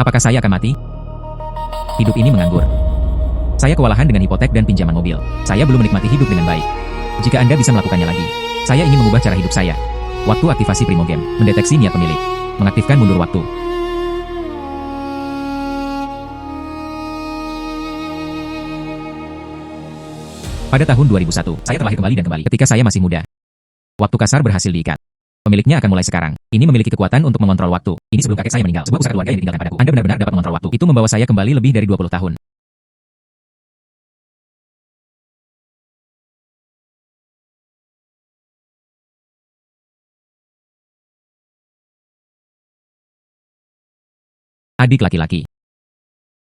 Apakah saya akan mati? Hidup ini menganggur. Saya kewalahan dengan hipotek dan pinjaman mobil. Saya belum menikmati hidup dengan baik. Jika Anda bisa melakukannya lagi, saya ingin mengubah cara hidup saya. Waktu aktivasi Primo Game, mendeteksi niat pemilik, mengaktifkan mundur waktu. Pada tahun 2001, saya terlahir kembali dan kembali ketika saya masih muda. Waktu kasar berhasil diikat. Pemiliknya akan mulai sekarang. Ini memiliki kekuatan untuk mengontrol waktu. Ini sebelum kakek saya meninggal, sebuah usaha keluarga yang ditinggalkan padaku. Anda benar-benar dapat mengontrol waktu. Itu membawa saya kembali lebih dari 20 tahun. Adik laki-laki.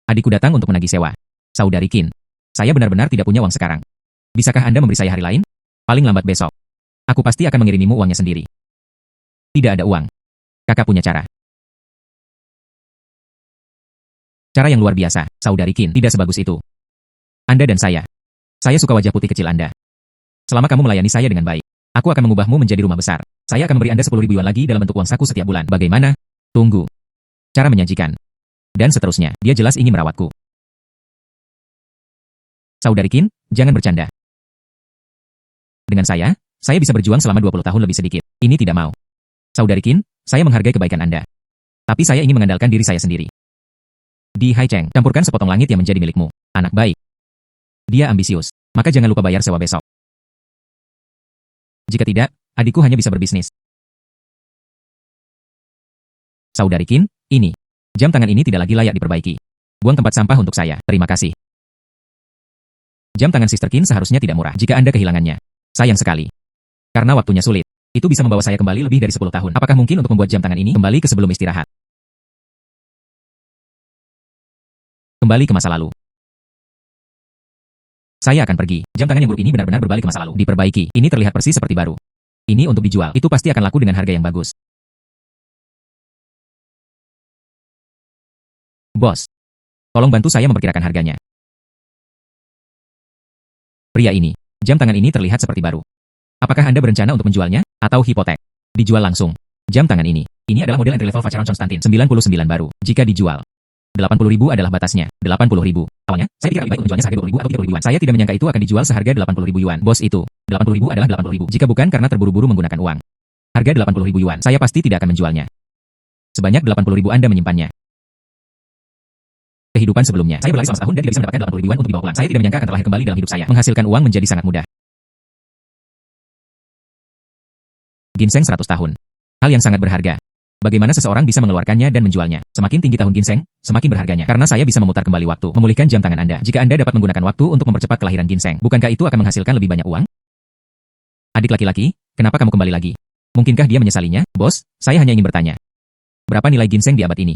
Adikku datang untuk menagih sewa. Saudari Qin. Saya benar-benar tidak punya uang sekarang. Bisakah Anda memberi saya hari lain? Paling lambat besok. Aku pasti akan mengirimimu uangnya sendiri. Tidak ada uang. Kakak punya cara. Cara yang luar biasa, Saudari Qin, tidak sebagus itu. Anda dan saya. Saya suka wajah putih kecil Anda. Selama kamu melayani saya dengan baik, aku akan mengubahmu menjadi rumah besar. Saya akan memberi Anda 10.000 yuan lagi dalam bentuk uang saku setiap bulan. Bagaimana? Tunggu. Cara menyajikan. Dan seterusnya, dia jelas ingin merawatku. Saudari Qin, jangan bercanda. Dengan saya bisa berjuang selama 20 tahun lebih sedikit. Ini tidak mau. Saudari Qin, saya menghargai kebaikan Anda. Tapi saya ingin mengandalkan diri saya sendiri. Di Hai Cheng, campurkan sepotong langit yang menjadi milikmu. Anak baik. Dia ambisius, maka jangan lupa bayar sewa besok. Jika tidak, adikku hanya bisa berbisnis. Saudari Qin, ini. Jam tangan ini tidak lagi layak diperbaiki. Buang tempat sampah untuk saya, terima kasih. Jam tangan Sister Qin seharusnya tidak murah jika Anda kehilangannya. Sayang sekali. Karena waktunya sulit. Itu bisa membawa saya kembali lebih dari 10 tahun. Apakah mungkin untuk membuat jam tangan ini kembali ke sebelum istirahat? Kembali ke masa lalu. Saya akan pergi. Jam tangan yang buruk ini benar-benar berbalik ke masa lalu. Diperbaiki. Ini terlihat persis seperti baru. Ini untuk dijual. Itu pasti akan laku dengan harga yang bagus. Bos, tolong bantu saya memperkirakan harganya. Pria ini, jam tangan ini terlihat seperti baru. Apakah Anda berencana untuk menjualnya, atau hipotek? Dijual langsung. Jam tangan ini adalah model entry level Vacheron Constantin 99 baru. Jika dijual, 80.000 adalah batasnya. 80.000. Awalnya, saya pikir lebih baik untuk menjualnya seharga 20.000 atau 30.000 yuan. Saya tidak menyangka itu akan dijual seharga 80.000 yuan. Bos itu, 80.000 adalah 80.000. Jika bukan karena terburu-buru menggunakan uang. Harga 80.000 yuan, saya pasti tidak akan menjualnya. Sebanyak 80.000 Anda menyimpannya. Kehidupan sebelumnya, saya berlari selama setahun dan tidak bisa mendapatkan 80.000 yuan untuk dibawa pulang. Saya tidak menyangka akan terlahir kembali dalam hidup saya. Menghasilkan uang menjadi sangat mudah. Ginseng 100 tahun. Hal yang sangat berharga. Bagaimana seseorang bisa mengeluarkannya dan menjualnya? Semakin tinggi tahun ginseng, semakin berharganya. Karena saya bisa memutar kembali waktu, memulihkan jam tangan Anda. Jika Anda dapat menggunakan waktu untuk mempercepat kelahiran ginseng, bukankah itu akan menghasilkan lebih banyak uang? Adik laki-laki, kenapa kamu kembali lagi? Mungkinkah dia menyesalinya? Bos, saya hanya ingin bertanya. Berapa nilai ginseng di abad ini?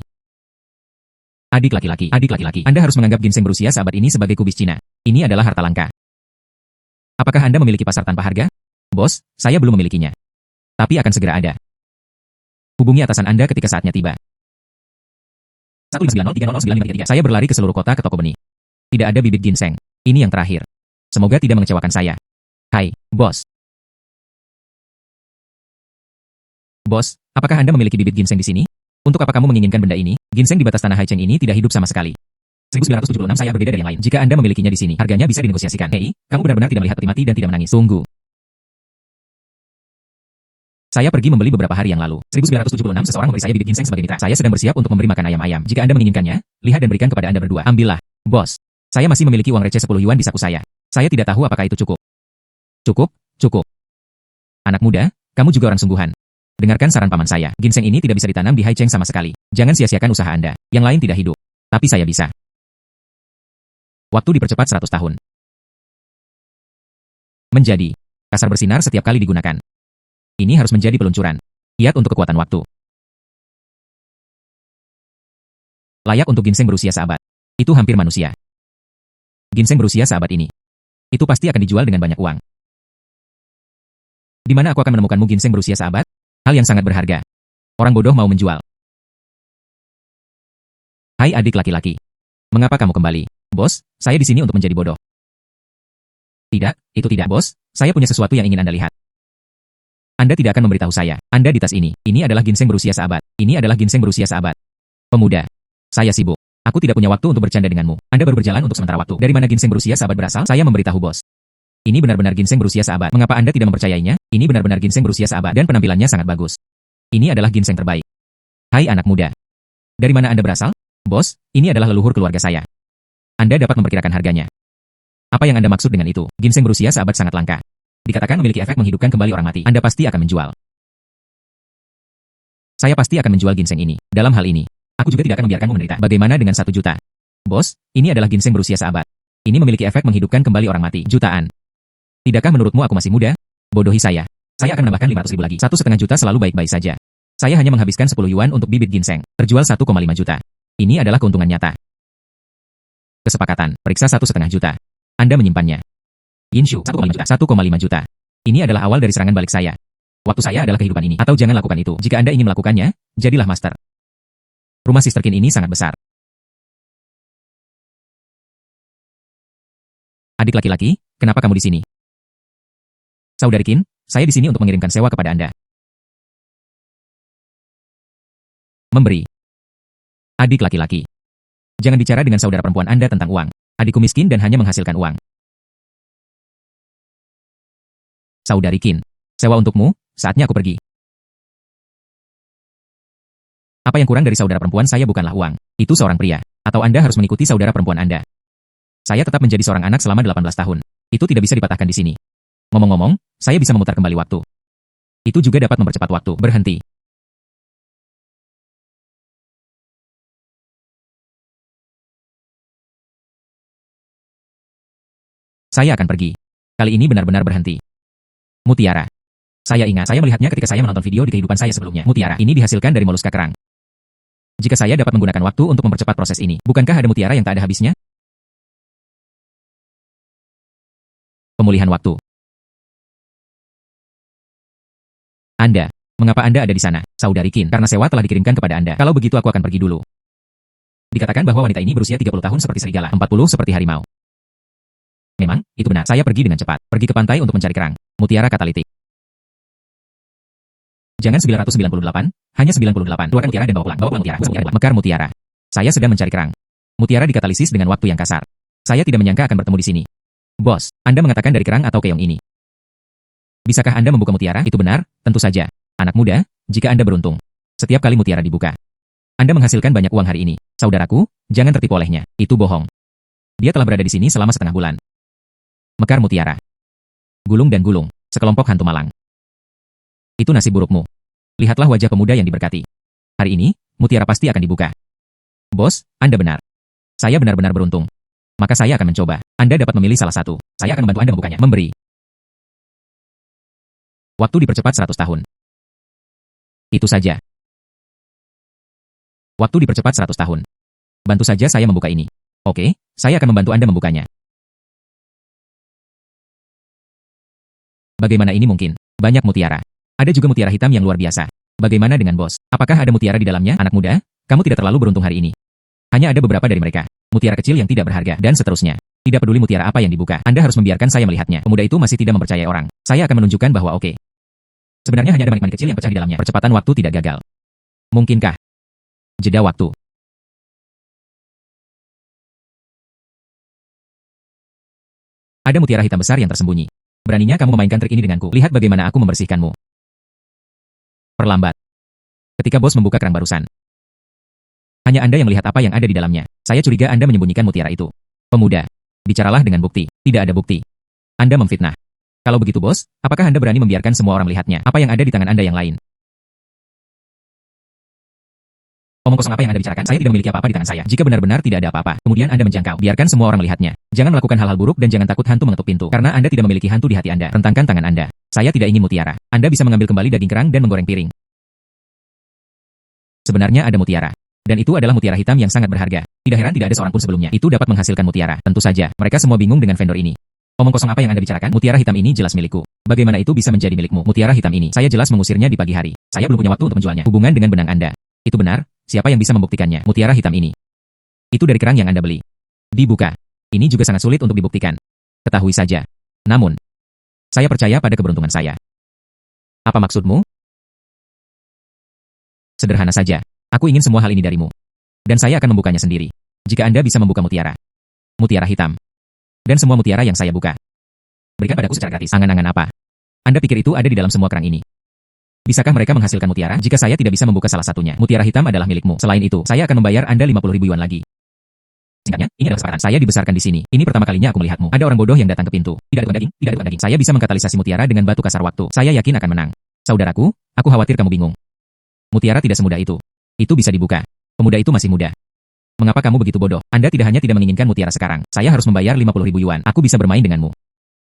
Adik laki-laki, Anda harus menganggap ginseng berusia seabad ini sebagai kubis Cina. Ini adalah harta langka. Apakah Anda memiliki pasar tanpa harga? Bos, saya belum memilikinya. Tapi akan segera ada. Hubungi atasan Anda ketika saatnya tiba. 15903009533. Saya berlari ke seluruh kota ke toko benih. Tidak ada bibit ginseng. Ini yang terakhir. Semoga tidak mengecewakan saya. Hai, bos. Bos, apakah Anda memiliki bibit ginseng di sini? Untuk apa kamu menginginkan benda ini? Ginseng di batas tanah Hai Cheng ini tidak hidup sama sekali. 1976 saya berbeda dari yang lain. Jika Anda memilikinya di sini, harganya bisa dinegosiasikan. Hei, kamu benar-benar tidak melihat peti mati dan tidak menangis. Tunggu. Saya pergi membeli beberapa hari yang lalu. 1976 seseorang memberi saya bibit ginseng sebagai mitra. Saya sedang bersiap untuk memberi makan ayam-ayam. Jika Anda menginginkannya, lihat dan berikan kepada Anda berdua. Ambillah. Bos, saya masih memiliki uang receh 10 yuan di saku saya. Saya tidak tahu apakah itu cukup. Cukup. Anak muda, kamu juga orang sungguhan. Dengarkan saran paman saya, ginseng ini tidak bisa ditanam di Hai Cheng sama sekali. Jangan sia-siakan usaha Anda. Yang lain tidak hidup. Tapi saya bisa. Waktu dipercepat 100 tahun. Menjadi. Kasar bersinar setiap kali digunakan. Ini harus menjadi peluncuran. Kiat untuk kekuatan waktu. Layak untuk ginseng berusia seabad. Itu hampir manusia. Ginseng berusia seabad ini. Itu pasti akan dijual dengan banyak uang. Di mana aku akan menemukanmu ginseng berusia seabad? Hal yang sangat berharga. Orang bodoh mau menjual. Hai adik laki-laki. Mengapa kamu kembali? Bos, saya di sini untuk menjadi bodoh. Tidak, itu tidak bos. Saya punya sesuatu yang ingin Anda lihat. Anda tidak akan memberitahu saya. Anda di tas ini. Ini adalah ginseng berusia seabad. Ini adalah ginseng berusia seabad. Pemuda. Saya sibuk. Aku tidak punya waktu untuk bercanda denganmu. Anda baru berjalan untuk sementara waktu. Dari mana ginseng berusia sahabat berasal? Saya memberitahu bos. Ini benar-benar ginseng berusia sahabat. Mengapa Anda tidak mempercayainya? Ini benar-benar ginseng berusia sahabat dan penampilannya sangat bagus. Ini adalah ginseng terbaik. Hai anak muda. Dari mana Anda berasal? Bos, ini adalah leluhur keluarga saya. Anda dapat memperkirakan harganya. Apa yang Anda maksud dengan itu? Ginseng berusia sahabat sangat langka. Dikatakan memiliki efek menghidupkan kembali orang mati. Anda pasti akan menjual. Saya pasti akan menjual ginseng ini. Dalam hal ini, aku juga tidak akan membiarkanmu menderita. Bagaimana dengan 1 juta? Bos, ini adalah ginseng berusia sahabat. Ini memiliki efek menghidupkan kembali orang mati. Jutaan. Tidakkah menurutmu aku masih muda? Bodohi saya. Saya akan menambahkan 500 ribu lagi. 1,5 juta selalu baik-baik saja. Saya hanya menghabiskan 10 yuan untuk bibit ginseng. Terjual 1,5 juta. Ini adalah keuntungan nyata. Kesepakatan. Periksa 1,5 juta. Anda menyimpannya. Yinshu, 1,5 juta. 1,5 juta. Ini adalah awal dari serangan balik saya. Waktu saya adalah kehidupan ini. Atau jangan lakukan itu. Jika Anda ingin melakukannya, jadilah master. Rumah Sister Qin ini sangat besar. Adik laki-laki, kenapa kamu di sini? Saudari Qin, saya di sini untuk mengirimkan sewa kepada Anda. Memberi. Adik laki-laki. Jangan bicara dengan saudara perempuan Anda tentang uang. Adikku miskin dan hanya menghasilkan uang. Saudari Qin, sewa untukmu, saatnya aku pergi. Apa yang kurang dari saudara perempuan saya bukanlah uang. Itu seorang pria. Atau Anda harus mengikuti saudara perempuan Anda. Saya tetap menjadi seorang anak selama 18 tahun. Itu tidak bisa dipatahkan di sini. Ngomong-ngomong, saya bisa memutar kembali waktu. Itu juga dapat mempercepat waktu. Berhenti. Saya akan pergi. Kali ini benar-benar berhenti. Mutiara. Saya ingat, saya melihatnya ketika saya menonton video di kehidupan saya sebelumnya. Mutiara ini dihasilkan dari moluska kerang. Jika saya dapat menggunakan waktu untuk mempercepat proses ini, bukankah ada mutiara yang tak ada habisnya? Pemulihan waktu. Anda. Mengapa Anda ada di sana, Saudari Qin? Karena sewa telah dikirimkan kepada Anda. Kalau begitu aku akan pergi dulu. Dikatakan bahwa wanita ini berusia 30 tahun seperti serigala, 40 seperti harimau. Memang, itu benar. Saya pergi dengan cepat. Pergi ke pantai untuk mencari kerang. Mutiara katalitik. Jangan 998, hanya 98. Keluarkan mutiara dan bawa pulang. Bawa pulang mutiara. Mekar mutiara. Saya sedang mencari kerang. Mutiara dikatalisis dengan waktu yang kasar. Saya tidak menyangka akan bertemu di sini. Bos, Anda mengatakan dari kerang atau keong ini? Bisakah Anda membuka mutiara? Itu benar, tentu saja. Anak muda, jika Anda beruntung. Setiap kali mutiara dibuka, Anda menghasilkan banyak uang hari ini. Saudaraku, jangan tertipu olehnya. Itu bohong. Dia telah berada di sini selama setengah bulan. Mekar mutiara. Gulung dan gulung, sekelompok hantu malang. Itu nasib burukmu. Lihatlah wajah pemuda yang diberkati. Hari ini, mutiara pasti akan dibuka. Bos, Anda benar. Saya benar-benar beruntung. Maka saya akan mencoba. Anda dapat memilih salah satu. Saya akan membantu Anda membukanya. Memberi. Waktu dipercepat 100 tahun. Itu saja. Waktu dipercepat 100 tahun. Bantu saja saya membuka ini. Oke, saya akan membantu Anda membukanya. Bagaimana ini mungkin? Banyak mutiara. Ada juga mutiara hitam yang luar biasa. Bagaimana dengan bos? Apakah ada mutiara di dalamnya? Anak muda, kamu tidak terlalu beruntung hari ini. Hanya ada beberapa dari mereka. Mutiara kecil yang tidak berharga, dan seterusnya. Tidak peduli mutiara apa yang dibuka. Anda harus membiarkan saya melihatnya. Pemuda itu masih tidak mempercayai orang. Saya akan menunjukkan bahwa oke. Sebenarnya hanya ada manik-manik kecil yang pecah di dalamnya. Percepatan waktu tidak gagal. Mungkinkah? Jeda waktu. Ada mutiara hitam besar yang tersembunyi. Beraninya kamu memainkan trik ini denganku. Lihat bagaimana aku membersihkanmu. Perlambat. Ketika bos membuka kerang barusan. Hanya Anda yang melihat apa yang ada di dalamnya. Saya curiga Anda menyembunyikan mutiara itu. Pemuda. Bicaralah dengan bukti. Tidak ada bukti. Anda memfitnah. Kalau begitu bos, apakah Anda berani membiarkan semua orang melihatnya? Apa yang ada di tangan Anda yang lain? Omong kosong apa yang Anda bicarakan? Saya tidak memiliki apa-apa di tangan saya. Jika benar-benar tidak ada apa-apa, kemudian Anda menjangkau. Biarkan semua orang melihatnya. Jangan melakukan hal-hal buruk dan jangan takut hantu mengetuk pintu. Karena Anda tidak memiliki hantu di hati Anda. Rentangkan tangan Anda. Saya tidak ingin mutiara. Anda bisa mengambil kembali daging kerang dan menggoreng piring. Sebenarnya ada mutiara. Dan itu adalah mutiara hitam yang sangat berharga. Tidak heran tidak ada seorang pun sebelumnya. Itu dapat menghasilkan mutiara. Tentu saja, mereka semua bingung dengan vendor ini. Omong kosong apa yang Anda bicarakan? Mutiara hitam ini jelas milikku. Bagaimana itu bisa menjadi milikmu? Mutiara hitam ini, saya jelas mengusirnya di pagi hari. Saya belum punya waktu untuk menjualnya. Hubungan dengan benang Anda. Itu benar? Siapa yang bisa membuktikannya? Mutiara hitam ini. Itu dari kerang yang Anda beli. Dibuka. Ini juga sangat sulit untuk dibuktikan. Ketahui saja. Namun, saya percaya pada keberuntungan saya. Apa maksudmu? Sederhana saja. Aku ingin semua hal ini darimu. Dan saya akan membukanya sendiri. Jika Anda bisa membuka mutiara. Mutiara hitam. Dan semua mutiara yang saya buka. Berikan padaku secara gratis. Angan-angan apa? Anda pikir itu ada di dalam semua kerang ini? Bisakah mereka menghasilkan mutiara? Jika saya tidak bisa membuka salah satunya, mutiara hitam adalah milikmu. Selain itu, saya akan membayar Anda 50.000 yuan lagi. Singkatnya, ini adalah kesempatan. Saya dibesarkan di sini. Ini pertama kalinya aku melihatmu. Ada orang bodoh yang datang ke pintu. Tidak ada daging, tidak ada daging. Saya bisa mengkatalisasi mutiara dengan batu kasar waktu. Saya yakin akan menang. Saudaraku, aku khawatir kamu bingung. Mutiara tidak semudah itu. Itu bisa dibuka. Pemuda itu masih muda. Mengapa kamu begitu bodoh? Anda tidak hanya tidak menginginkan mutiara sekarang. Saya harus membayar 50.000 yuan. Aku bisa bermain denganmu.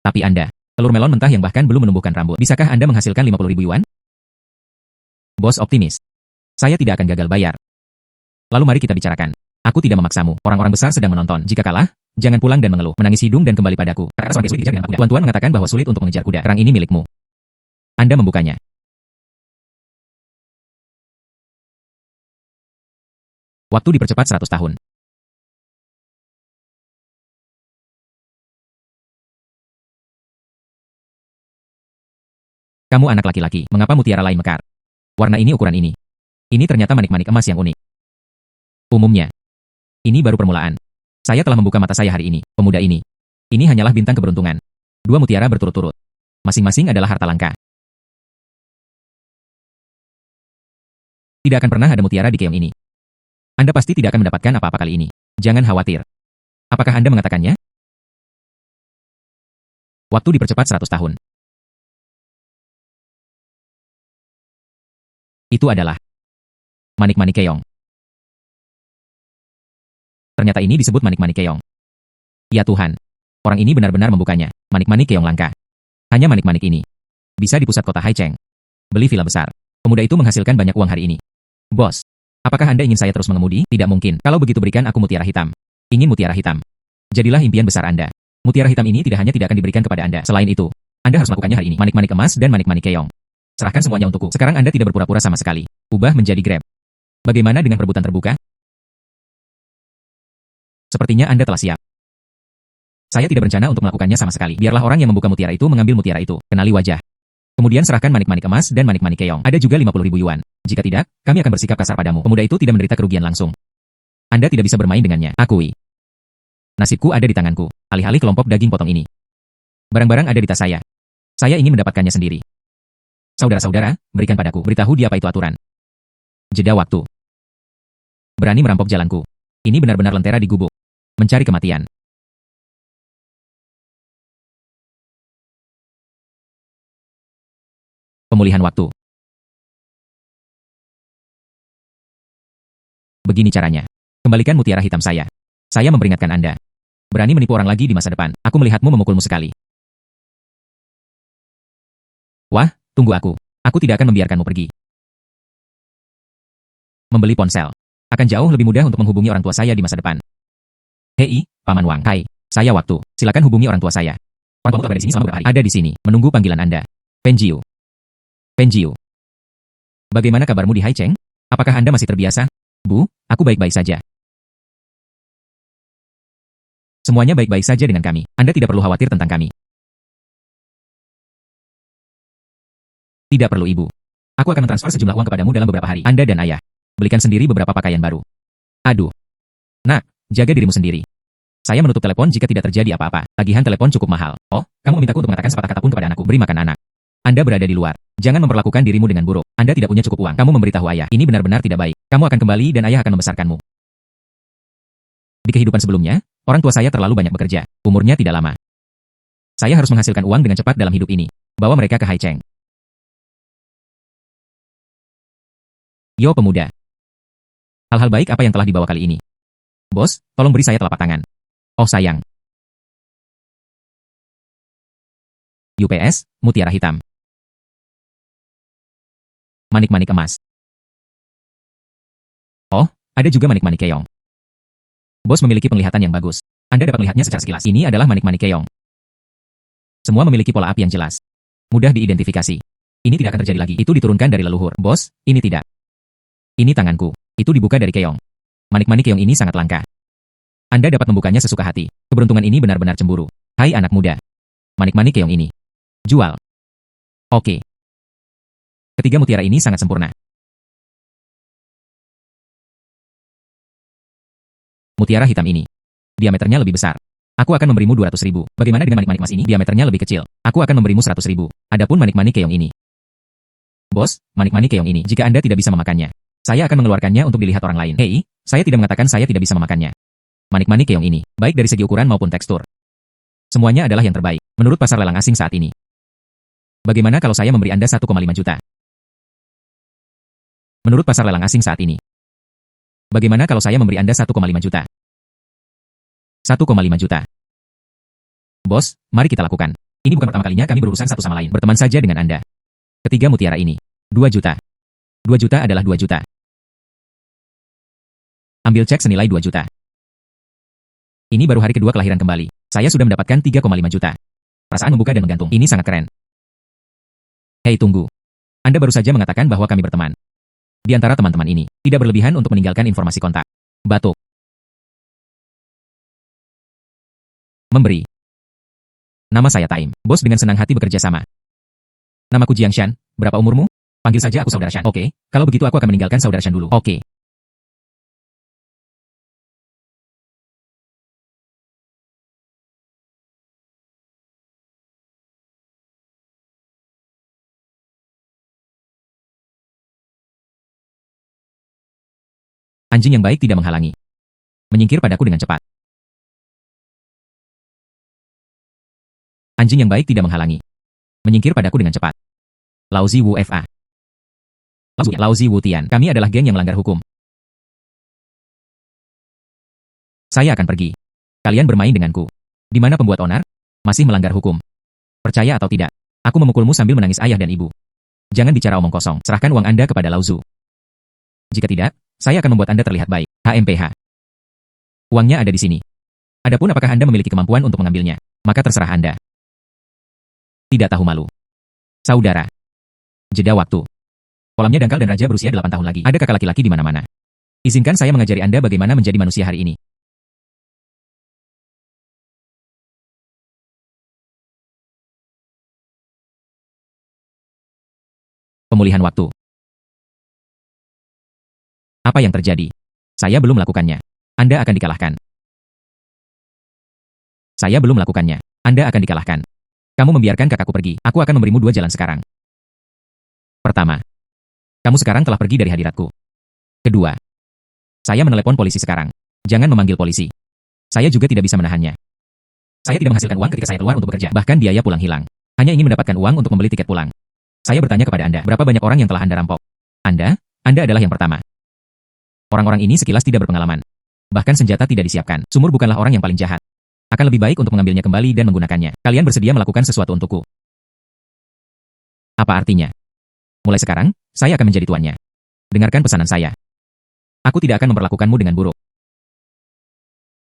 Tapi Anda, telur melon mentah yang bahkan belum menumbuhkan rambut. Bisakah Anda menghasilkan 50.000 yuan? Bos optimis. Saya tidak akan gagal bayar. Lalu mari kita bicarakan. Aku tidak memaksamu. Orang-orang besar sedang menonton. Jika kalah, jangan pulang dan mengeluh. Menangis hidung dan kembali padaku. Karena sulit dikejar dengan kuda. Tuan-tuan mengatakan bahwa sulit untuk mengejar kuda. Kerang ini milikmu. Anda membukanya. Waktu dipercepat 100 tahun. Kamu anak laki-laki. Mengapa mutiara lain mekar? Warna ini ukuran ini. Ini ternyata manik-manik emas yang unik. Umumnya. Ini baru permulaan. Saya telah membuka mata saya hari ini. Pemuda ini. Ini hanyalah bintang keberuntungan. 2 mutiara berturut-turut. Masing-masing adalah harta langka. Tidak akan pernah ada mutiara di keong ini. Anda pasti tidak akan mendapatkan apa-apa kali ini. Jangan khawatir. Apakah Anda mengatakannya? Waktu dipercepat 100 tahun. Itu adalah manik-manik keong. Ternyata ini disebut manik-manik keong. Ya Tuhan. Orang ini benar-benar membukanya. Manik-manik keong langka. Hanya manik-manik ini. Bisa di pusat kota Haicheng. Beli villa besar. Pemuda itu menghasilkan banyak uang hari ini. Bos. Apakah Anda ingin saya terus mengemudi? Tidak mungkin. Kalau begitu berikan aku mutiara hitam. Ingin mutiara hitam. Jadilah impian besar Anda. Mutiara hitam ini tidak hanya tidak akan diberikan kepada Anda. Selain itu, Anda harus melakukannya hari ini. Manik-manik emas dan manik-manik keong. Serahkan semuanya untukku. Sekarang Anda tidak berpura-pura sama sekali. Ubah menjadi Grab. Bagaimana dengan perebutan terbuka? Sepertinya Anda telah siap. Saya tidak berencana untuk melakukannya sama sekali. Biarlah orang yang membuka mutiara itu mengambil mutiara itu. Kenali wajah. Kemudian serahkan manik-manik emas dan manik-manik keong. Ada juga 50.000 yuan. Jika tidak, kami akan bersikap kasar padamu. Pemuda itu tidak menderita kerugian langsung. Anda tidak bisa bermain dengannya. Akui. Nasibku ada di tanganku. Alih-alih kelompok daging potong ini. Barang-barang ada di tas saya. Saya ingin mendapatkannya sendiri. Saudara-saudara, berikan padaku. Beritahu dia apa itu aturan. Jeda waktu. Berani merampok jalanku. Ini benar-benar lentera di gubuk. Mencari kematian. Pemulihan waktu. Begini caranya. Kembalikan mutiara hitam saya. Saya memperingatkan Anda. Berani menipu orang lagi di masa depan. Aku melihatmu memukulmu sekali. Wah, tunggu aku. Aku tidak akan membiarkanmu pergi. Membeli ponsel. Akan jauh lebih mudah untuk menghubungi orang tua saya di masa depan. Hei, Paman Wang. Hai, saya Waktu. Silakan hubungi orang tua saya. Orang tua berada di sini selama beberapa hari. Ada di sini, menunggu panggilan Anda. Penjiu. Penjiu. Bagaimana kabarmu di Haicheng? Apakah Anda masih terbiasa? Bu, aku baik-baik saja. Semuanya baik-baik saja dengan kami. Anda tidak perlu khawatir tentang kami. Tidak perlu Ibu. Aku akan mentransfer sejumlah uang kepadamu dalam beberapa hari. Anda dan Ayah. Belikan sendiri beberapa pakaian baru. Aduh. Nak, jaga dirimu sendiri. Saya menutup telepon jika tidak terjadi apa-apa. Tagihan telepon cukup mahal. Oh, kamu memintaku untuk mengatakan sepatah kata pun kepada anakku. Beri makan anak. Anda berada di luar. Jangan memperlakukan dirimu dengan buruk. Anda tidak punya cukup uang. Kamu memberitahu Ayah. Ini benar-benar tidak baik. Kamu akan kembali dan Ayah akan membesarkanmu. Di kehidupan sebelumnya, orang tua saya terlalu banyak bekerja. Umurnya tidak lama. Saya harus menghasilkan uang dengan cepat dalam hidup ini. Bawa mereka ke Haicheng. Yo pemuda. Hal-hal baik apa yang telah dibawa kali ini? Bos, tolong beri saya telapak tangan. Oh sayang. UPS, mutiara hitam. Manik-manik emas. Oh, ada juga manik-manik keong. Bos memiliki penglihatan yang bagus. Anda dapat melihatnya secara sekilas. Ini adalah manik-manik keong. Semua memiliki pola api yang jelas. Mudah diidentifikasi. Ini tidak akan terjadi lagi. Itu diturunkan dari leluhur. Bos, ini tidak. Ini tanganku. Itu dibuka dari keong. Manik-manik keong ini sangat langka. Anda dapat membukanya sesuka hati. Keberuntungan ini benar-benar cemburu. Hai anak muda. Manik-manik keong ini. Jual. Oke. Ketiga mutiara ini sangat sempurna. Mutiara hitam ini. Diameternya lebih besar. Aku akan memberimu 200.000. Bagaimana dengan manik-manik emas ini? Diameternya lebih kecil. Aku akan memberimu 100.000. Adapun manik-manik keong ini. Bos, manik-manik keong ini, jika Anda tidak bisa memakannya, saya akan mengeluarkannya untuk dilihat orang lain. Hei, saya tidak mengatakan saya tidak bisa memakannya. Manik-manik keong ini, baik dari segi ukuran maupun tekstur. Semuanya adalah yang terbaik, menurut pasar lelang asing saat ini. Bagaimana kalau saya memberi Anda 1,5 juta? Menurut pasar lelang asing saat ini. Bagaimana kalau saya memberi Anda 1,5 juta? 1,5 juta. Bos, mari kita lakukan. Ini bukan pertama kalinya kami berurusan satu sama lain. Berteman saja dengan Anda. Ketiga mutiara ini. 2 juta. 2 juta adalah 2 juta. Ambil cek senilai 2 juta. Ini baru hari kedua kelahiran kembali. Saya sudah mendapatkan 3,5 juta. Perasaan membuka dan menggantung. Ini sangat keren. Hei, tunggu. Anda baru saja mengatakan bahwa kami berteman. Di antara teman-teman ini, tidak berlebihan untuk meninggalkan informasi kontak. Batuk. Memberi. Nama saya Taim. Bos dengan senang hati bekerja sama. Namaku Jiang Shan. Berapa umurmu? Panggil saja aku Saudara Shan. Oke, kalau begitu aku akan meninggalkan Saudara Shan dulu. Oke. Anjing yang baik tidak menghalangi. Menyingkir padaku dengan cepat. Anjing yang baik tidak menghalangi. Menyingkir padaku dengan cepat. Lauzi Wu Fa. Lauzi Wu Tian. Kami adalah geng yang melanggar hukum. Saya akan pergi. Kalian bermain denganku. Di mana pembuat onar? Masih melanggar hukum. Percaya atau tidak, aku memukulmu sambil menangis ayah dan ibu. Jangan bicara omong kosong. Serahkan uang Anda kepada Lauzu. Jika tidak, saya akan membuat Anda terlihat baik. HMPH. Uangnya ada di sini. Adapun apakah Anda memiliki kemampuan untuk mengambilnya, maka terserah Anda. Tidak tahu malu. Saudara. Jeda waktu. Kolamnya dangkal dan raja berusia 8 tahun lagi. Ada kakak laki-laki di mana-mana. Izinkan saya mengajari Anda bagaimana menjadi manusia hari ini. Pemulihan waktu. Apa yang terjadi? Saya belum melakukannya. Anda akan dikalahkan. Saya belum melakukannya. Anda akan dikalahkan. Kamu membiarkan kakakku pergi. Aku akan memberimu 2 jalan sekarang. Pertama. Kamu sekarang telah pergi dari hadiratku. Kedua. Saya menelepon polisi sekarang. Jangan memanggil polisi. Saya juga tidak bisa menahannya. Saya tidak menghasilkan uang ketika saya keluar untuk bekerja. Bahkan biaya pulang hilang. Hanya ingin mendapatkan uang untuk membeli tiket pulang. Saya bertanya kepada Anda, berapa banyak orang yang telah Anda rampok? Anda adalah yang pertama. Orang-orang ini sekilas tidak berpengalaman. Bahkan senjata tidak disiapkan. Sumur bukanlah orang yang paling jahat. Akan lebih baik untuk mengambilnya kembali dan menggunakannya. Kalian bersedia melakukan sesuatu untukku. Apa artinya? Mulai sekarang, saya akan menjadi tuannya. Dengarkan pesanan saya. Aku tidak akan memperlakukanmu dengan buruk.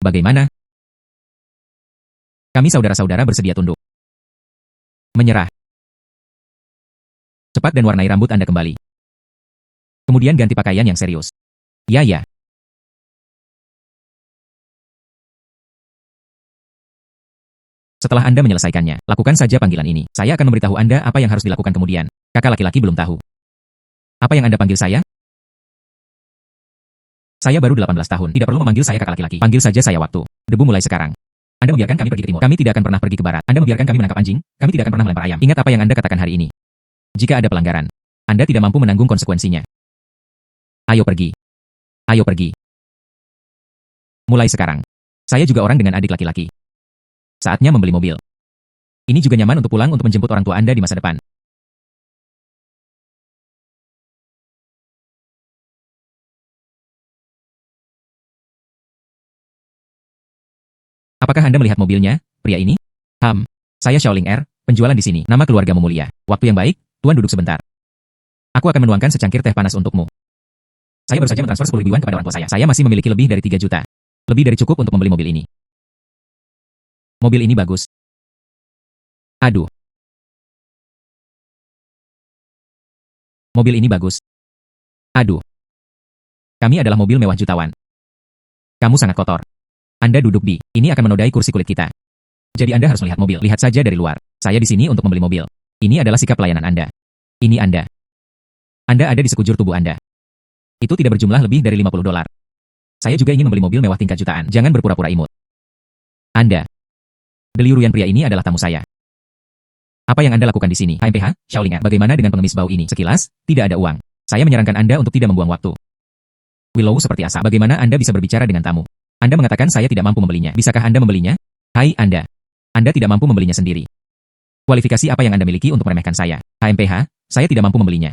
Bagaimana? Kami saudara-saudara bersedia tunduk. Menyerah. Cepat dan warnai rambut Anda kembali. Kemudian ganti pakaian yang serius. Ya. Setelah Anda menyelesaikannya, lakukan saja panggilan ini. Saya akan memberitahu Anda apa yang harus dilakukan kemudian. Kakak laki-laki belum tahu. Apa yang Anda panggil saya? Saya baru 18 tahun. Tidak perlu memanggil saya kakak laki-laki. Panggil saja saya waktu. Debu mulai sekarang. Anda membiarkan kami pergi ke timur. Kami tidak akan pernah pergi ke barat. Anda membiarkan kami menangkap anjing. Kami tidak akan pernah melempar ayam. Ingat apa yang Anda katakan hari ini. Jika ada pelanggaran, Anda tidak mampu menanggung konsekuensinya. Ayo pergi. Ayo pergi. Mulai sekarang. Saya juga orang dengan adik laki-laki. Saatnya membeli mobil. Ini juga nyaman untuk pulang untuk menjemput orang tua Anda di masa depan. Apakah Anda melihat mobilnya, pria ini? Saya Shaoling Er, penjualan di sini. Nama keluargamu mulia. Waktu yang baik, Tuan duduk sebentar. Aku akan menuangkan secangkir teh panas untukmu. Saya baru saja mentransfer 10 ribuan kepada orang tua saya. Saya masih memiliki lebih dari 3 juta. Lebih dari cukup untuk membeli mobil ini. Mobil ini bagus. Aduh. Mobil ini bagus. Aduh. Kami adalah mobil mewah jutawan. Kamu sangat kotor. Anda duduk di, ini akan menodai kursi kulit kita. Jadi Anda harus melihat mobil. Lihat saja dari luar. Saya di sini untuk membeli mobil. Ini adalah sikap pelayanan Anda. Ini Anda. Anda ada di sekujur tubuh Anda. Itu tidak berjumlah lebih dari $50. Saya juga ingin membeli mobil mewah tingkat jutaan. Jangan berpura-pura imut. Anda. Liu Ruyan, pria ini adalah tamu saya. Apa yang Anda lakukan di sini? HMPH, Xiaoling, bagaimana dengan pengemis bau ini? Sekilas, tidak ada uang. Saya menyarankan Anda untuk tidak membuang waktu. Willow seperti asa. Bagaimana Anda bisa berbicara dengan tamu? Anda mengatakan saya tidak mampu membelinya. Bisakah Anda membelinya? Hai Anda. Anda tidak mampu membelinya sendiri. Kualifikasi apa yang Anda miliki untuk meremehkan saya? HMPH, saya tidak mampu membelinya.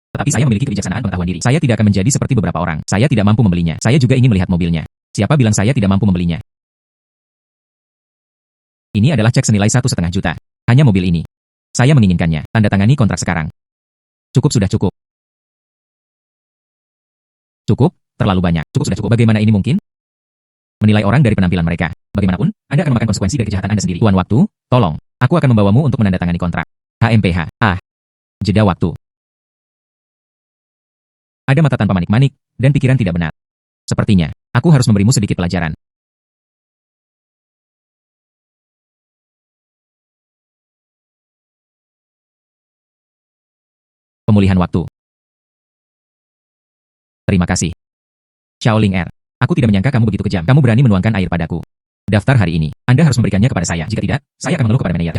Tetapi saya memiliki kebijaksanaan pengetahuan diri. Saya tidak akan menjadi seperti beberapa orang. Saya tidak mampu membelinya. Saya juga ingin melihat mobilnya. Siapa bilang saya tidak mampu membelinya? Ini adalah cek senilai 1,5 juta. Hanya mobil ini. Saya menginginkannya. Tanda tangani kontrak sekarang. Cukup sudah cukup. Cukup, terlalu banyak. Cukup sudah cukup. Bagaimana ini mungkin? Menilai orang dari penampilan mereka. Bagaimanapun, Anda akan memakan konsekuensi dari kejahatan Anda sendiri. Tuan waktu, tolong. Aku akan membawamu untuk menandatangani kontrak. HMPH. Jeda waktu. Ada mata tanpa manik-manik, dan pikiran tidak benar. Sepertinya, aku harus memberimu sedikit pelajaran. Pemulihan waktu. Terima kasih. Xiaoling R. Aku tidak menyangka kamu begitu kejam. Kamu berani menuangkan air padaku. Daftar hari ini. Anda harus memberikannya kepada saya. Jika tidak, saya akan mengeluh kepada manajer.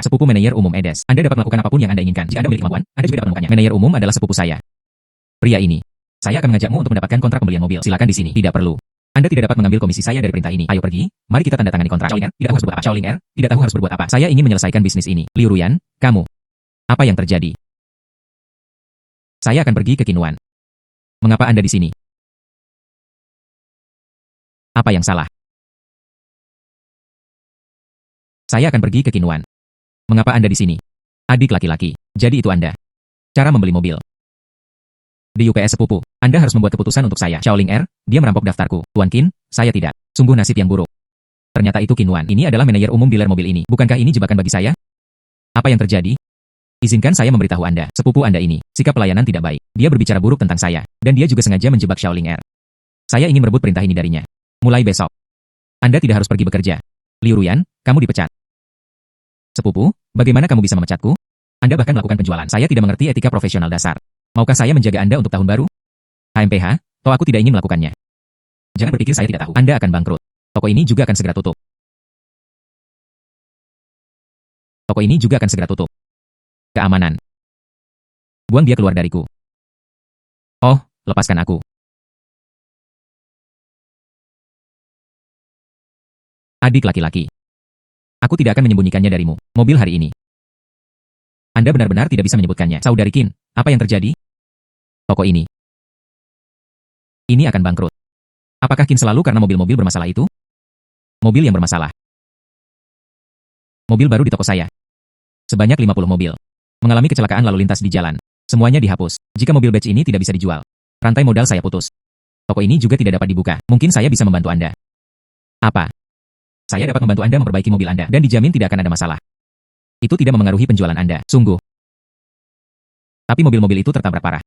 Sepupu manajer umum Edes. Anda dapat melakukan apapun yang Anda inginkan. Jika Anda memiliki kemampuan, Anda juga dapat menemukannya. Manajer umum adalah sepupu saya. Pria ini. Saya akan mengajakmu untuk mendapatkan kontrak pembelian mobil. Silakan di sini. Tidak perlu. Anda tidak dapat mengambil komisi saya dari perintah ini. Ayo pergi. Mari kita tanda tangani kontrak. Xiaoling R. Tidak tahu harus berbuat apa. Xiaoling R. Tidak tahu harus berbuat apa. Saya ingin menyelesaikan bisnis ini. Liu Ruyan, kamu. Apa yang terjadi? Saya akan pergi ke Kinwan. Mengapa Anda di sini? Apa yang salah? Saya akan pergi ke Kinwan. Mengapa Anda di sini? Adik laki-laki. Jadi itu Anda. Cara membeli mobil. Di UPS sepupu, Anda harus membuat keputusan untuk saya. Xiaoling R, dia merampok daftarku. Tuan Qin, saya tidak. Sungguh nasib yang buruk. Ternyata itu Kinwan. Ini adalah manajer umum dealer mobil ini. Bukankah ini jebakan bagi saya? Apa yang terjadi? Izinkan saya memberitahu Anda, sepupu Anda ini, sikap pelayanan tidak baik. Dia berbicara buruk tentang saya, dan dia juga sengaja menjebak Xiaoling R. Saya ingin merebut perintah ini darinya. Mulai besok. Anda tidak harus pergi bekerja. Liu Ruyan, kamu dipecat. Sepupu, bagaimana kamu bisa memecatku? Anda bahkan melakukan penjualan. Saya tidak mengerti etika profesional dasar. Maukah saya menjaga Anda untuk tahun baru? HMPH, toh aku tidak ingin melakukannya. Jangan berpikir saya tidak tahu. Anda akan bangkrut. Toko ini juga akan segera tutup. Toko ini juga akan segera tutup. Keamanan. Buang dia keluar dariku. Oh, lepaskan aku. Adik laki-laki. Aku tidak akan menyembunyikannya darimu. Mobil hari ini. Anda benar-benar tidak bisa menyebutkannya. Saudari Qin, apa yang terjadi? Toko ini. Ini akan bangkrut. Apakah Qin selalu karena mobil-mobil bermasalah itu? Mobil yang bermasalah. Mobil baru di toko saya. Sebanyak 50 mobil. Mengalami kecelakaan lalu lintas di jalan. Semuanya dihapus. Jika mobil batch ini tidak bisa dijual, rantai modal saya putus. Toko ini juga tidak dapat dibuka. Mungkin saya bisa membantu Anda. Apa? Saya dapat membantu Anda memperbaiki mobil Anda, dan dijamin tidak akan ada masalah. Itu tidak memengaruhi penjualan Anda, sungguh. Tapi mobil-mobil itu tertabrak parah.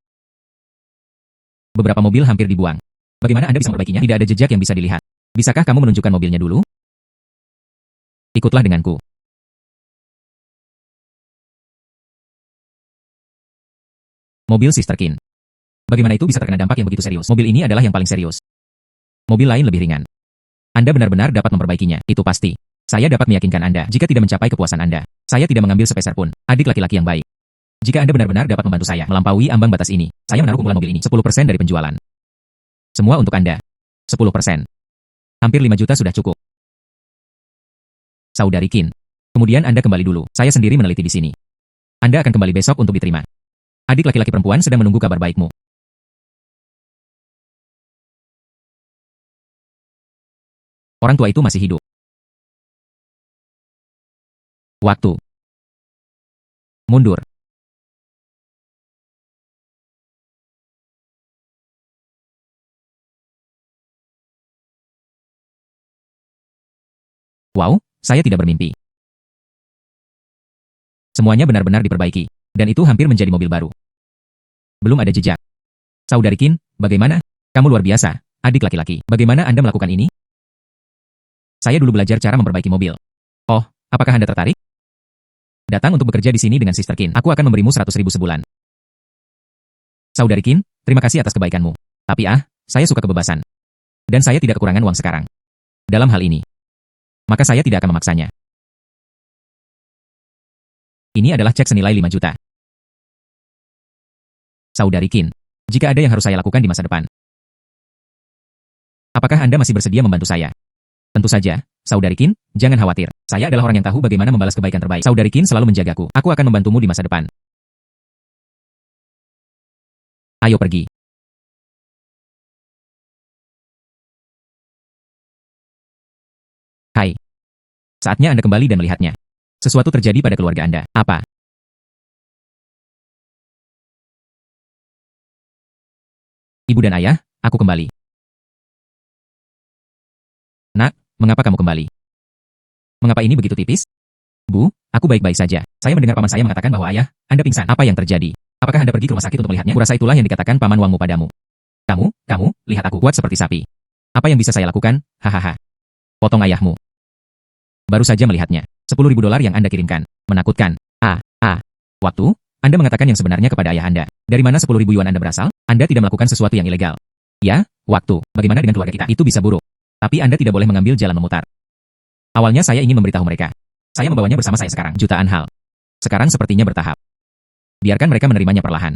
Beberapa mobil hampir dibuang. Bagaimana Anda bisa memperbaikinya? Tidak ada jejak yang bisa dilihat. Bisakah kamu menunjukkan mobilnya dulu? Ikutlah denganku. Mobil Sister Qin. Bagaimana itu bisa terkena dampak yang begitu serius? Mobil ini adalah yang paling serius. Mobil lain lebih ringan. Anda benar-benar dapat memperbaikinya, itu pasti. Saya dapat meyakinkan Anda, jika tidak mencapai kepuasan Anda, saya tidak mengambil sepeser pun. Adik laki-laki yang baik. Jika Anda benar-benar dapat membantu saya melampaui ambang batas ini, saya menaruh kumpulan mobil ini 10% dari penjualan. Semua untuk Anda. 10%. Hampir 5 juta sudah cukup. Saudari Qin. Kemudian Anda kembali dulu. Saya sendiri meneliti di sini. Anda akan kembali besok untuk diterima. Adik laki-laki perempuan sedang menunggu kabar baikmu. Orang tua itu masih hidup. Waktu. Mundur. Wow, saya tidak bermimpi. Semuanya benar-benar diperbaiki. Dan itu hampir menjadi mobil baru. Belum ada jejak. Saudari Qin, bagaimana? Kamu luar biasa, adik laki-laki. Bagaimana Anda melakukan ini? Saya dulu belajar cara memperbaiki mobil. Oh, apakah Anda tertarik? Datang untuk bekerja di sini dengan Sister Qin. Aku akan memberimu 100.000 sebulan. Saudari Qin, terima kasih atas kebaikanmu. Tapi saya suka kebebasan. Dan saya tidak kekurangan uang sekarang. Dalam hal ini, maka saya tidak akan memaksanya. Ini adalah cek senilai 5 juta. Saudari Qin, jika ada yang harus saya lakukan di masa depan, apakah Anda masih bersedia membantu saya? Tentu saja, Saudari Qin, jangan khawatir. Saya adalah orang yang tahu bagaimana membalas kebaikan terbaik. Saudari Qin selalu menjagaku. Aku akan membantumu di masa depan. Ayo pergi. Hai. Saatnya Anda kembali dan melihatnya. Sesuatu terjadi pada keluarga Anda. Apa? Ibu dan ayah, aku kembali. Nak, mengapa kamu kembali? Mengapa ini begitu tipis? Bu, aku baik-baik saja. Saya mendengar paman saya mengatakan bahwa ayah, Anda pingsan. Apa yang terjadi? Apakah Anda pergi ke rumah sakit untuk melihatnya? Kurasa itulah yang dikatakan paman Wangmu padamu. Kamu, lihat aku kuat seperti sapi. Apa yang bisa saya lakukan? Hahaha. Potong ayahmu. Baru saja melihatnya. 10.000 dolar yang Anda kirimkan. Menakutkan. Waktu, Anda mengatakan yang sebenarnya kepada ayah Anda. Dari mana 10.000 yuan Anda berasal? Anda tidak melakukan sesuatu yang ilegal. Ya, waktu. Bagaimana dengan keluarga kita? Itu bisa buruk. Tapi Anda tidak boleh mengambil jalan memutar. Awalnya saya ingin memberitahu mereka. Saya membawanya bersama saya sekarang. Jutaan hal. Sekarang sepertinya bertahap. Biarkan mereka menerimanya perlahan.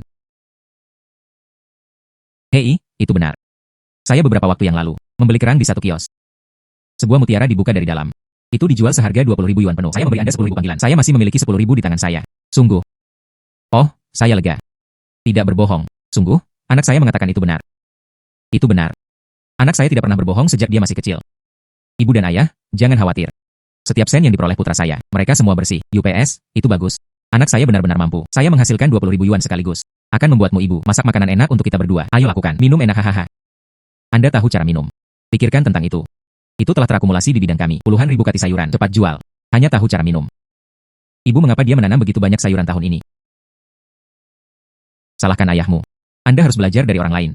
Hei, itu benar. Saya beberapa waktu yang lalu membeli kerang di satu kios. Sebuah mutiara dibuka dari dalam. Itu dijual seharga 20.000 yuan penuh. Saya memberi Anda 10.000 panggilan. Saya masih memiliki 10.000 di tangan saya. Sungguh. Oh, saya lega. Tidak berbohong. Sungguh, anak saya mengatakan itu benar. Itu benar. Anak saya tidak pernah berbohong sejak dia masih kecil. Ibu dan ayah, jangan khawatir. Setiap sen yang diperoleh putra saya, mereka semua bersih. UPS, itu bagus. Anak saya benar-benar mampu. Saya menghasilkan 20.000 yuan sekaligus. Akan membuatmu ibu masak makanan enak untuk kita berdua. Ayo lakukan. Minum enak hahaha. Anda tahu cara minum. Pikirkan tentang itu. Itu telah terakumulasi di bidang kami. Puluhan ribu kati sayuran. Cepat jual. Hanya tahu cara minum. Ibu mengapa dia menanam begitu banyak sayuran tahun ini? Salahkan ayahmu. Anda harus belajar dari orang lain.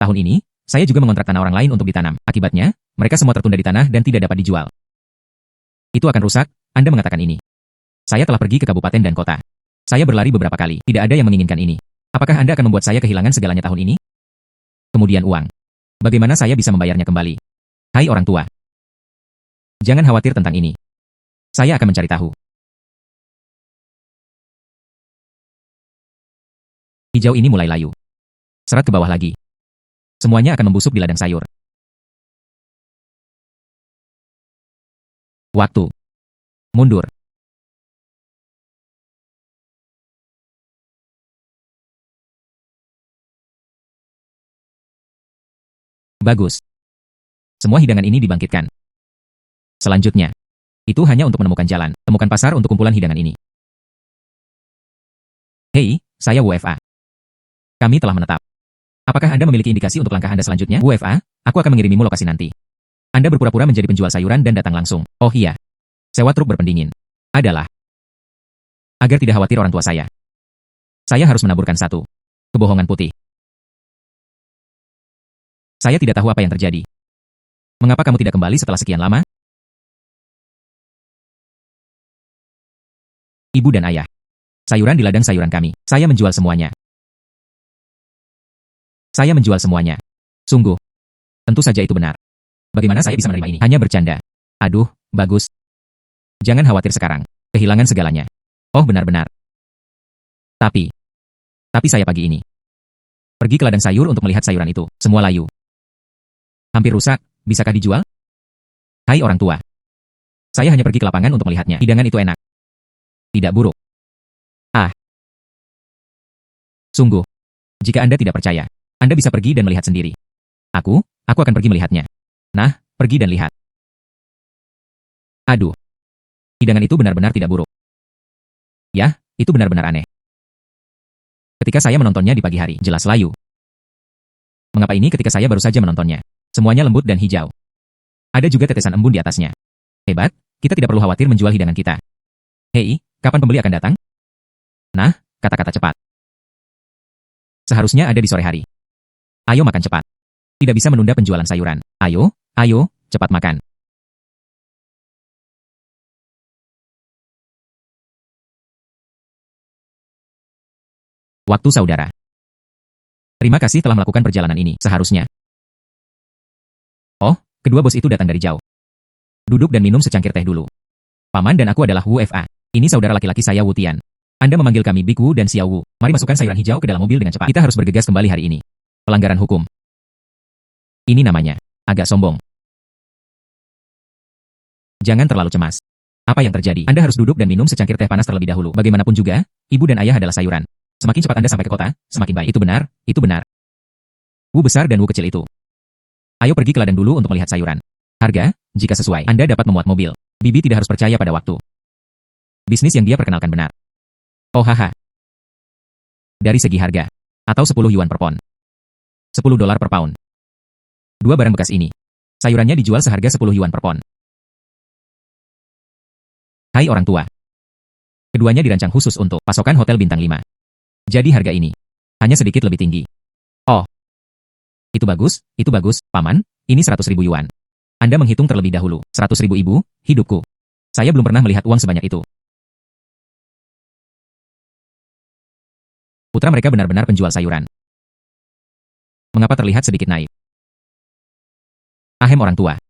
Tahun ini, saya juga mengontrak tanah orang lain untuk ditanam. Akibatnya, mereka semua tertunda di tanah dan tidak dapat dijual. Itu akan rusak, Anda mengatakan ini. Saya telah pergi ke kabupaten dan kota. Saya berlari beberapa kali. Tidak ada yang menginginkan ini. Apakah Anda akan membuat saya kehilangan segalanya tahun ini? Kemudian uang. Bagaimana saya bisa membayarnya kembali? Hai orang tua. Jangan khawatir tentang ini. Saya akan mencari tahu. Hijau ini mulai layu. Serat ke bawah lagi. Semuanya akan membusuk di ladang sayur. Waktu. Mundur. Bagus. Semua hidangan ini dibangkitkan. Selanjutnya. Itu hanya untuk menemukan jalan. Temukan pasar untuk kumpulan hidangan ini. Hei, saya WFA. Kami telah menetap. Apakah Anda memiliki indikasi untuk langkah Anda selanjutnya? WFA, aku akan mengirimimu lokasi nanti. Anda berpura-pura menjadi penjual sayuran dan datang langsung. Oh iya. Sewa truk berpendingin. Adalah. Agar tidak khawatir orang tua saya. Saya harus menaburkan satu. Kebohongan putih. Saya tidak tahu apa yang terjadi. Mengapa kamu tidak kembali setelah sekian lama? Ibu dan ayah. Sayuran di ladang sayuran kami. Saya menjual semuanya. Saya menjual semuanya. Sungguh. Tentu saja itu benar. Bagaimana saya bisa menerima ini? Hanya bercanda. Aduh, bagus. Jangan khawatir sekarang. Kehilangan segalanya. Oh benar-benar. Tapi saya pagi ini pergi ke ladang sayur untuk melihat sayuran itu. Semua layu. Hampir rusak. Bisakah dijual? Hai orang tua. Saya hanya pergi ke lapangan untuk melihatnya. Hidangan itu enak. Tidak buruk. Sungguh. Jika Anda tidak percaya, Anda bisa pergi dan melihat sendiri. Aku akan pergi melihatnya. Nah, pergi dan lihat. Aduh. Hidangan itu benar-benar tidak buruk. Ya, itu benar-benar aneh. Ketika saya menontonnya di pagi hari, jelas layu. Mengapa ini ketika saya baru saja menontonnya? Semuanya lembut dan hijau. Ada juga tetesan embun di atasnya. Hebat, kita tidak perlu khawatir menjual hidangan kita. Hei, kapan pembeli akan datang? Nah, kata-kata cepat. Seharusnya ada di sore hari. Ayo makan cepat. Tidak bisa menunda penjualan sayuran. Ayo, cepat makan. Waktu saudara. Terima kasih telah melakukan perjalanan ini. Seharusnya. Oh, Kedua bos itu datang dari jauh. Duduk dan minum secangkir teh dulu. Paman dan aku adalah Wu Fa. Ini saudara laki-laki saya Wu Tian. Anda memanggil kami Big Wu dan Xiao Wu. Mari masukkan sayuran hijau ke dalam mobil dengan cepat. Kita harus bergegas kembali hari ini. Pelanggaran hukum. Ini namanya. Agak sombong. Jangan terlalu cemas. Apa yang terjadi? Anda harus duduk dan minum secangkir teh panas terlebih dahulu. Bagaimanapun juga, ibu dan ayah adalah sayuran. Semakin cepat Anda sampai ke kota, semakin baik. Itu benar, itu benar. Wu besar dan Wu kecil itu. Ayo pergi ke ladang dulu untuk melihat sayuran. Harga, jika sesuai, Anda dapat memuat mobil. Bibi tidak harus percaya pada waktu. Bisnis yang dia perkenalkan benar. Oh haha. Dari segi harga. Atau 10 yuan per pon. 10 dolar per pound. Dua barang bekas ini. Sayurannya dijual seharga 10 yuan per pon. Hai orang tua. Keduanya dirancang khusus untuk pasokan hotel bintang 5. Jadi harga ini hanya sedikit lebih tinggi. Oh. Itu bagus, paman. Ini 100.000 yuan. Anda menghitung terlebih dahulu. 100.000 ibu, hidupku. Saya belum pernah melihat uang sebanyak itu. Putra mereka benar-benar penjual sayuran. Mengapa terlihat sedikit naif? Ahem orang tua.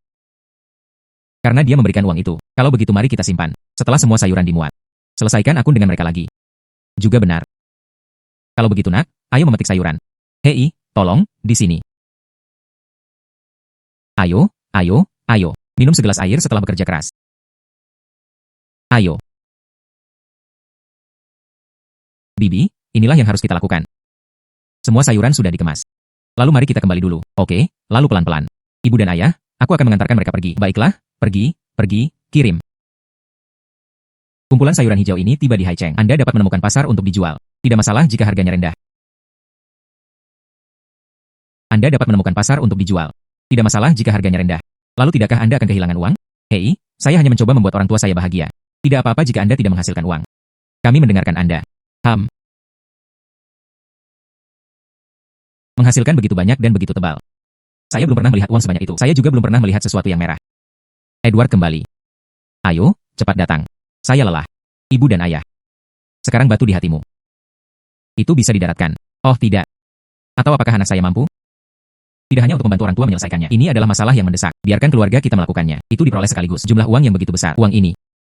Karena dia memberikan uang itu. Kalau begitu mari kita simpan. Setelah semua sayuran dimuat. Selesaikan akun dengan mereka lagi. Juga benar. Kalau begitu nak, ayo memetik sayuran. Hei, tolong, di sini. Ayo. Minum segelas air setelah bekerja keras. Ayo. Bibi, inilah yang harus kita lakukan. Semua sayuran sudah dikemas. Lalu mari kita kembali dulu. Oke, lalu pelan-pelan. Ibu dan ayah, aku akan mengantarkan mereka pergi. Baiklah, pergi, kirim. Kumpulan sayuran hijau ini tiba di Haicheng. Anda dapat menemukan pasar untuk dijual. Tidak masalah jika harganya rendah. Anda dapat menemukan pasar untuk dijual. Tidak masalah jika harganya rendah. Lalu tidakkah Anda akan kehilangan uang? Hei, saya hanya mencoba membuat orang tua saya bahagia. Tidak apa-apa jika Anda tidak menghasilkan uang. Kami mendengarkan Anda. Menghasilkan begitu banyak dan begitu tebal. Saya belum pernah melihat uang sebanyak itu. Saya juga belum pernah melihat sesuatu yang merah. Edward kembali. Ayo, cepat datang. Saya lelah. Ibu dan ayah. Sekarang batu di hatimu. Itu bisa didaratkan. Oh tidak. Atau apakah anak saya mampu? Tidak hanya untuk membantu orang tua menyelesaikannya. Ini adalah masalah yang mendesak. Biarkan keluarga kita melakukannya. Itu diperoleh sekaligus. Jumlah uang yang begitu besar. Uang ini.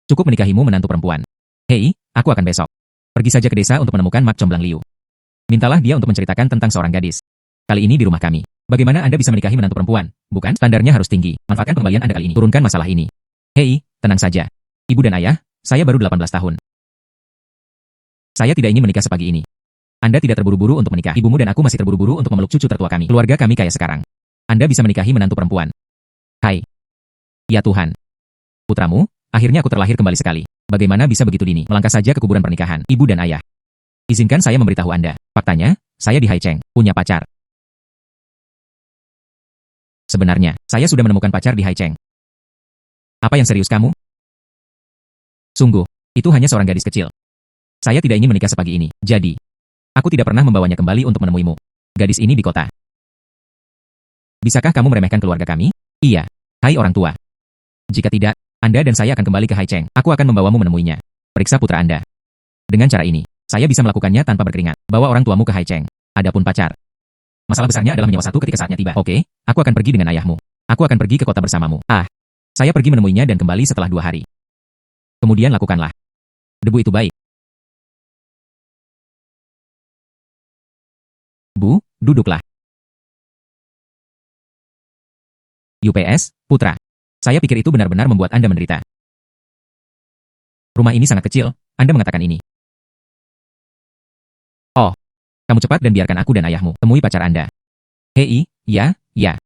Cukup menikahimu menantu perempuan. Hei, aku akan besok. Pergi saja ke desa untuk menemukan Mak Comblang Liu. Mintalah dia untuk menceritakan tentang seorang gadis. Kali ini di rumah kami. Bagaimana Anda bisa menikahi menantu perempuan? Bukan? Standarnya harus tinggi. Manfaatkan pengembalian Anda kali ini. Turunkan masalah ini. Hei, tenang saja. Ibu dan ayah, saya baru 18 tahun. Saya tidak ingin menikah sepagi ini. Anda tidak terburu-buru untuk menikah. Ibumu dan aku masih terburu-buru untuk memeluk cucu tertua kami. Keluarga kami kaya sekarang. Anda bisa menikahi menantu perempuan. Hai. Ya Tuhan. Putramu, akhirnya aku terlahir kembali sekali. Bagaimana bisa begitu dini? Melangkah saja ke kuburan pernikahan. Ibu dan ayah. Izinkan saya memberitahu Anda. Faktanya, saya di Haicheng, punya pacar. Sebenarnya, saya sudah menemukan pacar di Haicheng. Apa yang serius kamu? Sungguh, itu hanya seorang gadis kecil. Saya tidak ingin menikah sepagi ini. Jadi, aku tidak pernah membawanya kembali untuk menemuimu. Gadis ini di kota. Bisakah kamu meremehkan keluarga kami? Iya. Hai orang tua. Jika tidak, Anda dan saya akan kembali ke Haicheng. Aku akan membawamu menemuinya. Periksa putra Anda. Dengan cara ini, saya bisa melakukannya tanpa berkeringat. Bawa orang tuamu ke Haicheng. Adapun pacar. Masalah besarnya adalah menyewa satu ketika saatnya tiba. Oke, aku akan pergi dengan ayahmu. Aku akan pergi ke kota bersamamu. Saya pergi menemuinya dan kembali setelah 2 hari. Kemudian lakukanlah. Debu itu baik. Bu, duduklah. UPS, putra. Saya pikir itu benar-benar membuat Anda menderita. Rumah ini sangat kecil, Anda mengatakan ini. Oh, kamu cepat dan biarkan aku dan ayahmu temui pacar Anda. Hei, ya,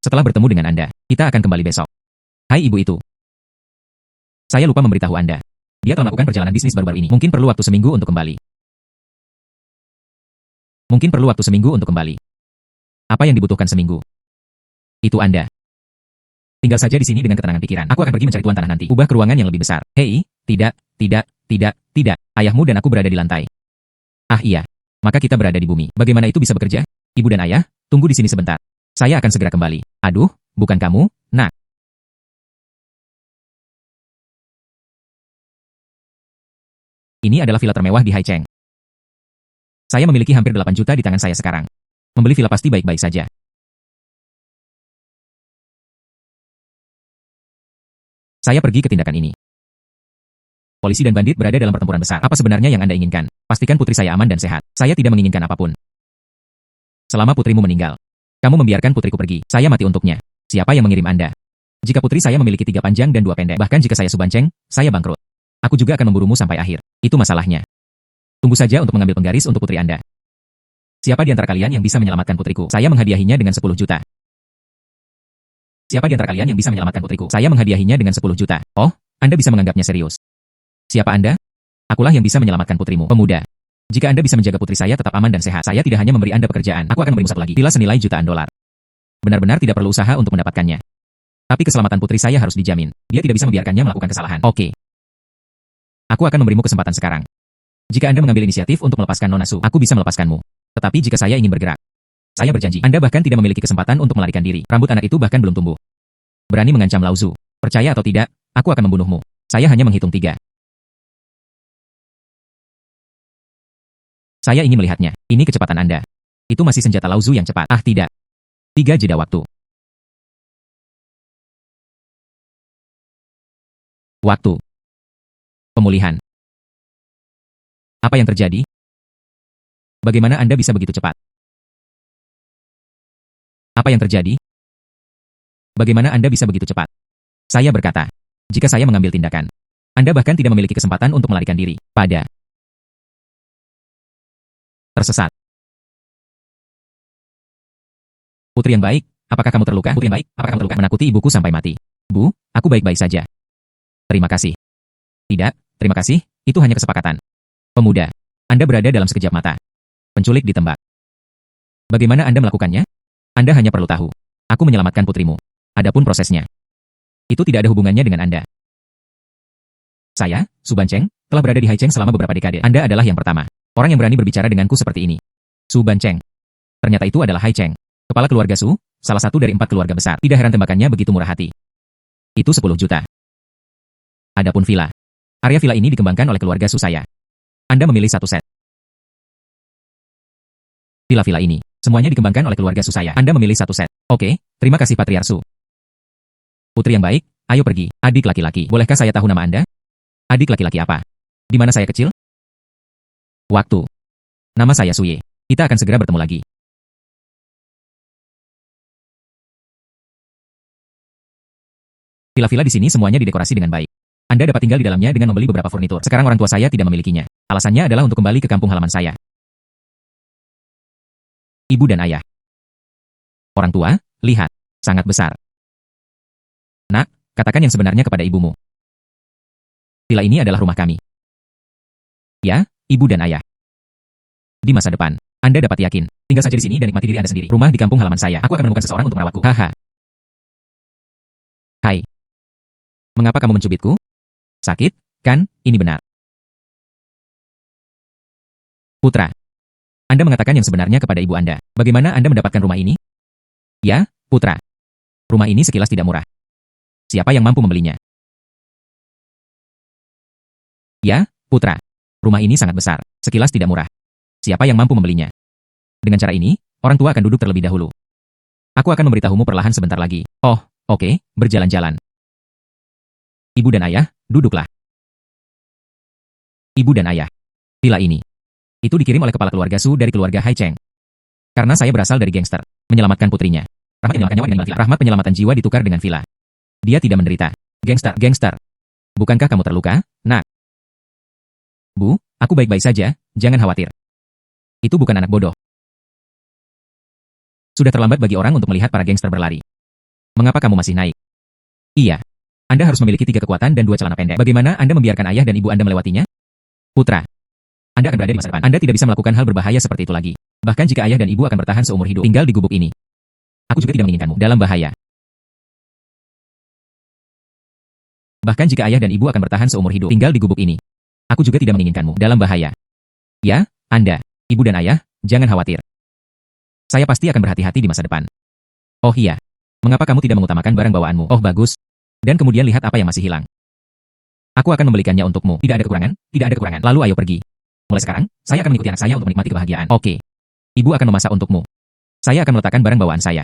setelah bertemu dengan Anda, kita akan kembali besok. Hai ibu itu. Saya lupa memberitahu Anda. Dia telah melakukan perjalanan bisnis baru-baru ini. Mungkin perlu waktu seminggu untuk kembali. Apa yang dibutuhkan seminggu? Itu Anda. Tinggal saja di sini dengan ketenangan pikiran. Aku akan pergi mencari tuan tanah nanti. Ubah ke ruangan yang lebih besar. Hei, tidak. Ayahmu dan aku berada di lantai. Iya. Maka kita berada di bumi. Bagaimana itu bisa bekerja? Ibu dan ayah, tunggu di sini sebentar. Saya akan segera kembali. Aduh, bukan kamu, nak. Ini adalah villa termewah di Haicheng. Saya memiliki hampir 8 juta di tangan saya sekarang. Membeli villa pasti baik-baik saja. Saya pergi ke tindakan ini. Polisi dan bandit berada dalam pertempuran besar. Apa sebenarnya yang Anda inginkan? Pastikan putri saya aman dan sehat. Saya tidak menginginkan apapun. Selama putrimu meninggal, kamu membiarkan putriku pergi. Saya mati untuknya. Siapa yang mengirim Anda? Jika putri saya memiliki 3 panjang dan 2 pendek, bahkan jika saya Subanceng, saya bangkrut. Aku juga akan memburumu sampai akhir. Itu masalahnya. Tunggu saja untuk mengambil penggaris untuk putri Anda. Siapa di antara kalian yang bisa menyelamatkan putriku? Saya menghadiahinya dengan 10 juta. Siapa di antara kalian yang bisa menyelamatkan putriku? Saya menghadiahinya dengan 10 juta. Oh, Anda bisa menganggapnya serius. Siapa Anda? Akulah yang bisa menyelamatkan putrimu, pemuda. Jika Anda bisa menjaga putri saya tetap aman dan sehat, saya tidak hanya memberi Anda pekerjaan, aku akan memberimu satu lagi, villa senilai jutaan dolar. Benar-benar tidak perlu usaha untuk mendapatkannya. Tapi keselamatan putri saya harus dijamin. Dia tidak bisa membiarkannya melakukan kesalahan. Oke. Aku akan memberimu kesempatan sekarang. Jika Anda mengambil inisiatif untuk melepaskan Nona Su, aku bisa melepaskanmu. Tetapi jika saya ingin bergerak, saya berjanji, Anda bahkan tidak memiliki kesempatan untuk melarikan diri. Rambut anak itu bahkan belum tumbuh. Berani mengancam Lao Zu. Percaya atau tidak, aku akan membunuhmu. Saya hanya menghitung 3. Saya ingin melihatnya. Ini kecepatan Anda. Itu masih senjata Lao Zu yang cepat. Ah, tidak. 3 jeda waktu. Waktu. Pemulihan. Apa yang terjadi? Bagaimana Anda bisa begitu cepat? Apa yang terjadi? Bagaimana Anda bisa begitu cepat? Saya berkata, jika saya mengambil tindakan, Anda bahkan tidak memiliki kesempatan untuk melarikan diri. Pada tersesat. Putri yang baik, apakah kamu terluka? Putri yang baik, apakah kamu terluka? Menakuti ibuku sampai mati. Bu, aku baik-baik saja. Terima kasih. Tidak, terima kasih, itu hanya kesepakatan. Pemuda, Anda berada dalam sekejap mata. Penculik ditembak. Bagaimana Anda melakukannya? Anda hanya perlu tahu. Aku menyelamatkan putrimu. Adapun prosesnya, itu tidak ada hubungannya dengan Anda. Saya, Subanceng, telah berada di Haicheng selama beberapa dekade. Anda adalah yang pertama. Orang yang berani berbicara denganku seperti ini. Subanceng. Ternyata itu adalah Haicheng. Kepala keluarga Su, salah satu dari 4 keluarga besar. Tidak heran tembakannya begitu murah hati. Itu 10 juta. Adapun villa. Area villa ini dikembangkan oleh keluarga Su saya. Anda memilih satu set. Villa-villa ini, semuanya dikembangkan oleh keluarga Su saya. Anda memilih satu set. Oke, terima kasih Patriarch Su. Putri yang baik, ayo pergi. Adik laki-laki, bolehkah saya tahu nama Anda? Adik laki-laki apa? Di mana saya kecil? Waktu. Nama saya Suye. Kita akan segera bertemu lagi. Villa-villa di sini semuanya didekorasi dengan baik. Anda dapat tinggal di dalamnya dengan membeli beberapa furnitur. Sekarang orang tua saya tidak memilikinya. Alasannya adalah untuk kembali ke kampung halaman saya. Ibu dan ayah. Orang tua, lihat. Sangat besar. Nak, katakan yang sebenarnya kepada ibumu. Villa ini adalah rumah kami. Ya, ibu dan ayah. Di masa depan, Anda dapat yakin. Tinggal saja di sini dan nikmati diri Anda sendiri. Rumah di kampung halaman saya. Aku akan menemukan seseorang untuk merawatku. Haha. Hai. Mengapa kamu mencubitku? Sakit, kan? Ini benar. Putra. Anda mengatakan yang sebenarnya kepada ibu Anda. Bagaimana Anda mendapatkan rumah ini? Ya, putra. Rumah ini sekilas tidak murah. Siapa yang mampu membelinya? Ya, putra. Rumah ini sangat besar. Sekilas tidak murah. Siapa yang mampu membelinya? Dengan cara ini, orang tua akan duduk terlebih dahulu. Aku akan memberitahumu perlahan sebentar lagi. Oh, oke, berjalan-jalan. Ibu dan ayah, duduklah. Ibu dan ayah. Villa ini. Itu dikirim oleh kepala keluarga Su dari keluarga Haicheng. Karena saya berasal dari gangster. Menyelamatkan putrinya. Rahmat menyelamatkan nyawa dengan villa. Rahmat penyelamatan jiwa ditukar dengan villa. Dia tidak menderita. Gangster, gangster. Bukankah kamu terluka, nak? Bu, aku baik-baik saja, jangan khawatir. Itu bukan anak bodoh. Sudah terlambat bagi orang untuk melihat para gangster berlari. Mengapa kamu masih naik? Iya. Anda harus memiliki 3 kekuatan dan 2 celana pendek. Bagaimana Anda membiarkan ayah dan ibu Anda melewatinya? Putra. Anda akan berada di masa depan. Anda tidak bisa melakukan hal berbahaya seperti itu lagi. Bahkan jika ayah dan ibu akan bertahan seumur hidup tinggal di gubuk ini. Aku juga tidak menginginkanmu dalam bahaya. Bahkan jika ayah dan ibu akan bertahan seumur hidup tinggal di gubuk ini. Aku juga tidak menginginkanmu dalam bahaya. Ya, Anda, ibu dan ayah, jangan khawatir. Saya pasti akan berhati-hati di masa depan. Oh iya. Mengapa kamu tidak mengutamakan barang bawaanmu? Oh bagus. Dan kemudian lihat apa yang masih hilang. Aku akan membelikannya untukmu. Tidak ada kekurangan, tidak ada kekurangan. Lalu ayo pergi. Mulai sekarang, saya akan mengikuti anak saya untuk menikmati kebahagiaan. Oke. Ibu akan memasak untukmu. Saya akan meletakkan barang bawaan saya.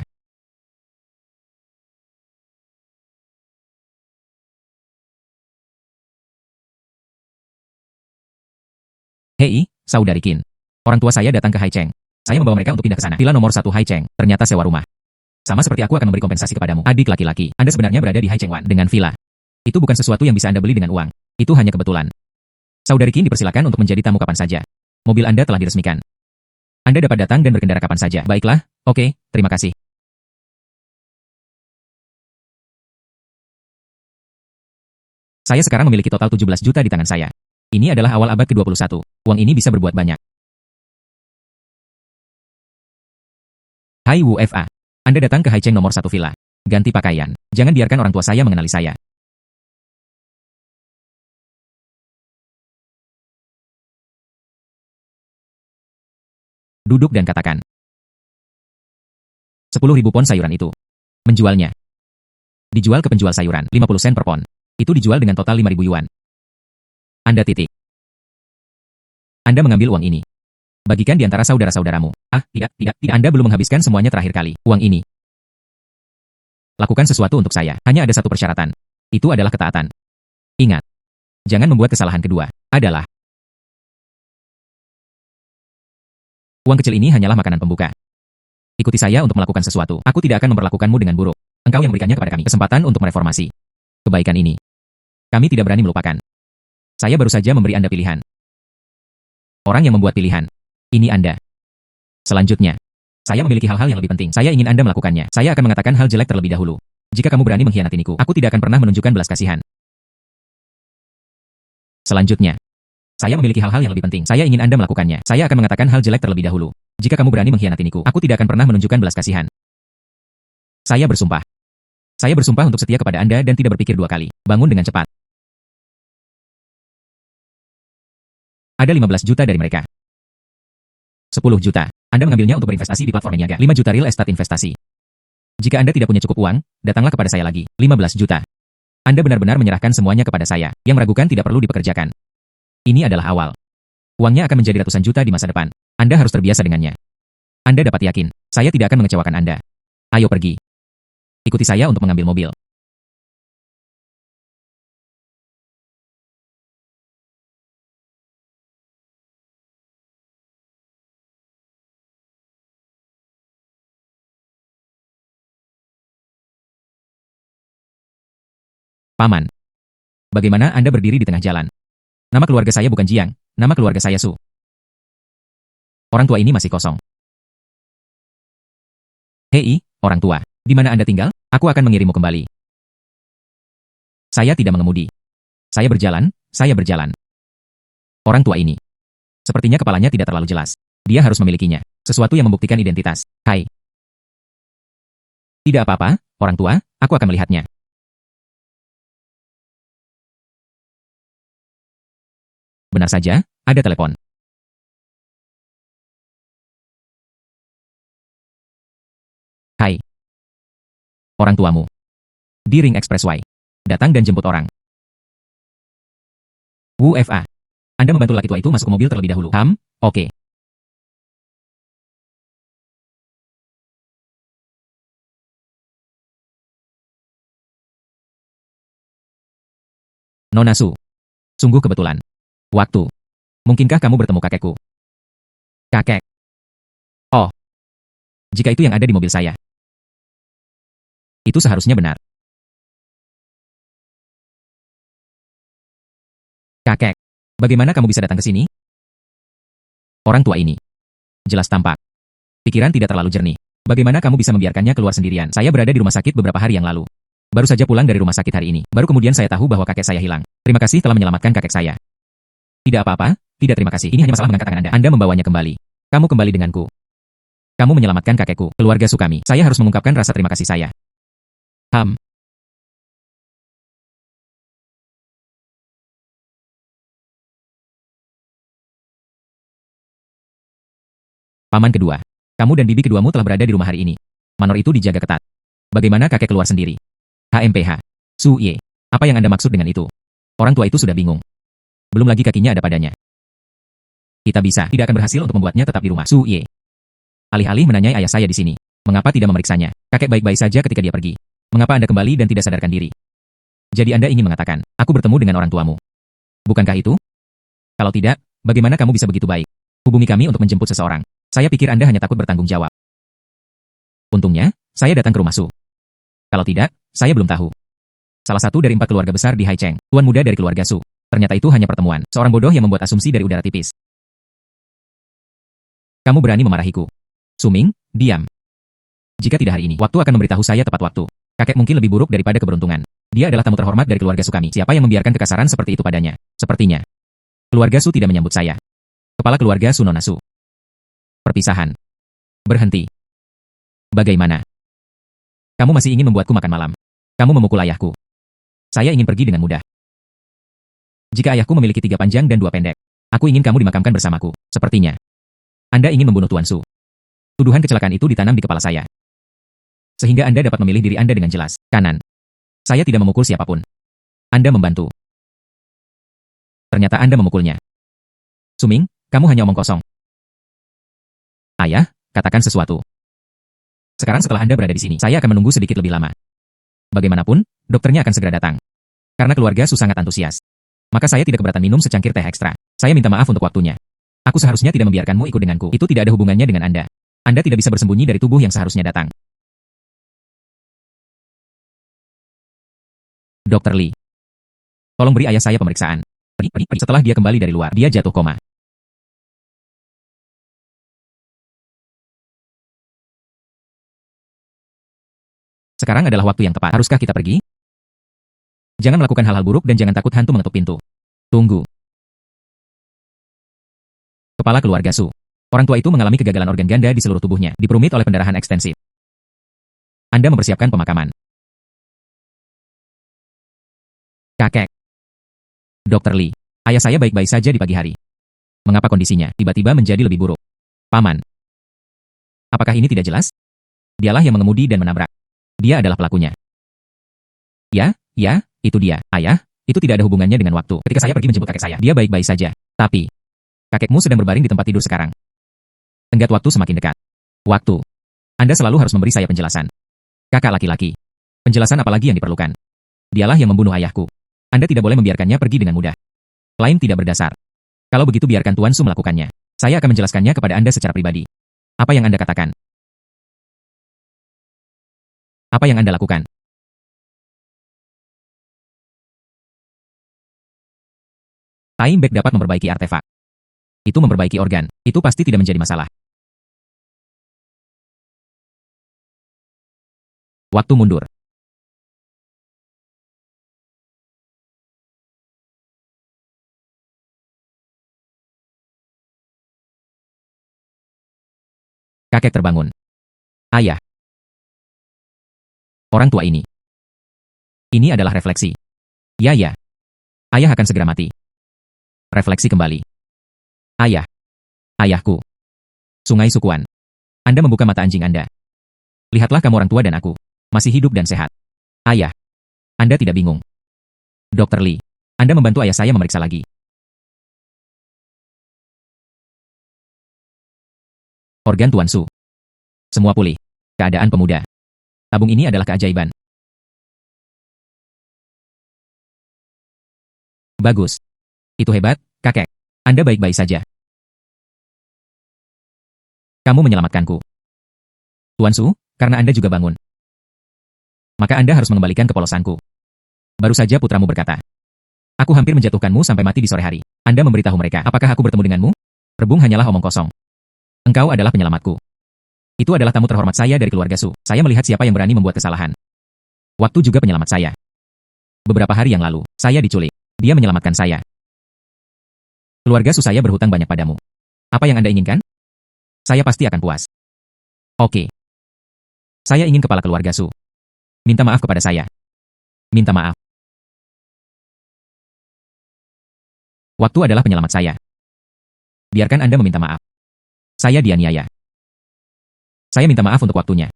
Hei, saudari Qin. Orang tua saya datang ke Haicheng. Saya membawa mereka untuk pindah ke sana. Villa nomor 1 Haicheng, ternyata sewa rumah. Sama seperti aku akan memberi kompensasi kepadamu. Adik laki-laki, Anda sebenarnya berada di Haicheng Wan dengan villa. Itu bukan sesuatu yang bisa Anda beli dengan uang. Itu hanya kebetulan. Saudari Qin dipersilakan untuk menjadi tamu kapan saja. Mobil Anda telah diresmikan. Anda dapat datang dan berkendara kapan saja. Baiklah, oke, terima kasih. Saya sekarang memiliki total 17 juta di tangan saya. Ini adalah awal abad ke-21. Uang ini bisa berbuat banyak. Hai WFA. Anda datang ke Haicheng nomor 1 villa. Ganti pakaian. Jangan biarkan orang tua saya mengenali saya. Duduk dan katakan. 10.000 pon sayuran itu. Menjualnya. Dijual ke penjual sayuran, 50 sen per pon. Itu dijual dengan total 5.000 yuan. Anda titik. Anda mengambil uang ini. Bagikan di antara saudara-saudaramu. Tidak. Anda belum menghabiskan semuanya terakhir kali. Uang ini. Lakukan sesuatu untuk saya. Hanya ada satu persyaratan. Itu adalah ketaatan. Ingat. Jangan membuat kesalahan kedua. Adalah. Uang kecil ini hanyalah makanan pembuka. Ikuti saya untuk melakukan sesuatu. Aku tidak akan memperlakukanmu dengan buruk. Engkau yang memberikannya kepada kami. Kesempatan untuk mereformasi kebaikan ini. Kami tidak berani melupakan. Saya baru saja memberi Anda pilihan. Orang yang membuat pilihan. Ini Anda. Selanjutnya. Saya memiliki hal-hal yang lebih penting. Saya ingin Anda melakukannya. Saya akan mengatakan hal jelek terlebih dahulu. Jika kamu berani mengkhianatiniku, aku tidak akan pernah menunjukkan belas kasihan. Selanjutnya. Saya memiliki hal-hal yang lebih penting. Saya ingin Anda melakukannya. Saya akan mengatakan hal jelek terlebih dahulu. Jika kamu berani mengkhianatiniku, aku tidak akan pernah menunjukkan belas kasihan. Saya bersumpah. Saya bersumpah untuk setia kepada Anda dan tidak berpikir dua kali. Bangun dengan cepat. Ada 15 juta dari mereka. 10 juta. Anda mengambilnya untuk berinvestasi di platform Niaga. 5 juta real estate investasi. Jika Anda tidak punya cukup uang, datanglah kepada saya lagi. 15 juta. Anda benar-benar menyerahkan semuanya kepada saya. Yang meragukan tidak perlu dipekerjakan. Ini adalah awal. Uangnya akan menjadi ratusan juta di masa depan. Anda harus terbiasa dengannya. Anda dapat yakin, saya tidak akan mengecewakan Anda. Ayo pergi. Ikuti saya untuk mengambil mobil. Paman. Bagaimana Anda berdiri di tengah jalan? Nama keluarga saya bukan Jiang, nama keluarga saya Su. Orang tua ini masih kosong. Hei, orang tua, di mana Anda tinggal? Aku akan mengirimmu kembali. Saya tidak mengemudi. Saya berjalan. Orang tua ini. Sepertinya kepalanya tidak terlalu jelas. Dia harus memilikinya. Sesuatu yang membuktikan identitas. Hai. Tidak apa-apa, orang tua, aku akan melihatnya. Benar saja, ada telepon. Hai. Orang tuamu. Di Ring Expressway. Datang dan jemput orang. WFA. Anda membantu laki tua itu masuk ke mobil terlebih dahulu. Oke. Nona Su. Sungguh kebetulan. Waktu. Mungkinkah kamu bertemu kakekku? Kakek. Oh. Jika itu yang ada di mobil saya. Itu seharusnya benar. Kakek. Bagaimana kamu bisa datang ke sini? Orang tua ini. Jelas tampak. Pikiran tidak terlalu jernih. Bagaimana kamu bisa membiarkannya keluar sendirian? Saya berada di rumah sakit beberapa hari yang lalu. Baru saja pulang dari rumah sakit hari ini. Baru kemudian saya tahu bahwa kakek saya hilang. Terima kasih telah menyelamatkan kakek saya. Tidak apa-apa, tidak terima kasih. Ini hanya masalah mengangkat tangan Anda. Anda membawanya kembali. Kamu kembali denganku. Kamu menyelamatkan kakekku, keluarga Sukami. Saya harus mengungkapkan rasa terima kasih saya. Paman kedua. Kamu dan bibi keduamu telah berada di rumah hari ini. Manor itu dijaga ketat. Bagaimana kakek keluar sendiri? HMPH. Su Ye. Apa yang Anda maksud dengan itu? Orang tua itu sudah bingung. Belum lagi kakinya ada padanya. Kita tidak akan berhasil untuk membuatnya tetap di rumah. Su Ye. Alih-alih menanyai ayah saya di sini. Mengapa tidak memeriksanya? Kakek baik-baik saja ketika dia pergi. Mengapa Anda kembali dan tidak sadarkan diri? Jadi Anda ingin mengatakan, aku bertemu dengan orang tuamu. Bukankah itu? Kalau tidak, Bagaimana kamu bisa begitu baik? Hubungi kami untuk menjemput seseorang. Saya pikir Anda hanya takut bertanggung jawab. Untungnya, saya datang ke rumah Su. Kalau tidak, saya belum tahu. Salah satu dari 4 keluarga besar di Haicheng, tuan muda dari keluarga Su. Ternyata itu hanya pertemuan, seorang bodoh yang membuat asumsi dari udara tipis. Kamu berani memarahiku. Suming, diam. Jika tidak hari ini, waktu akan memberitahu saya tepat waktu. Kakek mungkin lebih buruk daripada keberuntungan. Dia adalah tamu terhormat dari keluarga Su kami. Siapa yang membiarkan kekasaran seperti itu padanya? Sepertinya. Keluarga Su tidak menyambut saya. Kepala keluarga Su Nona Su. Perpisahan. Berhenti. Bagaimana? Kamu masih ingin membuatku makan malam. Kamu memukul ayahku. Saya ingin pergi dengan mudah. Jika ayahku memiliki 3 panjang dan 2 pendek, aku ingin kamu dimakamkan bersamaku. Sepertinya. Anda ingin membunuh Tuan Su. Tuduhan kecelakaan itu ditanam di kepala saya. Sehingga Anda dapat memilih diri Anda dengan jelas. Kanan. Saya tidak memukul siapapun. Anda membantu. Ternyata Anda memukulnya. Suming, kamu hanya omong kosong. Ayah, katakan sesuatu. Sekarang setelah Anda berada di sini, saya akan menunggu sedikit lebih lama. Bagaimanapun, dokternya akan segera datang. Karena keluarga Su sangat antusias. Maka saya tidak keberatan minum secangkir teh ekstra. Saya minta maaf untuk waktunya. Aku seharusnya tidak membiarkanmu ikut denganku. Itu tidak ada hubungannya dengan Anda. Anda tidak bisa bersembunyi dari tubuh yang seharusnya datang. Dr. Lee. Tolong beri ayah saya pemeriksaan. Setelah dia kembali dari luar, dia jatuh koma. Sekarang adalah waktu yang tepat. Haruskah kita pergi? Jangan melakukan hal-hal buruk dan jangan takut hantu mengetuk pintu. Tunggu. Kepala keluarga Su. Orang tua itu mengalami kegagalan organ ganda di seluruh tubuhnya, diperumit oleh pendarahan ekstensif. Anda mempersiapkan pemakaman. Kakek. Dr. Lee. Ayah saya baik-baik saja di pagi hari. Mengapa kondisinya tiba-tiba menjadi lebih buruk? Paman. Apakah ini tidak jelas? Dialah yang mengemudi dan menabrak. Dia adalah pelakunya. Ya, itu dia. Ayah, itu tidak ada hubungannya dengan waktu. Ketika saya pergi menjemput kakek saya, dia baik-baik saja. Tapi, kakekmu sedang berbaring di tempat tidur sekarang. Tenggat waktu semakin dekat. Waktu. Anda selalu harus memberi saya penjelasan. Kakak laki-laki. Penjelasan apalagi yang diperlukan? Dialah yang membunuh ayahku. Anda tidak boleh membiarkannya pergi dengan mudah. Klaim tidak berdasar. Kalau begitu biarkan Tuan Su melakukannya. Saya akan menjelaskannya kepada Anda secara pribadi. Apa yang Anda katakan? Apa yang Anda lakukan? Time Back dapat memperbaiki artefak. Itu memperbaiki organ. Itu pasti tidak menjadi masalah. Waktu mundur. Kakek terbangun. Ayah. Orang tua ini. Ini adalah refleksi. Ya. Ayah akan segera mati. Refleksi kembali. Ayah. Ayahku. Sungai Sukuan. Anda membuka mata anjing Anda. Lihatlah kamu orang tua dan aku. Masih hidup dan sehat. Ayah. Anda tidak bingung. Dr. Lee. Anda membantu ayah saya memeriksa lagi. Organ Tuan Su. Semua pulih. Keadaan pemuda. Tabung ini adalah keajaiban. Bagus. Itu hebat, kakek. Anda baik-baik saja. Kamu menyelamatkanku. Tuan Su, karena Anda juga bangun. Maka Anda harus mengembalikan kepolosanku. Baru saja putramu berkata. Aku hampir menjatuhkanmu sampai mati di sore hari. Anda memberitahu mereka, apakah aku bertemu denganmu? Rebung hanyalah omong kosong. Engkau adalah penyelamatku. Itu adalah tamu terhormat saya dari keluarga Su. Saya melihat siapa yang berani membuat kesalahan. Waktu juga penyelamat saya. Beberapa hari yang lalu, saya diculik. Dia menyelamatkan saya. Keluarga Su saya berhutang banyak padamu. Apa yang Anda inginkan? Saya pasti akan puas. Oke. Saya ingin kepala keluarga Su. Minta maaf kepada saya. Minta maaf. Waktu adalah penyelamat saya. Biarkan Anda meminta maaf. Saya dianiaya. Saya minta maaf untuk waktunya.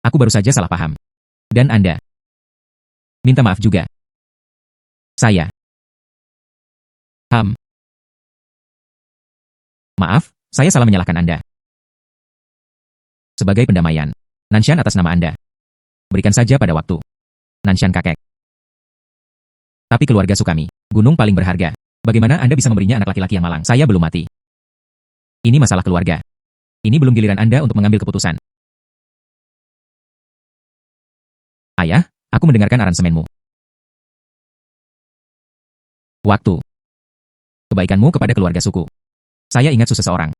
Aku baru saja salah paham. Dan Anda. Minta maaf juga. Saya. Maaf, saya salah menyalahkan Anda. Sebagai pendamaian, Nanshan atas nama Anda. Berikan saja pada waktu. Nanshan kakek. Tapi keluarga Su kami, gunung paling berharga. Bagaimana Anda bisa memberinya anak laki-laki yang malang? Saya belum mati. Ini masalah keluarga. Ini belum giliran Anda untuk mengambil keputusan. Ayah, aku mendengarkan aransemenmu. Waktu. Kebaikanmu kepada keluarga suku. Saya ingat Su seseorang.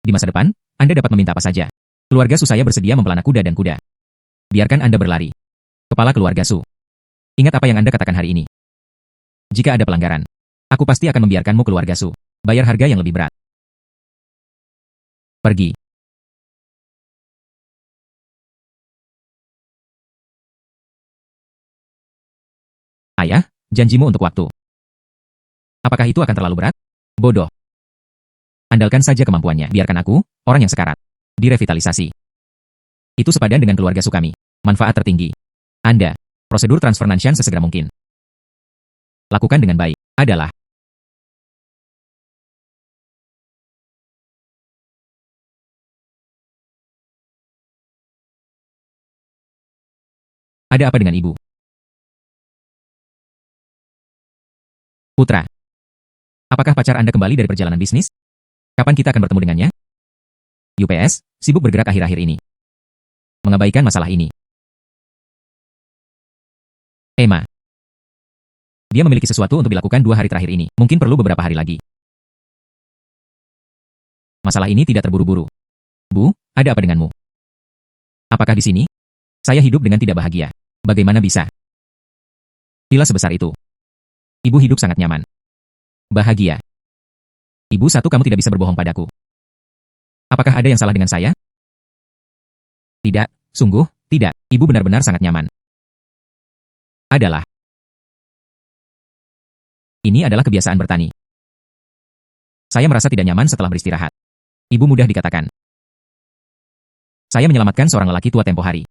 Di masa depan, Anda dapat meminta apa saja. Keluarga Su saya bersedia mempelana kuda dan kuda. Biarkan Anda berlari. Kepala keluarga Su. Ingat apa yang Anda katakan hari ini. Jika ada pelanggaran, aku pasti akan membiarkanmu keluarga Su. Bayar harga yang lebih berat. Pergi. Ayah, janjimu untuk waktu. Apakah itu akan terlalu berat? Bodoh. Andalkan saja kemampuannya. Biarkan aku, orang yang sekarat, direvitalisasi. Itu sepadan dengan keluarga Su kami. Manfaat tertinggi. Anda, prosedur transfer Nanshan sesegera mungkin. Lakukan dengan baik. Adalah ada apa dengan ibu? Putra. Apakah pacar Anda kembali dari perjalanan bisnis? Kapan kita akan bertemu dengannya? UPS, sibuk bergerak akhir-akhir ini. Mengabaikan masalah ini. Emma. Dia memiliki sesuatu untuk dilakukan 2 hari terakhir ini. Mungkin perlu beberapa hari lagi. Masalah ini tidak terburu-buru. Bu, ada apa denganmu? Apakah di sini? Saya hidup dengan tidak bahagia. Bagaimana bisa? Bila sebesar itu. Ibu hidup sangat nyaman. Bahagia. Ibu, satu, kamu tidak bisa berbohong padaku. Apakah ada yang salah dengan saya? Tidak, sungguh, tidak. Ibu benar-benar sangat nyaman. Adalah. Ini adalah kebiasaan bertani. Saya merasa tidak nyaman setelah beristirahat. Ibu mudah dikatakan. Saya menyelamatkan seorang lelaki tua tempo hari.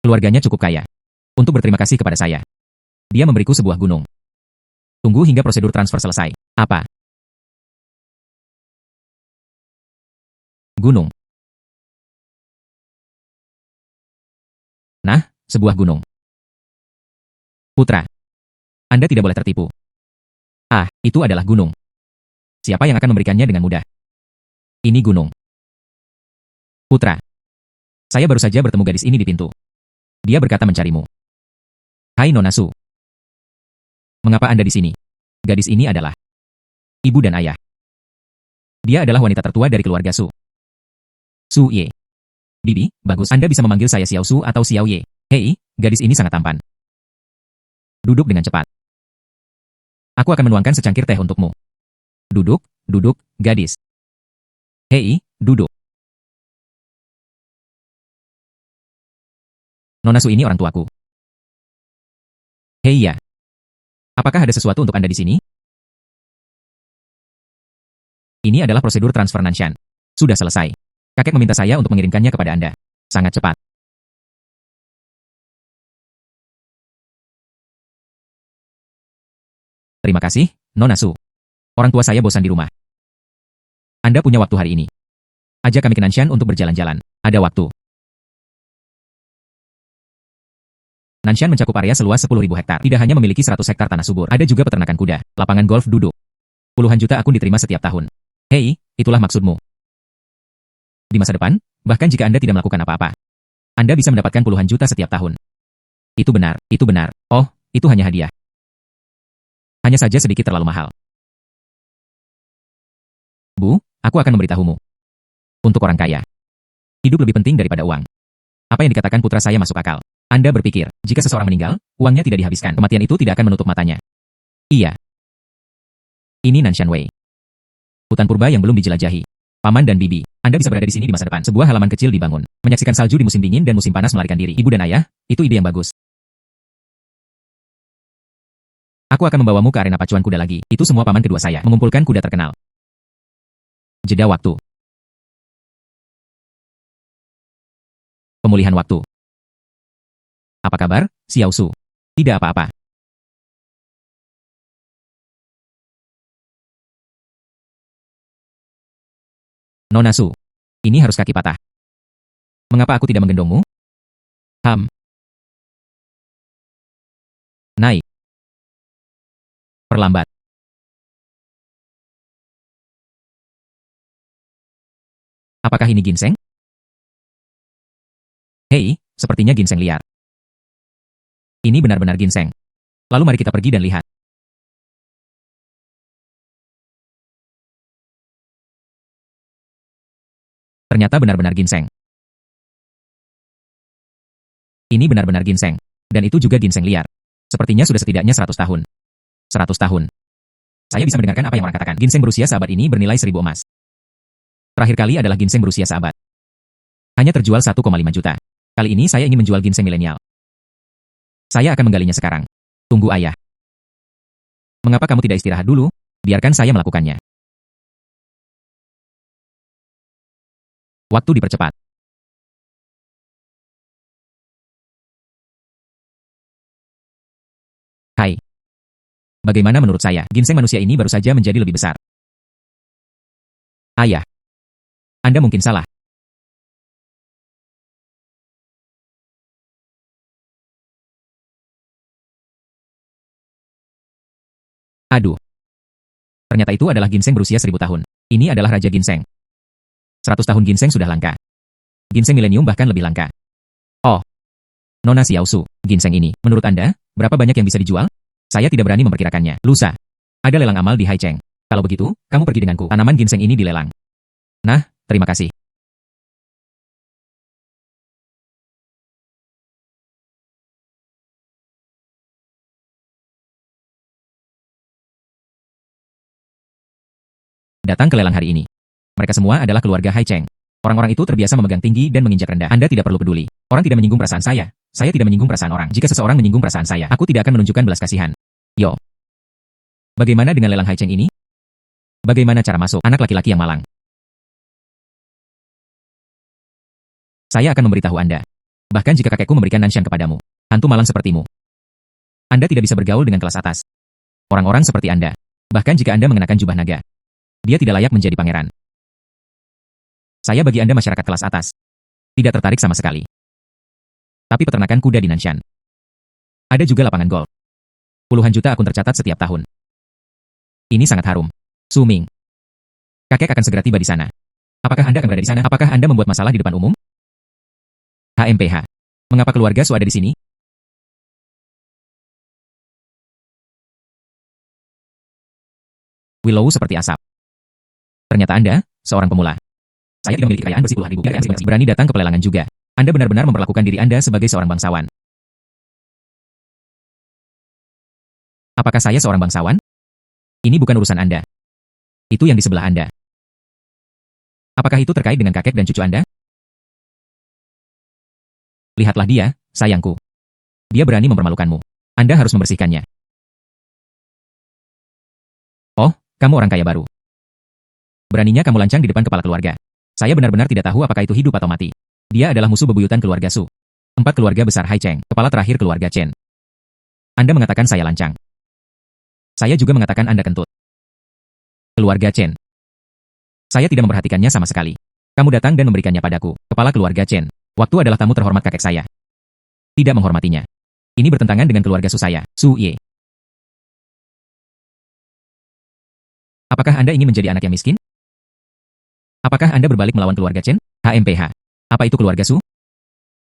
Keluarganya cukup kaya. Untuk berterima kasih kepada saya. Dia memberiku sebuah gunung. Tunggu hingga prosedur transfer selesai. Apa? Gunung. Nah, sebuah gunung. Putra. Anda tidak boleh tertipu. Ah, itu adalah gunung. Siapa yang akan memberikannya dengan mudah? Ini gunung. Putra. Saya baru saja bertemu gadis ini di pintu. Dia berkata mencarimu. Hai Nona Su. Mengapa Anda di sini? Gadis ini adalah ibu dan ayah. Dia adalah wanita tertua dari keluarga Su. Su Ye. Bibi, bagus. Anda bisa memanggil saya Xiao Su atau Xiao Ye. Hei, gadis ini sangat tampan. Duduk dengan cepat. Aku akan menuangkan secangkir teh untukmu. Duduk, duduk, gadis. Hei, duduk. Nona Su ini orang tuaku. Hei ya. Apakah ada sesuatu untuk Anda di sini? Ini adalah prosedur transfer Nanshan. Sudah selesai. Kakek meminta saya untuk mengirimkannya kepada Anda. Sangat cepat. Terima kasih, Nona Su. Orang tua saya bosan di rumah. Anda punya waktu hari ini. Ajak kami ke Nanshan untuk berjalan-jalan. Ada waktu. Nanshan mencakup area seluas 10.000 hektar. Tidak hanya memiliki 100 hektar tanah subur, ada juga peternakan kuda, lapangan golf duduk. Puluhan juta akun diterima setiap tahun. Hei, itulah maksudmu. Di masa depan, bahkan jika Anda tidak melakukan apa-apa, Anda bisa mendapatkan puluhan juta setiap tahun. Itu benar, itu benar. Oh, itu hanya hadiah. Hanya saja sedikit terlalu mahal. Bu, aku akan memberitahumu. Untuk orang kaya, hidup lebih penting daripada uang. Apa yang dikatakan putra saya masuk akal. Anda berpikir, jika seseorang meninggal, uangnya tidak dihabiskan. Kematian itu tidak akan menutup matanya. Iya. Ini Nanshan Wei. Hutan purba yang belum dijelajahi. Paman dan bibi, Anda bisa berada di sini di masa depan. Sebuah halaman kecil dibangun. Menyaksikan salju di musim dingin dan musim panas melarikan diri. Ibu dan ayah, itu ide yang bagus. Aku akan membawamu ke arena pacuan kuda lagi. Itu semua paman kedua saya. Mengumpulkan kuda terkenal. Jeda waktu. Pemulihan waktu. Apa kabar, Xiao Su? Tidak apa-apa. Nona Su. Ini harus kaki patah. Mengapa aku tidak menggendongmu? Naik. Perlambat. Apakah ini ginseng? Hei, sepertinya ginseng liar. Ini benar-benar ginseng. Lalu mari kita pergi dan lihat. Ternyata benar-benar ginseng. Ini benar-benar ginseng. Dan itu juga ginseng liar. Sepertinya sudah setidaknya 100 tahun. 100 tahun. Saya bisa mendengarkan apa yang orang katakan. Ginseng berusia seabad ini bernilai 1000 emas. Terakhir kali adalah ginseng berusia seabad. Hanya terjual 1,5 juta. Kali ini saya ingin menjual ginseng milenial. Saya akan menggalinya sekarang. Tunggu ayah. Mengapa kamu tidak istirahat dulu? Biarkan saya melakukannya. Waktu dipercepat. Hai. Bagaimana menurut saya, ginseng manusia ini baru saja menjadi lebih besar. Ayah. Anda mungkin salah. Aduh. Ternyata itu adalah ginseng berusia 1000 tahun. Ini adalah Raja Ginseng. 100 tahun ginseng sudah langka. Ginseng milenium bahkan lebih langka. Oh. Nona Xiaosu, ginseng ini, menurut Anda, berapa banyak yang bisa dijual? Saya tidak berani memperkirakannya. Lusa. Ada lelang amal di Haicheng. Kalau begitu, kamu pergi denganku. Tanaman ginseng ini dilelang. Nah, terima kasih. Datang ke lelang hari ini. Mereka semua adalah keluarga Haicheng. Orang-orang itu terbiasa memegang tinggi dan menginjak rendah. Anda tidak perlu peduli. Orang tidak menyinggung perasaan saya. Saya tidak menyinggung perasaan orang. Jika seseorang menyinggung perasaan saya, aku tidak akan menunjukkan belas kasihan. Yo. Bagaimana dengan lelang Haicheng ini? Bagaimana cara masuk? Anak laki-laki yang malang. Saya akan memberitahu Anda. Bahkan jika kakekku memberikan Nanshan kepadamu, hantu malang sepertimu, Anda tidak bisa bergaul dengan kelas atas. Orang-orang seperti Anda. Bahkan jika Anda mengenakan jubah naga, dia tidak layak menjadi pangeran. Saya bagi Anda masyarakat kelas atas. Tidak tertarik sama sekali. Tapi peternakan kuda di Nanshan. Ada juga lapangan golf. Puluhan juta akun tercatat setiap tahun. Ini sangat harum. Su Ming. Kakek akan segera tiba di sana. Apakah Anda akan berada di sana? Apakah Anda membuat masalah di depan umum? HMPH. Mengapa keluarga Su ada di sini? Willow seperti asap. Ternyata Anda, seorang pemula. Saya tidak memiliki kekayaan bersih puluhan ribu. Berani datang ke pelelangan juga. Anda benar-benar memperlakukan diri Anda sebagai seorang bangsawan. Apakah saya seorang bangsawan? Ini bukan urusan Anda. Itu yang di sebelah Anda. Apakah itu terkait dengan kakek dan cucu Anda? Lihatlah dia, sayangku. Dia berani mempermalukanmu. Anda harus membersihkannya. Oh, kamu orang kaya baru. Beraninya kamu lancang di depan kepala keluarga. Saya benar-benar tidak tahu apakah itu hidup atau mati. Dia adalah musuh bebuyutan keluarga Su. 4 keluarga besar Haicheng, kepala terakhir keluarga Chen. Anda mengatakan saya lancang. Saya juga mengatakan Anda kentut. Keluarga Chen. Saya tidak memperhatikannya sama sekali. Kamu datang dan memberikannya padaku, kepala keluarga Chen. Waktu adalah tamu terhormat kakek saya. Tidak menghormatinya. Ini bertentangan dengan keluarga Su saya, Su Ye. Apakah Anda ingin menjadi anak yang miskin? Apakah Anda berbalik melawan keluarga Chen? HMPH. Apa itu keluarga Su?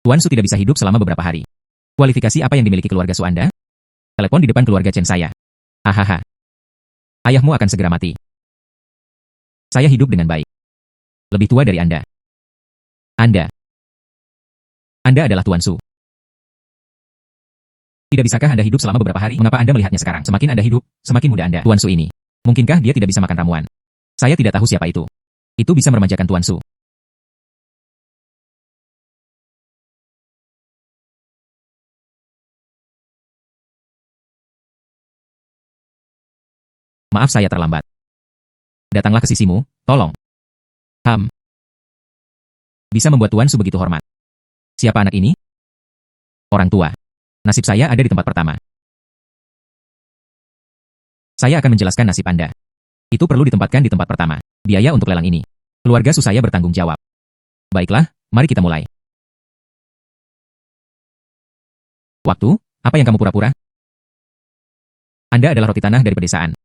Tuan Su tidak bisa hidup selama beberapa hari. Kualifikasi apa yang dimiliki keluarga Su Anda? Telepon di depan keluarga Chen saya. Hahaha. Ayahmu akan segera mati. Saya hidup dengan baik. Lebih tua dari Anda. Anda adalah Tuan Su. Tidak bisakah Anda hidup selama beberapa hari? Mengapa Anda melihatnya sekarang? Semakin Anda hidup, semakin muda Anda. Tuan Su ini. Mungkinkah dia tidak bisa makan ramuan? Saya tidak tahu siapa itu. Itu bisa meremajakan Tuan Su. Maaf saya terlambat. Datanglah ke sisimu, tolong. Bisa membuat Tuan Su begitu hormat. Siapa anak ini? Orang tua. Nasib saya ada di tempat pertama. Saya akan menjelaskan nasib Anda. Itu perlu ditempatkan di tempat pertama. Biaya untuk lelang ini. Keluarga Su saya bertanggung jawab. Baiklah, mari kita mulai. Waktu, apa yang kamu pura-pura? Anda adalah roti tanah dari pedesaan.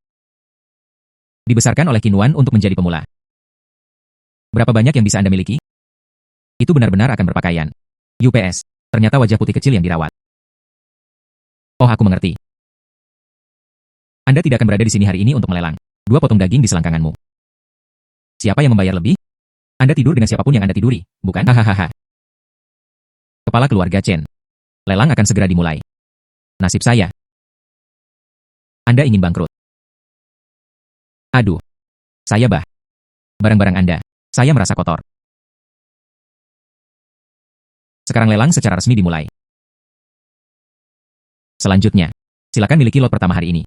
Dibesarkan oleh Kinuan untuk menjadi pemula. Berapa banyak yang bisa Anda miliki? Itu benar-benar akan berpakaian. UPS. Ternyata wajah putih kecil yang dirawat. Oh, aku mengerti. Anda tidak akan berada di sini hari ini untuk melelang 2 potong daging di selangkanganmu. Siapa yang membayar lebih? Anda tidur dengan siapapun yang Anda tiduri, bukan? Hahaha. Kepala keluarga Chen. Lelang akan segera dimulai. Nasib saya. Anda ingin bangkrut. Aduh. Saya bah. Barang-barang Anda. Saya merasa kotor. Sekarang lelang secara resmi dimulai. Selanjutnya, silakan miliki lot pertama hari ini.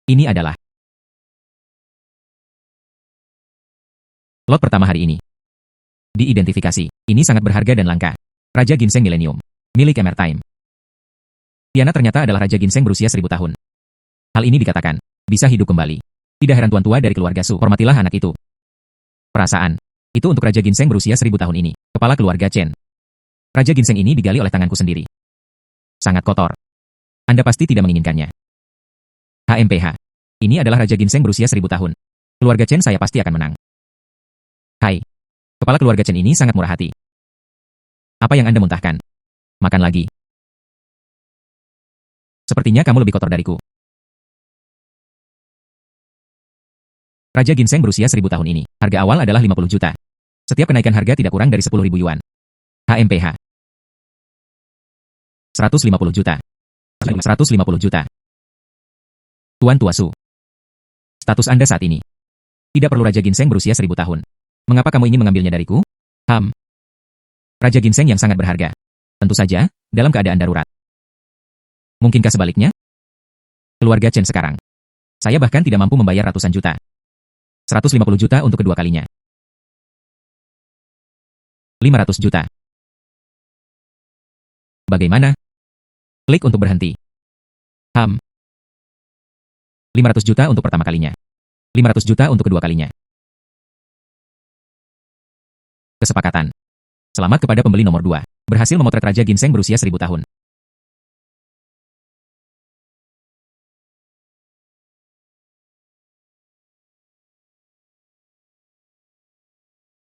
Ini adalah lot pertama hari ini. Diidentifikasi. Ini sangat berharga dan langka. Raja Ginseng Millennium. Milik Emertime. Tiana ternyata adalah Raja Ginseng berusia 1000 tahun. Hal ini dikatakan, bisa hidup kembali. Tidak heran tuan tua dari keluarga Su, hormatilah anak itu. Perasaan. Itu untuk Raja Ginseng berusia 1000 tahun ini. Kepala keluarga Chen. Raja Ginseng ini digali oleh tanganku sendiri. Sangat kotor. Anda pasti tidak menginginkannya. HMPH. Ini adalah Raja Ginseng berusia 1000 tahun. Keluarga Chen saya pasti akan menang. Hai. Kepala keluarga Chen ini sangat murah hati. Apa yang Anda muntahkan? Makan lagi. Sepertinya kamu lebih kotor dariku. Raja Ginseng berusia 1000 tahun ini. Harga awal adalah 50 juta. Setiap kenaikan harga tidak kurang dari 10.000 yuan. HMPH. 150 juta. 150 juta. Tuan Tua Su. Status Anda saat ini. Tidak perlu Raja Ginseng berusia 1000 tahun. Mengapa kamu ingin mengambilnya dariku? Raja Ginseng yang sangat berharga. Tentu saja, dalam keadaan darurat. Mungkinkah sebaliknya? Keluarga Chen sekarang. Saya bahkan tidak mampu membayar ratusan juta. 150 juta untuk kedua kalinya. 500 juta. Bagaimana? Klik untuk berhenti. 500 juta untuk pertama kalinya. 500 juta untuk kedua kalinya. Kesepakatan. Selamat kepada pembeli nomor 2. Berhasil memotret Raja Ginseng berusia 1000 tahun.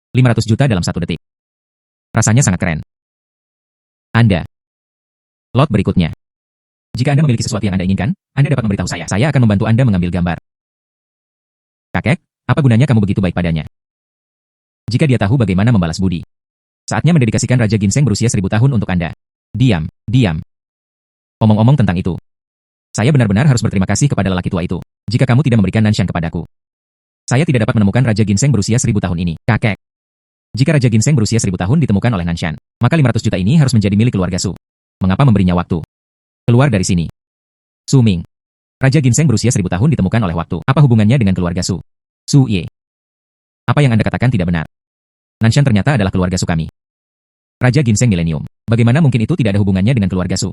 $500 juta dalam 1 detik. Rasanya sangat keren. Anda. Lot berikutnya. Jika Anda memiliki sesuatu yang Anda inginkan, Anda dapat memberitahu saya. Saya akan membantu Anda mengambil gambar. Kakek, apa gunanya kamu begitu baik padanya? Jika dia tahu bagaimana membalas budi. Saatnya mendedikasikan Raja Ginseng berusia 1000 tahun untuk Anda. Diam, diam. Omong-omong tentang itu. Saya benar-benar harus berterima kasih kepada lelaki tua itu. Jika kamu tidak memberikan Nanshan kepadaku. Saya tidak dapat menemukan Raja Ginseng berusia 1000 tahun ini. Kakek. Jika Raja Ginseng berusia 1000 tahun ditemukan oleh Nanshan, maka 500 juta ini harus menjadi milik keluarga Su. Mengapa memberinya waktu? Keluar dari sini. Su Ming. Raja Ginseng berusia 1000 tahun ditemukan oleh waktu. Apa hubungannya dengan keluarga Su? Su Ye. Apa yang Anda katakan tidak benar. Nanshan ternyata adalah keluarga Su kami. Raja Ginseng Millennium. Bagaimana mungkin itu tidak ada hubungannya dengan keluarga Su?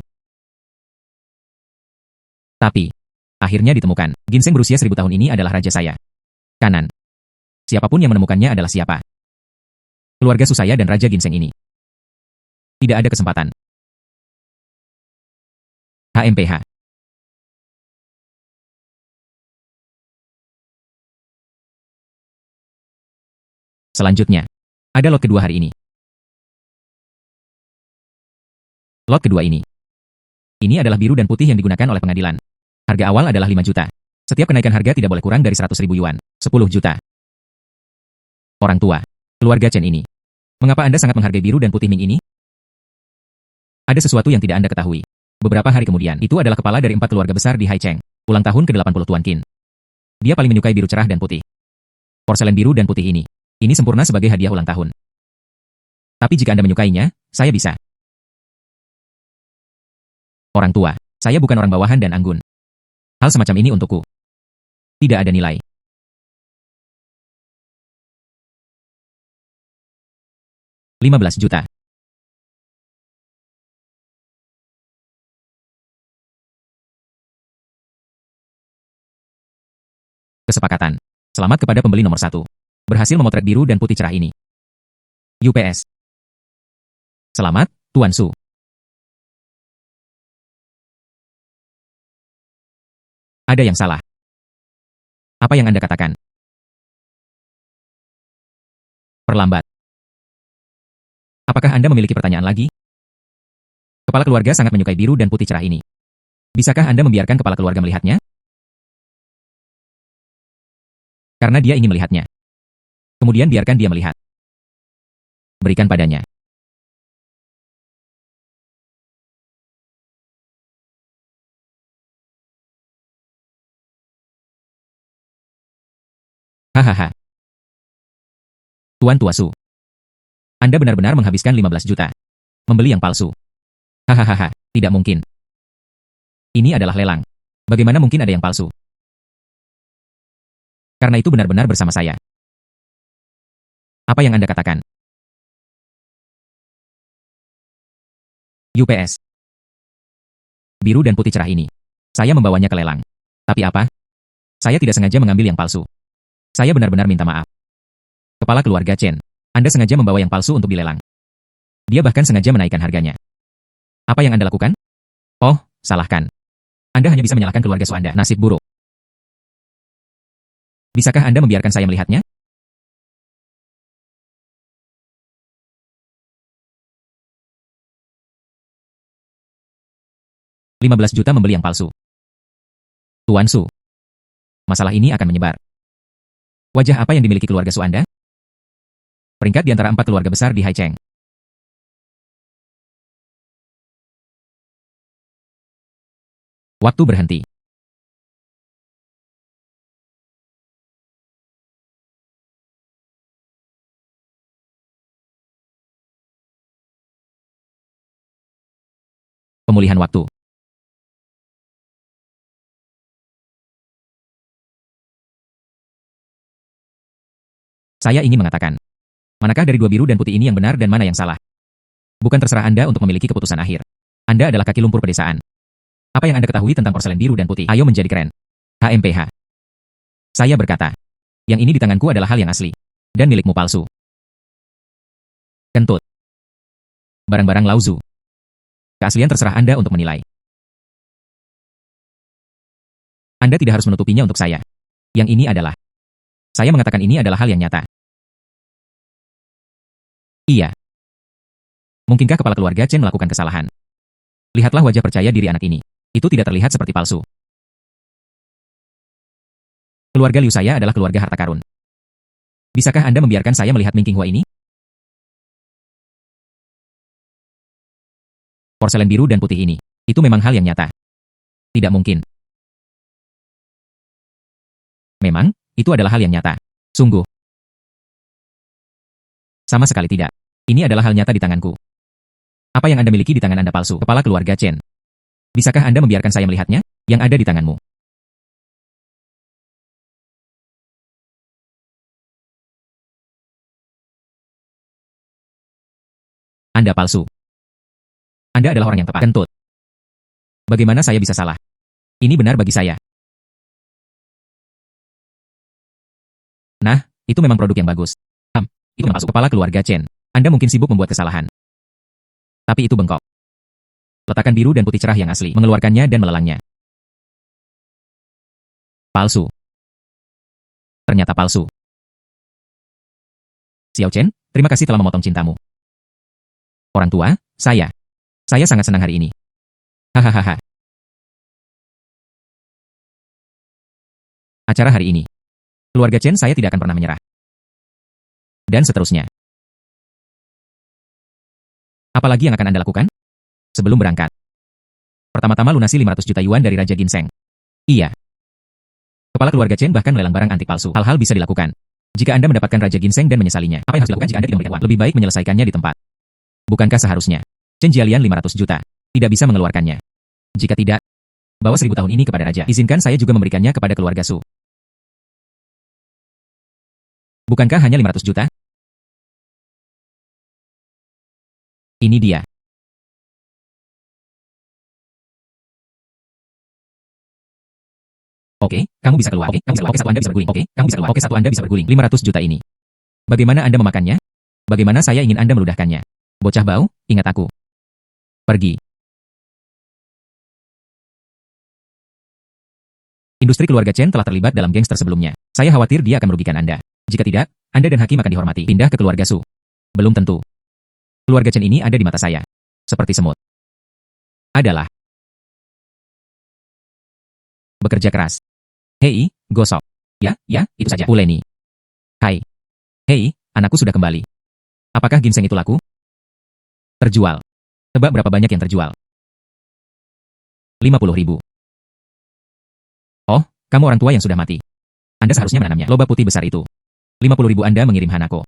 Tapi, akhirnya ditemukan. Ginseng berusia 1000 tahun ini adalah raja saya. Kanan. Siapapun yang menemukannya adalah siapa? Keluarga Su saya dan Raja Ginseng ini. Tidak ada kesempatan. HMPH. Selanjutnya, ada lot kedua hari ini. Lot kedua ini. Ini adalah biru dan putih yang digunakan oleh pengadilan. Harga awal adalah 5 juta. Setiap kenaikan harga tidak boleh kurang dari 100.000 yuan. 10 juta. Orang tua. Keluarga Chen ini. Mengapa Anda sangat menghargai biru dan putih Ming ini? Ada sesuatu yang tidak Anda ketahui. Beberapa hari kemudian, itu adalah kepala dari 4 keluarga besar di Haicheng. Ulang tahun ke-80 Tuan Qin. Dia paling menyukai biru cerah dan putih. Porselen biru dan putih ini. Ini sempurna sebagai hadiah ulang tahun. Tapi jika Anda menyukainya, saya bisa. Orang tua. Saya bukan orang bawahan dan anggun. Hal semacam ini untukku. Tidak ada nilai. $15 juta. Kesepakatan. Selamat kepada pembeli nomor 1. Berhasil memotret biru dan putih cerah ini. UPS. Selamat, Tuan Su. Ada yang salah. Apa yang Anda katakan? Perlambat. Apakah Anda memiliki pertanyaan lagi? Kepala keluarga sangat menyukai biru dan putih cerah ini. Bisakah Anda membiarkan kepala keluarga melihatnya? Karena dia ingin melihatnya. Kemudian biarkan dia melihat. Berikan padanya. Hahaha. Tuan Tuasu. Anda benar-benar menghabiskan 15 juta. Membeli yang palsu. Hahaha, tidak mungkin. Ini adalah lelang. Bagaimana mungkin ada yang palsu? Karena itu benar-benar bersama saya. Apa yang Anda katakan? UPS. Biru dan putih cerah ini. Saya membawanya ke lelang. Tapi apa? Saya tidak sengaja mengambil yang palsu. Saya benar-benar minta maaf. Kepala keluarga Chen. Anda sengaja membawa yang palsu untuk dilelang. Dia bahkan sengaja menaikkan harganya. Apa yang Anda lakukan? Oh, salahkan. Anda hanya bisa menyalahkan keluarga Su Anda. Nasib buruk. Bisakah Anda membiarkan saya melihatnya? $15 juta membeli yang palsu. Tuan Su. Masalah ini akan menyebar. Wajah apa yang dimiliki keluarga Su Anda? Peringkat di antara 4 keluarga besar di Haicheng. Waktu berhenti. Pemulihan waktu. Saya ingin mengatakan, manakah dari dua biru dan putih ini yang benar dan mana yang salah? Bukan terserah Anda untuk memiliki keputusan akhir. Anda adalah kaki lumpur pedesaan. Apa yang Anda ketahui tentang porselen biru dan putih? Ayo menjadi keren. HMPH. Saya berkata, yang ini di tanganku adalah hal yang asli. Dan milikmu palsu. Kentut. Barang-barang Lauzu. Keaslian terserah Anda untuk menilai. Anda tidak harus menutupinya untuk saya. Yang ini adalah. Saya mengatakan ini adalah hal yang nyata. Iya. Mungkinkah kepala keluarga Chen melakukan kesalahan? Lihatlah wajah percaya diri anak ini. Itu tidak terlihat seperti palsu. Keluarga Liu saya adalah keluarga harta karun. Bisakah Anda membiarkan saya melihat Ming Qinghua ini? Porselen biru dan putih ini. Itu memang hal yang nyata. Tidak mungkin. Memang, itu adalah hal yang nyata. Sungguh. Sama sekali tidak. Ini adalah hal nyata di tanganku. Apa yang Anda miliki di tangan Anda palsu? Kepala keluarga Chen. Bisakah Anda membiarkan saya melihatnya? Yang ada di tanganmu. Anda palsu. Anda adalah orang yang tepat. Kentut. Bagaimana saya bisa salah? Ini benar bagi saya. Nah, itu memang produk yang bagus. Itu memang palsu. Kepala keluarga Chen. Anda mungkin sibuk membuat kesalahan. Tapi itu bengkok. Letakkan biru dan putih cerah yang asli, mengeluarkannya dan melelangnya. Palsu. Ternyata palsu. Xiao Chen, terima kasih telah memotong cintamu. Orang tua, saya. Saya sangat senang hari ini. Hahaha. Acara hari ini. Keluarga Chen saya tidak akan pernah menyerah. Dan seterusnya. Apalagi yang akan Anda lakukan? Sebelum berangkat. Pertama-tama lunasi 500 juta yuan dari Raja Ginseng. Iya. Kepala keluarga Chen bahkan melelang barang antik palsu. Hal-hal bisa dilakukan. Jika Anda mendapatkan Raja Ginseng dan menyesalinya, apa yang harus dilakukan jika Anda tidak memberikan uang? Lebih baik menyelesaikannya di tempat. Bukankah seharusnya? Chen Jialian 500 juta. Tidak bisa mengeluarkannya. Jika tidak, bawa 1000 tahun ini kepada Raja. Izinkan saya juga memberikannya kepada keluarga Su. Bukankah hanya 500 juta? Ini dia. Oke, kamu bisa keluar. Oke, kamu bisa keluar. Oke, satu Anda bisa berguling. Oke, kamu bisa keluar. Oke, satu Anda bisa berguling. 500 juta ini. Bagaimana Anda memakannya? Bagaimana saya ingin Anda meludahkannya? Bocah bau, ingat aku. Pergi. Industri keluarga Chen telah terlibat dalam gangster sebelumnya. Saya khawatir dia akan merugikan Anda. Jika tidak, Anda dan Hakim akan dihormati. Pindah ke keluarga Su. Belum tentu. Keluarga Chen ini ada di mata saya. Seperti semut. Adalah bekerja keras. Hei, gosok. Ya, itu saja. Uleni. Hai. Hei, anakku sudah kembali. Apakah ginseng itu laku? Terjual. Tebak berapa banyak yang terjual? 50.000. Oh, kamu orang tua yang sudah mati. Anda seharusnya menanamnya. Lobak putih besar itu. 50.000 Anda mengirim Hanako.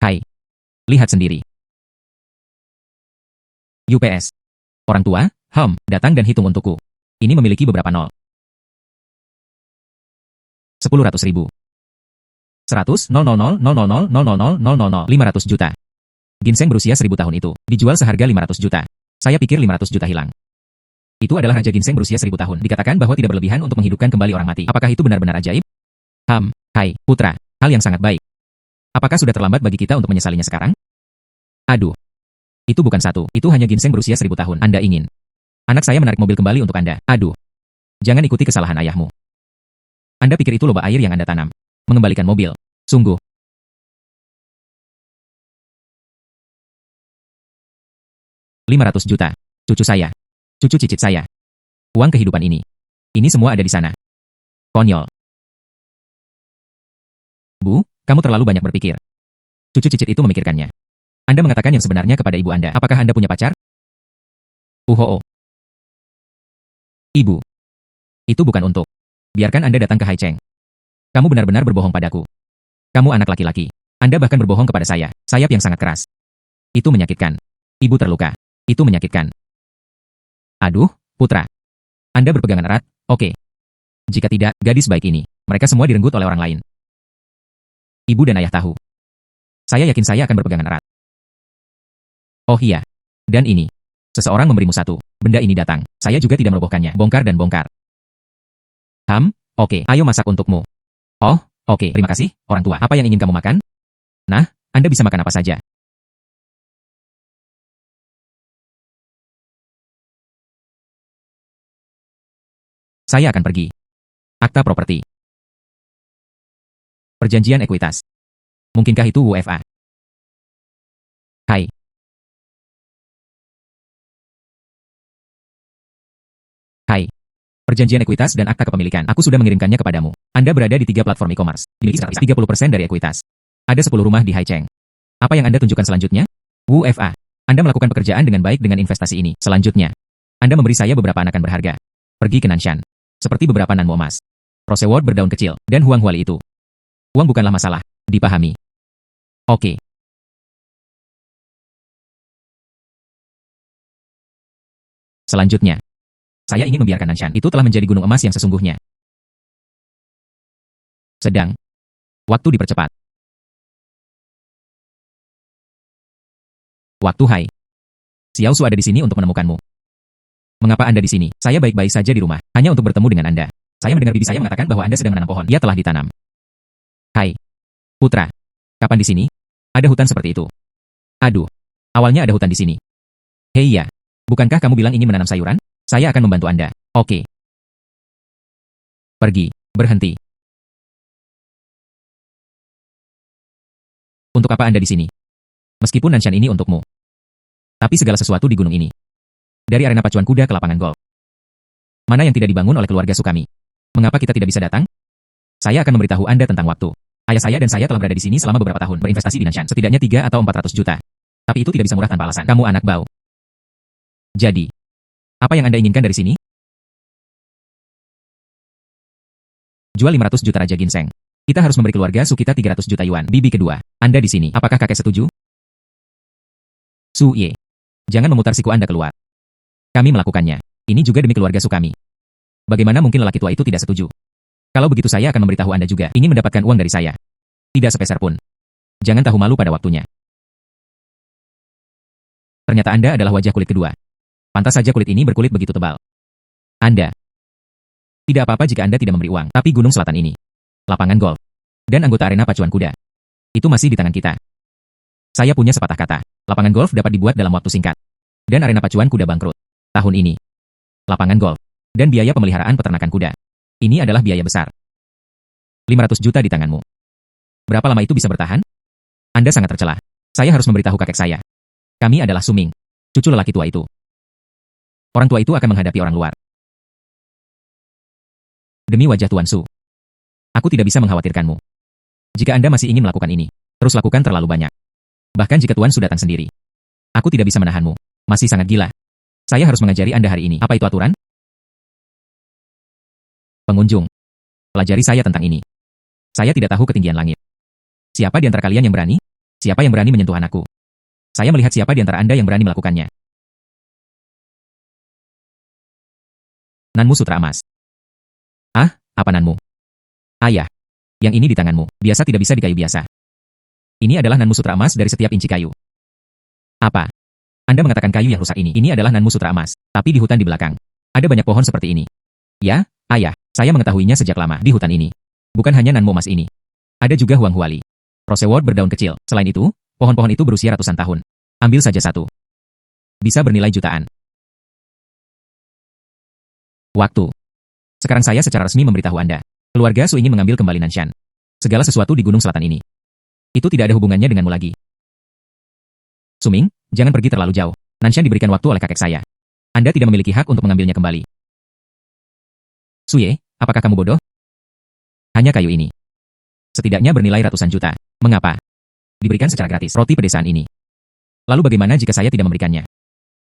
Hai. Lihat sendiri. UPS. Orang tua, datang dan hitung untukku. Ini memiliki beberapa nol. 10.000.000. 100, 500 juta. Ginseng berusia 1000 tahun itu, dijual seharga 500 juta. Saya pikir 500 juta hilang. Itu adalah Raja Ginseng berusia 1000 tahun. Dikatakan bahwa tidak berlebihan untuk menghidupkan kembali orang mati. Apakah itu benar-benar ajaib? Hai, putra. Hal yang sangat baik. Apakah sudah terlambat bagi kita untuk menyesalinya sekarang? Aduh. Itu bukan satu. Itu hanya ginseng berusia 1000 tahun. Anda ingin. Anak saya menarik mobil kembali untuk Anda. Aduh. Jangan ikuti kesalahan ayahmu. Anda pikir itu lobak air yang Anda tanam. Mengembalikan mobil. Sungguh. $500 juta. Cucu saya. Cucu cicit saya. Uang kehidupan ini. Ini semua ada di sana. Konyol. Bu, kamu terlalu banyak berpikir. Cucu cicit itu memikirkannya. Anda mengatakan yang sebenarnya kepada ibu Anda. Apakah Anda punya pacar? Ibu. Itu bukan untuk. Biarkan Anda datang ke Hai Cheng. Kamu benar-benar berbohong padaku. Kamu anak laki-laki. Anda bahkan berbohong kepada saya. Sayap yang sangat keras. Itu menyakitkan. Ibu terluka. Itu menyakitkan. Aduh, putra. Anda berpegangan erat, oke. Jika tidak, gadis baik ini. Mereka semua direnggut oleh orang lain. Ibu dan ayah tahu. Saya yakin saya akan berpegangan erat. Oh iya. Dan ini. Seseorang memberimu satu. Benda ini datang. Saya juga tidak merobohkannya. Bongkar dan bongkar. Oke. Ayo masak untukmu. Oh, oke. Terima kasih, orang tua. Apa yang ingin kamu makan? Nah, Anda bisa makan apa saja. Saya akan pergi. Akta properti. Perjanjian ekuitas. Mungkinkah itu WFA? Hai. Hai. Perjanjian ekuitas dan akta kepemilikan. Aku sudah mengirimkannya kepadamu. Anda berada di 3 platform e-commerce. Dimiliki 30% dari ekuitas. Ada 10 rumah di Hai Cheng. Apa yang Anda tunjukkan selanjutnya? WFA. Anda melakukan pekerjaan dengan baik dengan investasi ini. Selanjutnya, Anda memberi saya beberapa anakan berharga. Pergi ke Nanshan. Seperti beberapa nanmu emas. Roseward berdaun kecil, dan Huanghuali itu. Uang bukanlah masalah. Dipahami. Oke. Selanjutnya, saya ingin membiarkan Nanshan itu telah menjadi gunung emas yang sesungguhnya. Sedang. Waktu dipercepat. Waktu Hai. Xiao Su ada di sini untuk menemukanmu. Mengapa Anda di sini? Saya baik-baik saja di rumah, hanya untuk bertemu dengan Anda. Saya mendengar bibi saya mengatakan bahwa Anda sedang menanam pohon. Ia telah ditanam. Hai. Putra. Kapan di sini? Ada hutan seperti itu. Aduh. Awalnya ada hutan di sini. Hei ya. Bukankah kamu bilang ingin menanam sayuran? Saya akan membantu Anda. Oke. Pergi. Berhenti. Untuk apa Anda di sini? Meskipun Nanshan ini untukmu. Tapi segala sesuatu di gunung ini. Dari arena pacuan kuda ke lapangan golf. Mana yang tidak dibangun oleh keluarga Sukami? Mengapa kita tidak bisa datang? Saya akan memberitahu Anda tentang waktu. Ayah saya dan saya telah berada di sini selama beberapa tahun berinvestasi di Nanshan. Setidaknya 3 atau 400 juta. Tapi itu tidak bisa murah tanpa alasan. Kamu anak bau. Jadi, apa yang Anda inginkan dari sini? Jual 500 juta Raja Ginseng. Kita harus memberi keluarga Su kita 300 juta yuan. Bibi kedua, Anda di sini. Apakah kakek setuju? Su Ye. Jangan memutar siku Anda keluar. Kami melakukannya. Ini juga demi keluarga Sukami. Bagaimana mungkin lelaki tua itu tidak setuju? Kalau begitu saya akan memberitahu Anda juga. Ingin mendapatkan uang dari saya. Tidak sepeser pun. Jangan tahu malu pada waktunya. Ternyata Anda adalah wajah kulit kedua. Pantas saja kulit ini berkulit begitu tebal. Anda. Tidak apa-apa jika Anda tidak memberi uang. Tapi Gunung Selatan ini. Lapangan golf. Dan anggota arena pacuan kuda. Itu masih di tangan kita. Saya punya sepatah kata. Lapangan golf dapat dibuat dalam waktu singkat. Dan dan arena pacuan kuda bangkrut. Tahun ini, lapangan golf, dan biaya pemeliharaan peternakan kuda. Ini adalah biaya besar. 500 juta di tanganmu. Berapa lama itu bisa bertahan? Anda sangat tercela. Saya harus memberitahu kakek saya. Kami adalah Suming, cucu lelaki tua itu. Orang tua itu akan menghadapi orang luar. Demi wajah Tuan Su, aku tidak bisa mengkhawatirkanmu. Jika Anda masih ingin melakukan ini, terus lakukan terlalu banyak. Bahkan jika Tuan Su datang sendiri, aku tidak bisa menahanmu. Masih sangat gila. Saya harus mengajari Anda hari ini. Apa itu aturan? Pengunjung, pelajari saya tentang ini. Saya tidak tahu ketinggian langit. Siapa di antara kalian yang berani? Siapa yang berani menyentuh anakku? Saya melihat siapa di antara Anda yang berani melakukannya. Nanmu Sutra Emas. Ah, apa nanmu? Ayah, yang ini di tanganmu, biasa tidak bisa di kayu biasa. Ini adalah Nanmu Sutra Emas dari setiap inci kayu. Apa? Anda mengatakan kayu yang rusak ini. Ini adalah Nanmu Sutra Emas, tapi di hutan di belakang. Ada banyak pohon seperti ini. Ya, ayah, saya mengetahuinya sejak lama di hutan ini. Bukan hanya Nanmu Emas ini. Ada juga Huang Huali. Rosewort berdaun kecil. Selain itu, pohon-pohon itu berusia ratusan tahun. Ambil saja satu. Bisa bernilai jutaan. Waktu. Sekarang saya secara resmi memberitahu Anda. Keluarga Su ingin mengambil kembali Nanshan. Segala sesuatu di Gunung Selatan ini. Itu tidak ada hubungannya denganmu lagi. Suming, jangan pergi terlalu jauh. Nanshan diberikan waktu oleh kakek saya. Anda tidak memiliki hak untuk mengambilnya kembali. Suye, apakah kamu bodoh? Hanya kayu ini. Setidaknya bernilai ratusan juta. Mengapa? Diberikan secara gratis roti pedesaan ini. Lalu bagaimana jika saya tidak memberikannya?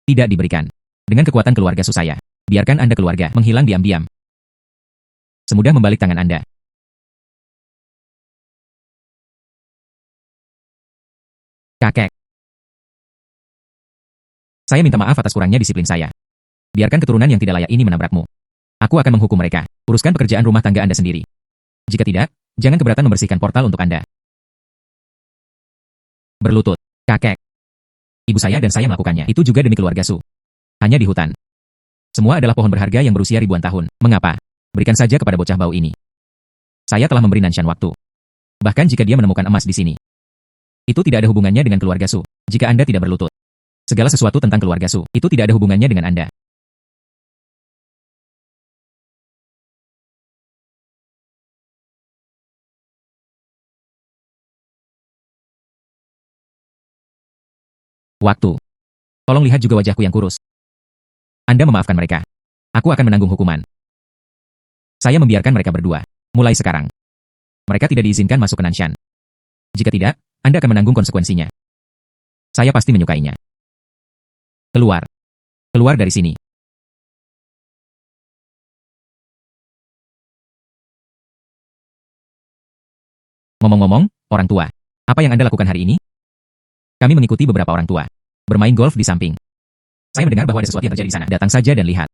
Tidak diberikan. Dengan kekuatan keluarga Su saya, biarkan Anda keluarga menghilang diam-diam. Semudah membalik tangan Anda. Kakek. Saya minta maaf atas kurangnya disiplin saya. Biarkan keturunan yang tidak layak ini menabrakmu. Aku akan menghukum mereka. Uruskan pekerjaan rumah tangga Anda sendiri. Jika tidak, jangan keberatan membersihkan portal untuk Anda. Berlutut. Kakek. Ibu saya dan saya melakukannya. Itu juga demi keluarga Su. Hanya di hutan. Semua adalah pohon berharga yang berusia ribuan tahun. Mengapa? Berikan saja kepada bocah bau ini. Saya telah memberi Nanshan waktu. Bahkan jika dia menemukan emas di sini. Itu tidak ada hubungannya dengan keluarga Su. Jika Anda tidak berlutut. Segala sesuatu tentang keluarga Su. Itu tidak ada hubungannya dengan Anda. Waktu. Tolong lihat juga wajahku yang kurus. Anda memaafkan mereka. Aku akan menanggung hukuman. Saya membiarkan mereka berdua. Mulai sekarang. Mereka tidak diizinkan masuk ke Nanshan. Jika tidak, Anda akan menanggung konsekuensinya. Saya pasti menyukainya. Keluar. Keluar dari sini. Ngomong-ngomong, orang tua. Apa yang Anda lakukan hari ini? Kami mengikuti beberapa orang tua. Bermain golf di samping. Saya mendengar bahwa ada sesuatu yang terjadi di sana. Datang saja dan lihat.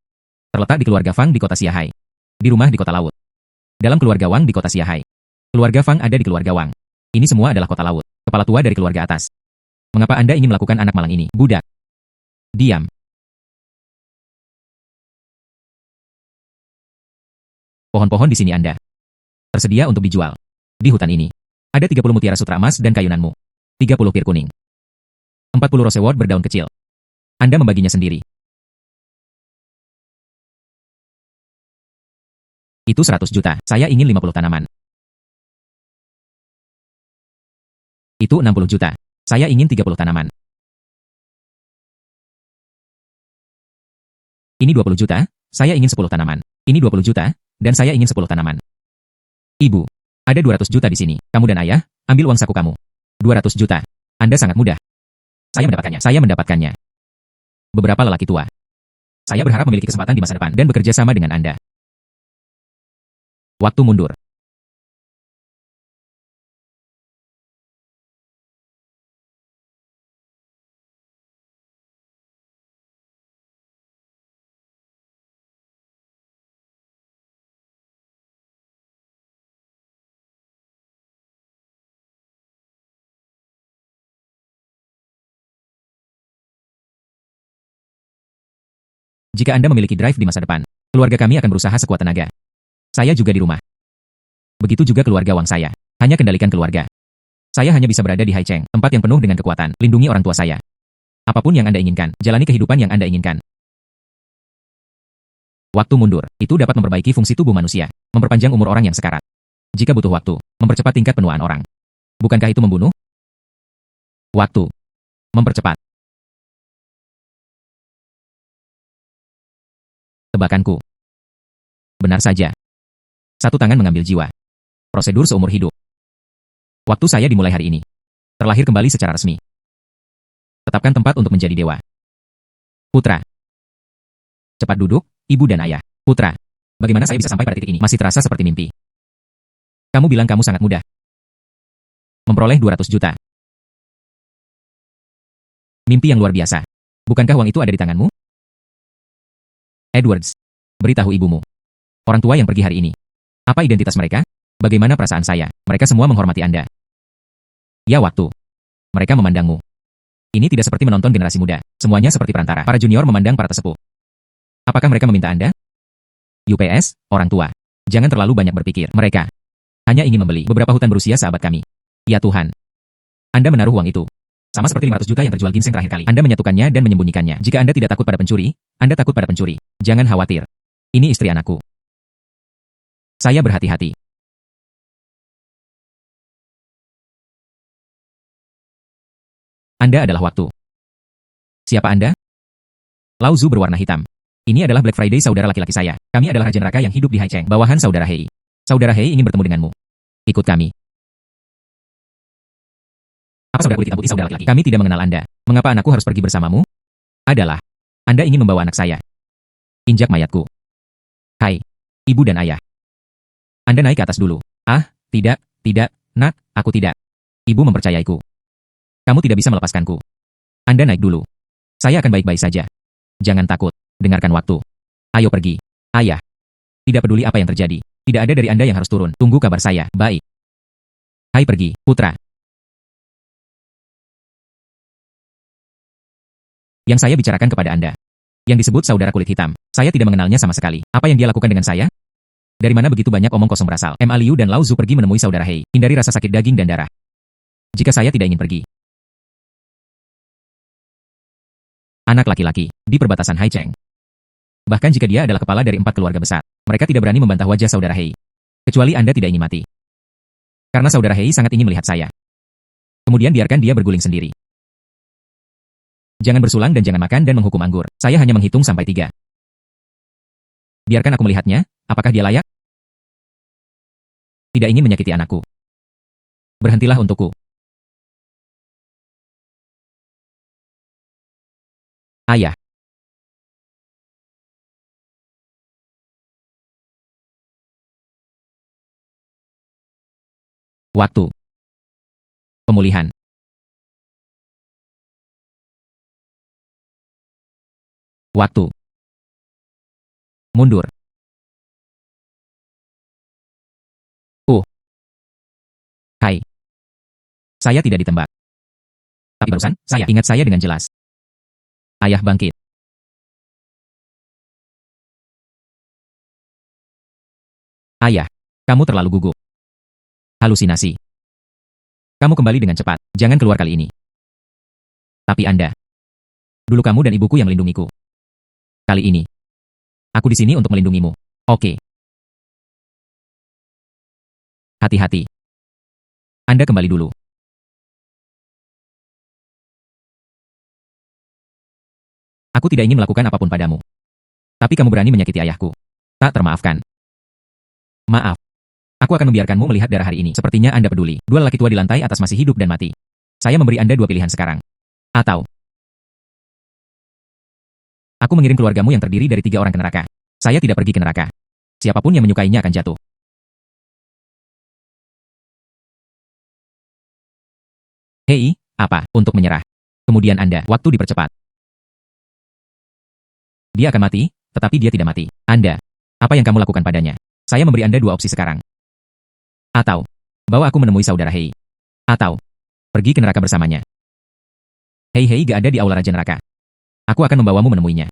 Terletak di keluarga Fang di kota Xiahai. Di rumah di kota laut. Dalam keluarga Wang di kota Xiahai. Keluarga Fang ada di keluarga Wang. Ini semua adalah kota laut. Kepala tua dari keluarga atas. Mengapa Anda ingin melakukan anak malang ini? Budak. Diam. Pohon-pohon di sini Anda. Tersedia untuk dijual. Di hutan ini. Ada 30 mutiara sutra emas dan kayu Nanmu. 30 pir kuning. 40 rosewort berdaun kecil. Anda membaginya sendiri. Itu 100 juta. Saya ingin 50 tanaman. Itu 60 juta. Saya ingin 30 tanaman. Ini 20 juta. Saya ingin 10 tanaman. Ini 20 juta. Dan saya ingin 10 tanaman. Ibu. Ada 200 juta di sini. Kamu dan ayah, ambil uang saku kamu. 200 juta. Anda sangat mudah. Saya mendapatkannya. Saya mendapatkannya. Beberapa lelaki tua. Saya berharap memiliki kesempatan di masa depan dan bekerja sama dengan Anda. Waktu mundur. Jika Anda memiliki drive di masa depan, keluarga kami akan berusaha sekuat tenaga. Saya juga di rumah. Begitu juga keluarga Wang saya. Hanya kendalikan keluarga. Saya hanya bisa berada di Haicheng, tempat yang penuh dengan kekuatan. Lindungi orang tua saya. Apapun yang Anda inginkan, jalani kehidupan yang Anda inginkan. Waktu mundur, itu dapat memperbaiki fungsi tubuh manusia, memperpanjang umur orang yang sekarat. Jika butuh waktu, mempercepat tingkat penuaan orang. Bukankah itu membunuh? Waktu. Mempercepat. Tebakanku. Benar saja. Satu tangan mengambil jiwa. Prosedur seumur hidup. Waktu saya dimulai hari ini. Terlahir kembali secara resmi. Tetapkan tempat untuk menjadi dewa. Putra. Cepat duduk, ibu dan ayah. Putra. Bagaimana saya bisa sampai pada titik ini? Masih terasa seperti mimpi. Kamu bilang kamu sangat mudah. Memperoleh 200 juta. Mimpi yang luar biasa. Bukankah uang itu ada di tanganmu? Edwards. Beritahu ibumu. Orang tua yang pergi hari ini. Apa identitas mereka? Bagaimana perasaan saya? Mereka semua menghormati Anda. Ya waktu. Mereka memandangmu. Ini tidak seperti menonton generasi muda. Semuanya seperti perantara. Para junior memandang para tesepuh. Apakah mereka meminta Anda? UPS, orang tua. Jangan terlalu banyak berpikir. Mereka hanya ingin membeli beberapa hutan berusia sahabat kami. Ya Tuhan. Anda menaruh uang itu. Sama seperti 500 juta yang terjual ginseng terakhir kali. Anda menyatukannya dan menyembunyikannya. Jika Anda tidak takut pada pencuri, Anda takut pada pencuri. Jangan khawatir. Ini istri anakku. Saya berhati-hati. Anda adalah waktu. Siapa Anda? Lao Zu berwarna hitam. Ini adalah Black Friday saudara laki-laki saya. Kami adalah raja neraka yang hidup di Haicheng, bawahan saudara Hei. Saudara Hei ingin bertemu denganmu. Ikut kami. Apa saudara kulit hitam putih saudara laki-laki? Kami tidak mengenal Anda. Mengapa anakku harus pergi bersamamu? Adalah, Anda ingin membawa anak saya. Injak mayatku. Hai, ibu dan ayah. Anda naik ke atas dulu. Ah, tidak, nak, aku tidak. Ibu mempercayaiku. Kamu tidak bisa melepaskanku. Anda naik dulu. Saya akan baik-baik saja. Jangan takut. Dengarkan waktu. Ayo pergi. Ayah. Tidak peduli apa yang terjadi. Tidak ada dari Anda yang harus turun. Tunggu kabar saya. Baik. Hai pergi, putra. Yang saya bicarakan kepada Anda. Yang disebut saudara kulit hitam. Saya tidak mengenalnya sama sekali. Apa yang dia lakukan dengan saya? Dari mana begitu banyak omong kosong berasal? Ma Liu dan Lao Zu pergi menemui saudara Hei. Hindari rasa sakit daging dan darah. Jika saya tidak ingin pergi. Anak laki-laki, di perbatasan Haicheng. Bahkan jika dia adalah kepala dari 4 keluarga besar, mereka tidak berani membantah wajah saudara Hei. Kecuali Anda tidak ingin mati. Karena saudara Hei sangat ingin melihat saya. Kemudian biarkan dia berguling sendiri. Jangan bersulang dan jangan makan dan menghukum anggur. Saya hanya menghitung sampai 3. Biarkan aku melihatnya, apakah dia layak? Tidak ingin menyakiti anakku. Berhentilah untukku. Ayah. Waktu. Pemulihan. Waktu. Mundur. Hai. Saya tidak ditembak. Tapi barusan, saya ingat saya dengan jelas. Ayah bangkit. Ayah, kamu terlalu gugup. Halusinasi. Kamu kembali dengan cepat. Jangan keluar kali ini. Tapi Anda. Dulu kamu dan ibuku yang melindungiku. Kali ini. Aku di sini untuk melindungimu. Oke. Hati-hati. Anda kembali dulu. Aku tidak ingin melakukan apapun padamu. Tapi kamu berani menyakiti ayahku. Tak termaafkan. Maaf. Aku akan membiarkanmu melihat darah hari ini. Sepertinya Anda peduli. 2 lelaki tua di lantai atas masih hidup dan mati. Saya memberi Anda 2 pilihan sekarang. Atau aku mengirim keluargamu yang terdiri dari 3 orang ke neraka. Saya tidak pergi ke neraka. Siapapun yang menyukainya akan jatuh. Hei, apa? Untuk menyerah. Kemudian Anda, waktu dipercepat. Dia akan mati, tetapi dia tidak mati. Anda, apa yang kamu lakukan padanya? Saya memberi Anda 2 opsi sekarang. Atau, bawa aku menemui saudara Hei. Atau, pergi ke neraka bersamanya. Hei gak ada di aula Raja Neraka. Aku akan membawamu menemuinya.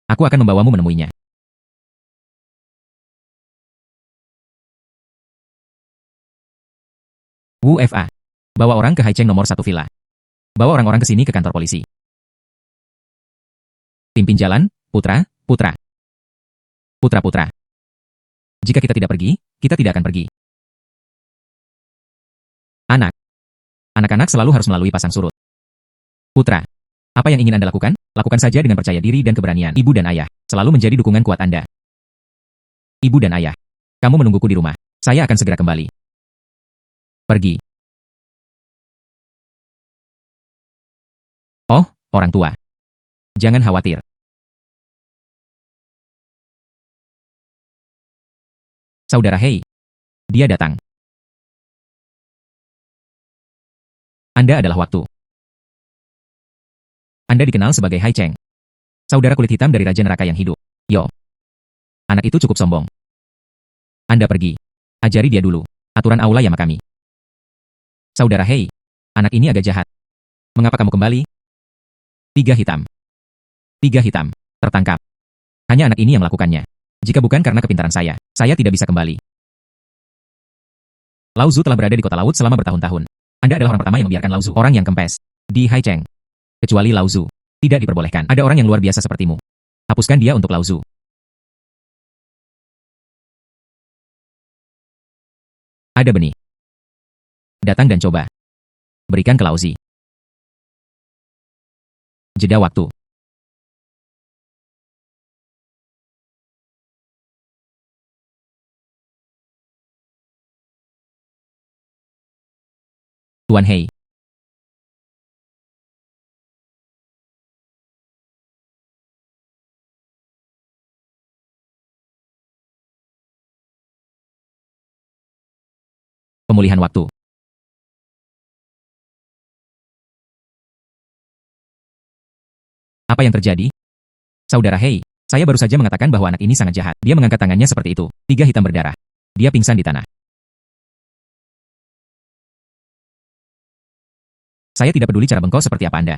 Aku akan membawamu menemuinya. Wu Fa. Bawa orang ke Haicheng nomor 1 villa. Bawa orang-orang ke sini ke kantor polisi. Pimpin jalan, putra, putra. Putra-putra. Jika kita tidak pergi, kita tidak akan pergi. Anak. Anak-anak selalu harus melalui pasang surut. Putra. Apa yang ingin Anda lakukan? Lakukan saja dengan percaya diri dan keberanian. Ibu dan ayah selalu menjadi dukungan kuat Anda. Ibu dan ayah, kamu menungguku di rumah. Saya akan segera kembali. Pergi. Oh, orang tua. Jangan khawatir. Saudara Hei. Dia datang. Anda adalah waktu. Anda dikenal sebagai Hai Cheng. Saudara kulit hitam dari Raja Neraka yang hidup. Yo. Anak itu cukup sombong. Anda pergi. Ajari dia dulu. Aturan aula Yama kami. Saudara Hei. Anak ini agak jahat. Mengapa kamu kembali? 3 hitam. 3 hitam. Tertangkap. Hanya anak ini yang melakukannya. Jika bukan karena kepintaran saya tidak bisa kembali. Lao Zu telah berada di kota laut selama bertahun-tahun. Anda adalah orang pertama yang membiarkan Lao Zu, orang yang kempes, di Hai Cheng. Kecuali Lao Zu. Tidak diperbolehkan. Ada orang yang luar biasa sepertimu. Hapuskan dia untuk Lao Zu. Ada benih. Datang dan coba. Berikan ke Lao Zi. Jeda waktu. Tuan Hei. Pemulihan waktu. Apa yang terjadi? Saudara Hei, saya baru saja mengatakan bahwa anak ini sangat jahat. Dia mengangkat tangannya seperti itu. 3 hitam berdarah. Dia pingsan di tanah. Saya tidak peduli cara bengkok seperti apa Anda.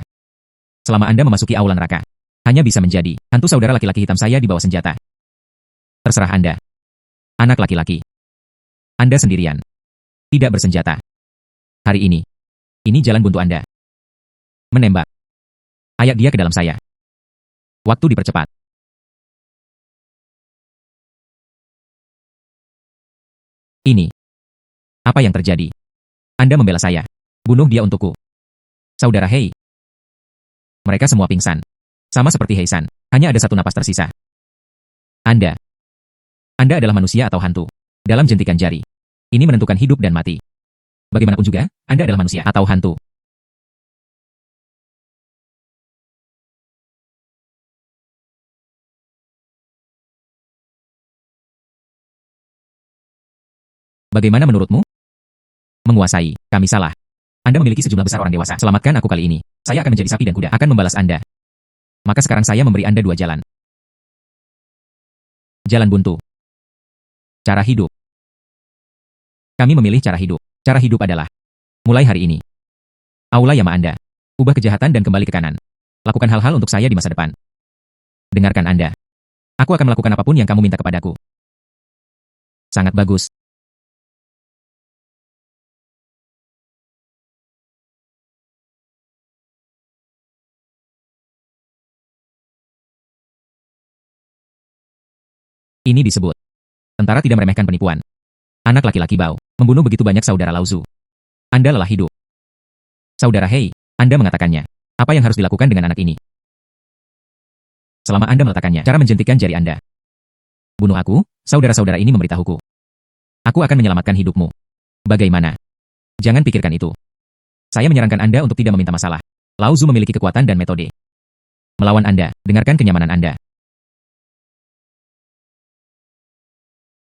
Selama Anda memasuki aula neraka, hanya bisa menjadi hantu saudara laki-laki hitam saya di bawah senjata. Terserah Anda. Anak laki-laki. Anda sendirian. Tidak bersenjata. Hari ini jalan buntu Anda. Menembak. Ayak dia ke dalam saya. Waktu dipercepat. Ini. Apa yang terjadi? Anda membela saya. Bunuh dia untukku. Saudara Hei. Mereka semua pingsan. Sama seperti Heisan. Hanya ada satu napas tersisa. Anda adalah manusia atau hantu. Dalam jentikan jari. Ini menentukan hidup dan mati. Bagaimanapun juga, Anda adalah manusia atau hantu. Bagaimana menurutmu? Menguasai. Kami salah. Anda memiliki sejumlah besar orang dewasa. Selamatkan aku kali ini. Saya akan menjadi sapi dan kuda. Akan membalas Anda. Maka sekarang saya memberi Anda 2 jalan. Jalan buntu. Cara hidup. Kami memilih cara hidup. Cara hidup adalah mulai hari ini. Aula Yama Anda. Ubah kejahatan dan kembali ke kanan. Lakukan hal-hal untuk saya di masa depan. Dengarkan Anda. Aku akan melakukan apapun yang kamu minta kepadaku. Sangat bagus. Ini disebut. Tentara tidak meremehkan penipuan. Anak laki-laki Bao, membunuh begitu banyak saudara Lao Zu. Anda lelah hidup. Saudara Hei, Anda mengatakannya. Apa yang harus dilakukan dengan anak ini? Selama Anda meletakkannya, cara menjentikan jari Anda. Bunuh aku, saudara-saudara ini memberitahuku. Aku akan menyelamatkan hidupmu. Bagaimana? Jangan pikirkan itu. Saya menyarankan Anda untuk tidak meminta masalah. Lao Zu memiliki kekuatan dan metode. Melawan Anda, dengarkan kenyamanan Anda.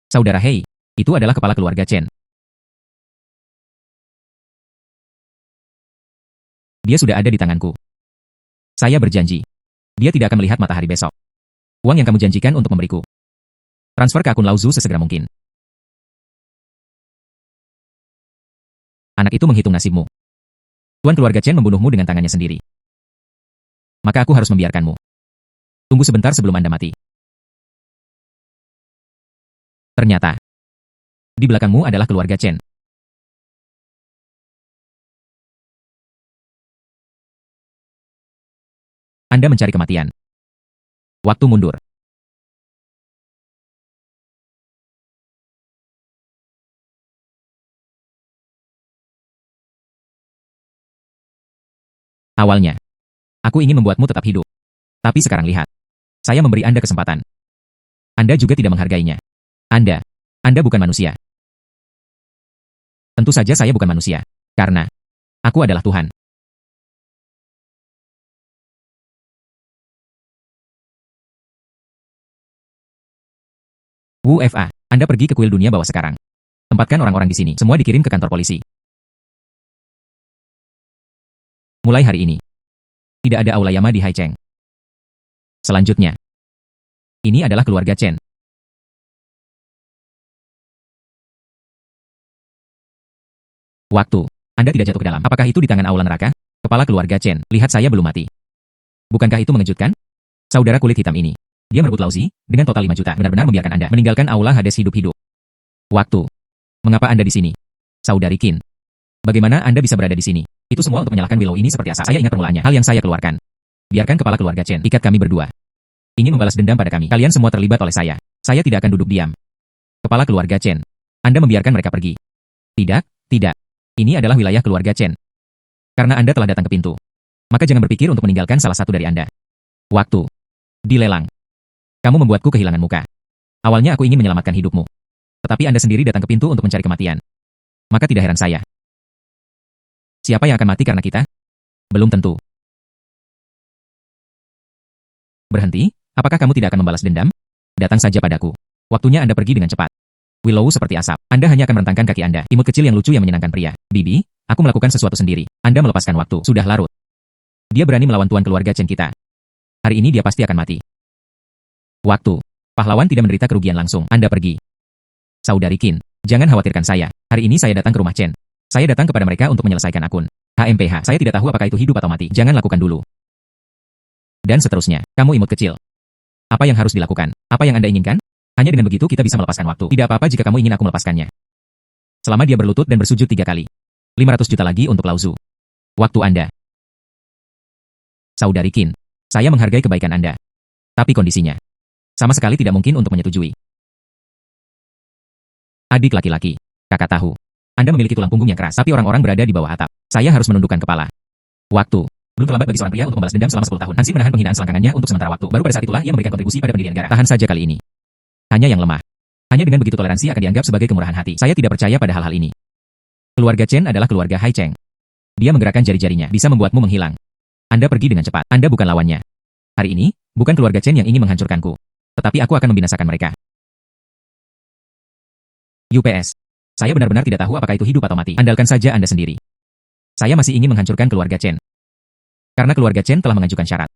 Saudara Hei, itu adalah kepala keluarga Chen. Dia sudah ada di tanganku. Saya berjanji. Dia tidak akan melihat matahari besok. Uang yang kamu janjikan untuk memberiku. Transfer ke akun Lao Zu sesegera mungkin. Anak itu menghitung nasibmu. Tuan keluarga Chen membunuhmu dengan tangannya sendiri. Maka aku harus membiarkanmu. Tunggu sebentar sebelum Anda mati. Ternyata, di belakangmu adalah keluarga Chen. Anda mencari kematian. Waktu mundur. Awalnya, aku ingin membuatmu tetap hidup. Tapi sekarang lihat. Saya memberi Anda kesempatan. Anda juga tidak menghargainya. Anda bukan manusia. Tentu saja saya bukan manusia. Karena aku adalah Tuhan. WFA, Anda pergi ke kuil dunia bawah sekarang. Tempatkan orang-orang di sini. Semua dikirim ke kantor polisi. Mulai hari ini. Tidak ada aula Yama di Haicheng. Selanjutnya. Ini adalah keluarga Chen. Waktu. Anda tidak jatuh ke dalam. Apakah itu di tangan aula neraka? Kepala keluarga Chen. Lihat saya belum mati. Bukankah itu mengejutkan? Saudara kulit hitam ini. Dia merebut Lauzi dengan total 5 juta. Benar-benar membiarkan Anda meninggalkan aula Hades hidup-hidup. Waktu. Mengapa Anda di sini? Saudari Qin. Bagaimana Anda bisa berada di sini? Itu semua untuk menyalahkan Willow ini seperti asal. Saya ingat permulaannya. Hal yang saya keluarkan. Biarkan kepala keluarga Chen ikat kami berdua. Ingin membalas dendam pada kami. Kalian semua terlibat oleh saya. Saya tidak akan duduk diam. Kepala keluarga Chen. Anda membiarkan mereka pergi. Tidak, tidak. Ini adalah wilayah keluarga Chen. Karena Anda telah datang ke pintu. Maka jangan berpikir untuk meninggalkan salah satu dari Anda. Waktu. Dilelang. Kamu membuatku kehilangan muka. Awalnya aku ingin menyelamatkan hidupmu. Tetapi Anda sendiri datang ke pintu untuk mencari kematian. Maka tidak heran saya. Siapa yang akan mati karena kita? Belum tentu. Berhenti, apakah kamu tidak akan membalas dendam? Datang saja padaku. Waktunya Anda pergi dengan cepat. Willow seperti asap. Anda hanya akan merentangkan kaki Anda. Imut kecil yang lucu yang menyenangkan pria. Bibi, aku melakukan sesuatu sendiri. Anda melepaskan waktu. Sudah larut. Dia berani melawan tuan keluarga Chen kita. Hari ini dia pasti akan mati. Waktu. Pahlawan tidak menderita kerugian langsung. Anda pergi. Saudari Qin, jangan khawatirkan saya. Hari ini saya datang ke rumah Chen. Saya datang kepada mereka untuk menyelesaikan akun. HMPH. Saya tidak tahu apakah itu hidup atau mati. Jangan lakukan dulu. Dan seterusnya. Kamu imut kecil. Apa yang harus dilakukan? Apa yang Anda inginkan? Hanya dengan begitu kita bisa melepaskan waktu. Tidak apa-apa jika kamu ingin aku melepaskannya. Selama dia berlutut dan bersujud 3 kali. 500 juta lagi untuk Lauzu. Waktu Anda. Saudari Qin, saya menghargai kebaikan Anda. Tapi kondisinya. Sama sekali tidak mungkin untuk menyetujui. Adik laki-laki. Kakak tahu. Anda memiliki tulang punggung yang keras, tapi orang-orang berada di bawah atap. Saya harus menundukkan kepala. Waktu. Belum terlambat bagi seorang pria untuk membalas dendam selama 10 tahun. Hansi menahan penghinaan selangkangannya untuk sementara waktu. Baru pada saat itulah ia memberikan kontribusi pada pendirian negara. Tahan saja kali ini. Hanya yang lemah. Hanya dengan begitu toleransi akan dianggap sebagai kemurahan hati. Saya tidak percaya pada hal-hal ini. Keluarga Chen adalah keluarga Haicheng. Dia menggerakkan jari-jarinya, bisa membuatmu menghilang. Anda pergi dengan cepat. Anda bukan lawannya. Hari ini, bukan keluarga Chen yang ingin menghancurkanku. Tetapi aku akan membinasakan mereka. UPS. Saya benar-benar tidak tahu apakah itu hidup atau mati. Andalkan saja Anda sendiri. Saya masih ingin menghancurkan keluarga Chen. Karena keluarga Chen telah mengajukan syarat.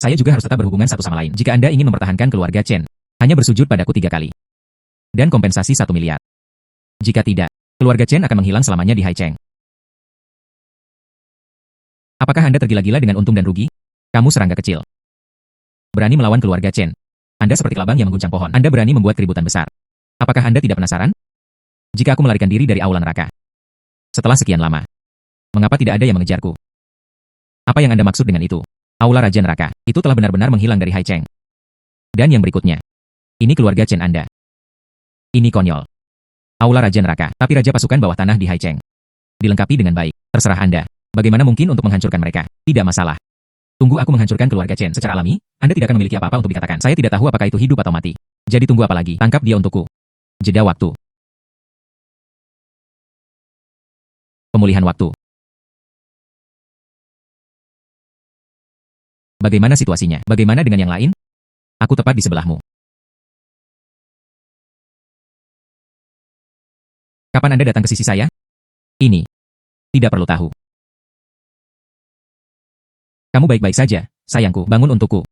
Saya juga harus tetap berhubungan satu sama lain. Jika Anda ingin mempertahankan keluarga Chen, hanya bersujud padaku 3 kali. Dan kompensasi 1 miliar. Jika tidak, keluarga Chen akan menghilang selamanya di Haicheng. Apakah Anda tergila-gila dengan untung dan rugi? Kamu serangga kecil. Berani melawan keluarga Chen. Anda seperti kelabang yang mengguncang pohon. Anda berani membuat keributan besar. Apakah Anda tidak penasaran? Jika aku melarikan diri dari aula neraka. Setelah sekian lama. Mengapa tidak ada yang mengejarku? Apa yang Anda maksud dengan itu? Aula Raja Neraka. Itu telah benar-benar menghilang dari Haicheng. Dan yang berikutnya. Ini keluarga Chen Anda. Ini konyol. Aula Raja Neraka, tapi Raja Pasukan Bawah Tanah di Haicheng. Dilengkapi dengan baik. Terserah Anda. Bagaimana mungkin untuk menghancurkan mereka? Tidak masalah. Tunggu aku menghancurkan keluarga Chen. Secara alami, Anda tidak akan memiliki apa-apa untuk dikatakan. Saya tidak tahu apakah itu hidup atau mati. Jadi tunggu apa lagi? Tangkap dia untukku. Jeda waktu. Pemulihan waktu. Bagaimana situasinya? Bagaimana dengan yang lain? Aku tepat di sebelahmu. Kapan Anda datang ke sisi saya? Ini. Tidak perlu tahu. Kamu baik-baik saja, sayangku. Bangun untukku.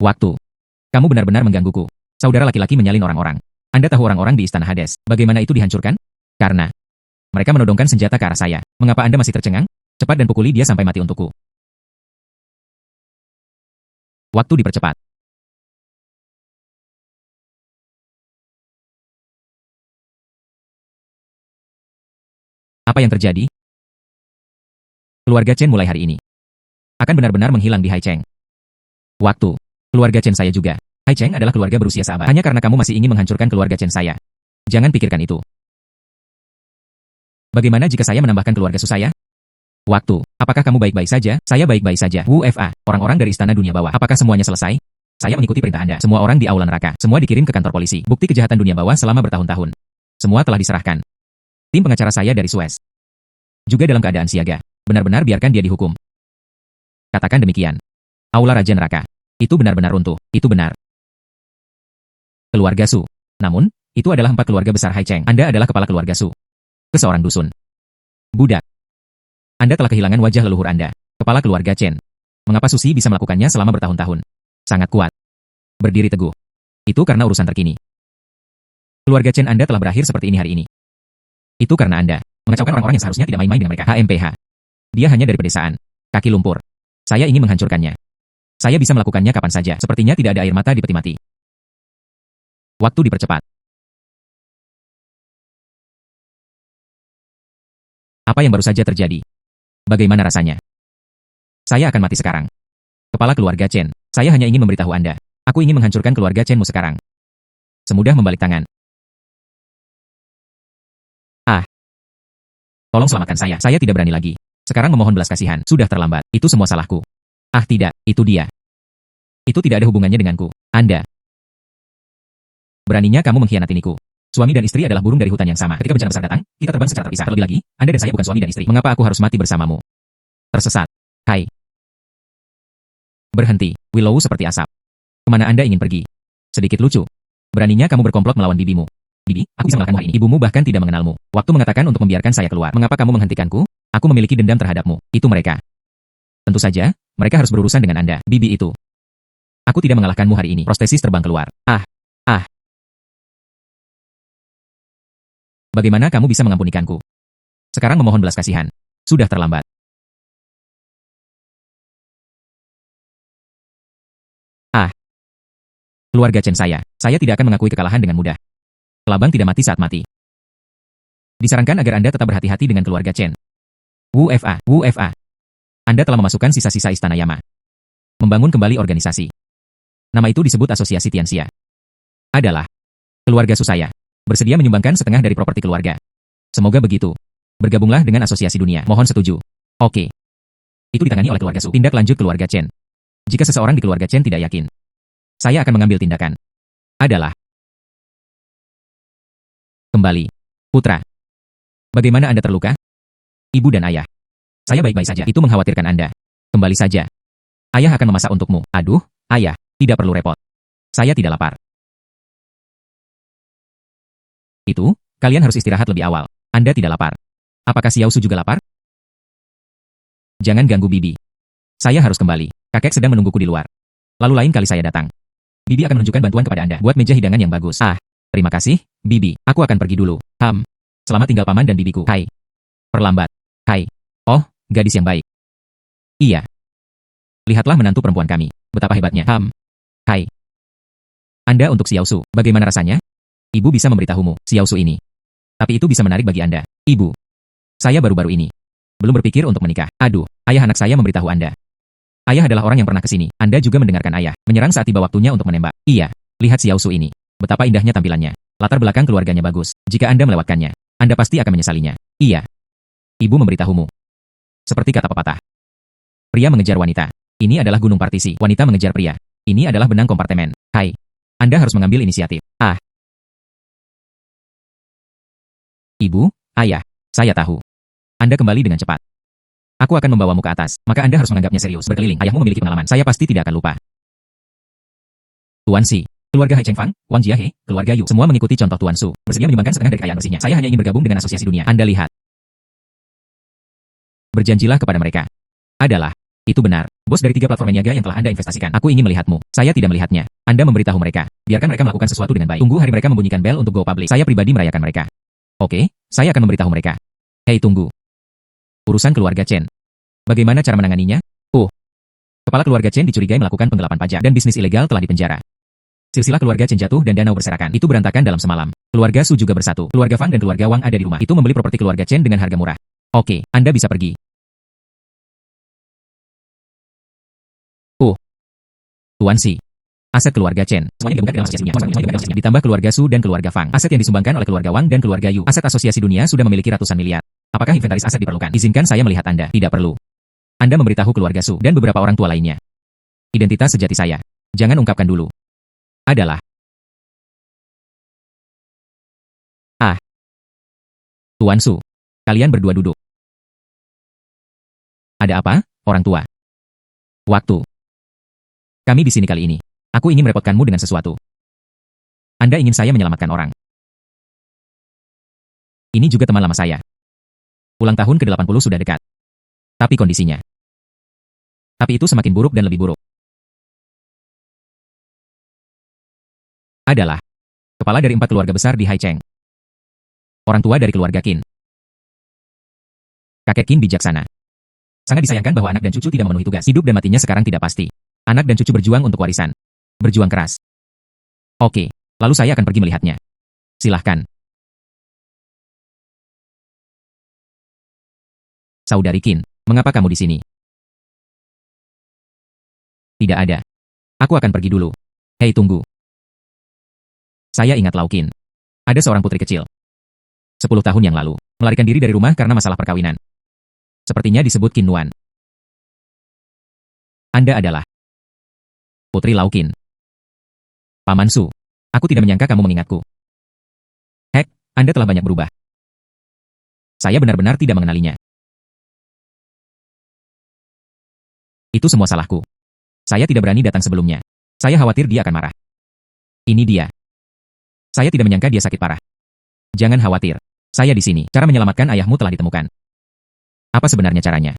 Waktu. Kamu benar-benar menggangguku. Saudara laki-laki menyalin orang-orang. Anda tahu orang-orang di Istana Hades. Bagaimana itu dihancurkan? Karena mereka menodongkan senjata ke arah saya. Mengapa Anda masih tercengang? Cepat dan pukuli dia sampai mati untukku. Waktu dipercepat. Apa yang terjadi? Keluarga Chen mulai hari ini akan benar-benar menghilang di Haicheng. Waktu. Keluarga Chen saya juga. Hai Cheng adalah keluarga berusia seabad. Hanya karena kamu masih ingin menghancurkan keluarga Chen saya. Jangan pikirkan itu. Bagaimana jika saya menambahkan keluarga Su saya? Waktu. Apakah kamu baik-baik saja? Saya baik-baik saja. Wu Fa. Orang-orang dari Istana Dunia Bawah. Apakah semuanya selesai? Saya mengikuti perintah Anda. Semua orang di aula neraka. Semua dikirim ke kantor polisi. Bukti kejahatan dunia bawah selama bertahun-tahun. Semua telah diserahkan. Tim pengacara saya dari Suez juga dalam keadaan siaga. Benar-benar biarkan dia dihukum. Katakan demikian. Aula Raja Neraka. Itu benar-benar runtuh. Itu benar. Keluarga Su. Namun, itu adalah 4 keluarga besar Hai Cheng. Anda adalah kepala keluarga Su. Seorang dusun. Budak. Anda telah kehilangan wajah leluhur Anda. Kepala keluarga Chen. Mengapa Susi bisa melakukannya selama bertahun-tahun? Sangat kuat. Berdiri teguh. Itu karena urusan terkini. Keluarga Chen Anda telah berakhir seperti ini hari ini. Itu karena Anda mengacaukan orang-orang yang seharusnya tidak main-main dengan mereka. HMPH. Dia hanya dari pedesaan. Kaki lumpur. Saya ingin menghancurkannya. Saya bisa melakukannya kapan saja. Sepertinya tidak ada air mata di peti mati. Waktu dipercepat. Apa yang baru saja terjadi? Bagaimana rasanya? Saya akan mati sekarang. Kepala keluarga Chen. Saya hanya ingin memberitahu Anda. Aku ingin menghancurkan keluarga Chenmu sekarang. Semudah membalik tangan. Tolong selamatkan saya. Saya tidak berani lagi. Sekarang memohon belas kasihan. Sudah terlambat. Itu semua salahku. Tidak. Itu dia. Itu tidak ada hubungannya denganku. Anda. Beraninya kamu mengkhianatiniku. Suami dan istri adalah burung dari hutan yang sama. Ketika bencana besar datang, kita terbang secara terpisah. Terlebih lagi, Anda dan saya bukan suami dan istri. Mengapa aku harus mati bersamamu? Tersesat. Hai. Berhenti. Willow seperti asap. Kemana Anda ingin pergi? Sedikit lucu. Beraninya kamu berkomplot melawan bibimu. Bibi, aku bisa mengalahkanmu hari ini. Ibumu bahkan tidak mengenalmu. Waktu mengatakan untuk membiarkan saya keluar. Mengapa kamu menghentikanku? Aku memiliki dendam terhadapmu. Itu mereka. Tentu saja, mereka harus berurusan dengan Anda. Bibi itu. Aku tidak mengalahkanmu hari ini. Prostesis terbang keluar. Bagaimana kamu bisa mengampunikanku? Sekarang memohon belas kasihan. Sudah terlambat. Keluarga Chen saya tidak akan mengakui kekalahan dengan mudah. Kelabang tidak mati saat mati. Disarankan agar Anda tetap berhati-hati dengan keluarga Chen. Wu Fa. Anda telah memasukkan sisa-sisa Istana Yama. Membangun kembali organisasi. Nama itu disebut Asosiasi Tianxia. Adalah keluarga Su saya. Bersedia menyumbangkan setengah dari properti keluarga. Semoga begitu. Bergabunglah dengan Asosiasi Dunia. Mohon setuju. Oke. Itu ditangani oleh keluarga Su. Tindak lanjut keluarga Chen. Jika seseorang di keluarga Chen tidak yakin, saya akan mengambil tindakan. Adalah kembali. Putra. Bagaimana Anda terluka? Ibu dan ayah. Saya baik-baik saja. Itu mengkhawatirkan Anda. Kembali saja. Ayah akan memasak untukmu. Aduh, ayah, tidak perlu repot. Saya tidak lapar. Itu, kalian harus istirahat lebih awal. Anda tidak lapar. Apakah Xiao Su juga lapar? Jangan ganggu Bibi. Saya harus kembali. Kakek sedang menungguku di luar. Lalu lain kali saya datang. Bibi akan menunjukkan bantuan kepada Anda. Buat meja hidangan yang bagus. Terima kasih, Bibi. Aku akan pergi dulu. Selamat tinggal paman dan bibiku. Hai. Perlambat. Hai. Oh, gadis yang baik. Iya. Lihatlah menantu perempuan kami. Betapa hebatnya. Hai. Anda untuk Xiao Su. Bagaimana rasanya? Ibu bisa memberitahumu, Xiao Su ini. Tapi itu bisa menarik bagi Anda. Ibu. Saya baru-baru ini. Belum berpikir untuk menikah. Aduh, ayah anak saya memberitahu Anda. Ayah adalah orang yang pernah ke sini. Anda juga mendengarkan ayah. Menyerang saat tiba waktunya untuk menembak. Iya. Lihat Xiao Su ini. Betapa indahnya tampilannya. Latar belakang keluarganya bagus. Jika Anda melewatkannya, Anda pasti akan menyesalinya. Iya. Ibu memberitahumu. Seperti kata pepatah. Pria mengejar wanita. Ini adalah gunung partisi. Wanita mengejar pria. Ini adalah benang kompartemen. Hai. Anda harus mengambil inisiatif. Ibu, ayah, saya tahu. Anda kembali dengan cepat. Aku akan membawamu ke atas, maka Anda harus menganggapnya serius. Berkeliling, ayahmu memiliki pengalaman. Saya pasti tidak akan lupa. Tuan Si, keluarga Hai Chengfang, Wang Jiahe, keluarga Yu, semua mengikuti contoh Tuan Su. Bersedia menyumbangkan setengah dari kekayaan bersihnya. Saya hanya ingin bergabung dengan Asosiasi Dunia. Anda lihat. Berjanjilah kepada mereka. Adalah. Itu benar. Bos dari 3 platform niaga yang telah Anda investasikan. Aku ingin melihatmu. Saya tidak melihatnya. Anda memberitahu mereka. Biarkan mereka melakukan sesuatu dengan baik. Tunggu hari mereka membunyikan bel untuk go public. Saya pribadi merayakan mereka. Oke, saya akan memberitahu mereka. Hei, tunggu. Urusan keluarga Chen. Bagaimana cara menanganinya? Kepala keluarga Chen dicurigai melakukan penggelapan pajak dan bisnis ilegal telah dipenjara. Silsilah keluarga Chen jatuh dan danau berserakan. Itu berantakan dalam semalam. Keluarga Su juga bersatu. Keluarga Fang dan keluarga Wang ada di rumah. Itu membeli properti keluarga Chen dengan harga murah. Oke, Anda bisa pergi. Tuan Si. Aset keluarga Chen. Semuanya digabungkan dalam asosiasinya. Ditambah keluarga Su dan keluarga Fang. Aset yang disumbangkan oleh keluarga Wang dan keluarga Yu. Aset asosiasi dunia sudah memiliki ratusan miliar. Apakah inventaris aset diperlukan? Izinkan saya melihat Anda. Tidak perlu. Anda memberitahu keluarga Su dan beberapa orang tua lainnya. Identitas sejati saya. Jangan ungkapkan dulu. Adalah. Tuan Su. Kalian berdua duduk. Ada apa, orang tua? Waktu. Kami di sini kali ini. Aku ingin merepotkanmu dengan sesuatu. Anda ingin saya menyelamatkan orang. Ini juga teman lama saya. Ulang tahun ke-80 sudah dekat. Tapi kondisinya. Tapi itu semakin buruk dan lebih buruk. Adalah kepala dari 4 keluarga besar di Haicheng. Orang tua dari keluarga Qin. Kakek Qin bijaksana. Sangat disayangkan bahwa anak dan cucu tidak memenuhi tugas. Hidup dan matinya sekarang tidak pasti. Anak dan cucu berjuang untuk warisan. Berjuang keras. Oke, lalu saya akan pergi melihatnya. Silahkan. Saudari Qin, mengapa kamu di sini? Tidak ada. Aku akan pergi dulu. Hei, tunggu. Saya ingat Lau Qin. Ada seorang putri kecil. 10 tahun yang lalu, melarikan diri dari rumah karena masalah perkawinan. Sepertinya disebut Qin Nuan. Anda adalah Putri Lau Qin. Paman Su, aku tidak menyangka kamu mengingatku. Hek, Anda telah banyak berubah. Saya benar-benar tidak mengenalinya. Itu semua salahku. Saya tidak berani datang sebelumnya. Saya khawatir dia akan marah. Ini dia. Saya tidak menyangka dia sakit parah. Jangan khawatir. Saya di sini. Cara menyelamatkan ayahmu telah ditemukan. Apa sebenarnya caranya?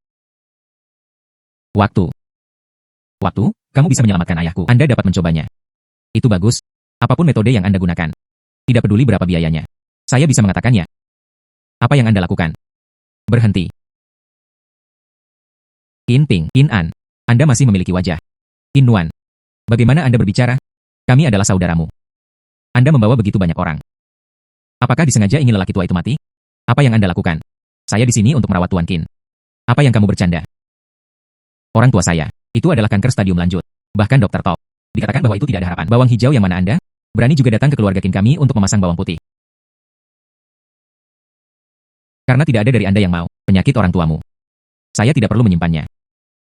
Waktu. Waktu, kamu bisa menyelamatkan ayahku. Anda dapat mencobanya. Itu bagus. Apapun metode yang Anda gunakan. Tidak peduli berapa biayanya. Saya bisa mengatakannya. Apa yang Anda lakukan? Berhenti. Qin Ping, Qin An. Anda masih memiliki wajah. Qin Nuan. Bagaimana Anda berbicara? Kami adalah saudaramu. Anda membawa begitu banyak orang. Apakah disengaja ingin lelaki tua itu mati? Apa yang Anda lakukan? Saya di sini untuk merawat Tuan Qin. Apa yang kamu bercanda? Orang tua saya. Itu adalah kanker stadium lanjut. Bahkan Dr. Top dikatakan bahwa itu tidak ada harapan. Bawang hijau yang mana Anda? Berani juga datang ke keluarga Qin kami untuk memasang bawang putih. Karena tidak ada dari Anda yang mau penyakit orang tuamu. Saya tidak perlu menyimpannya.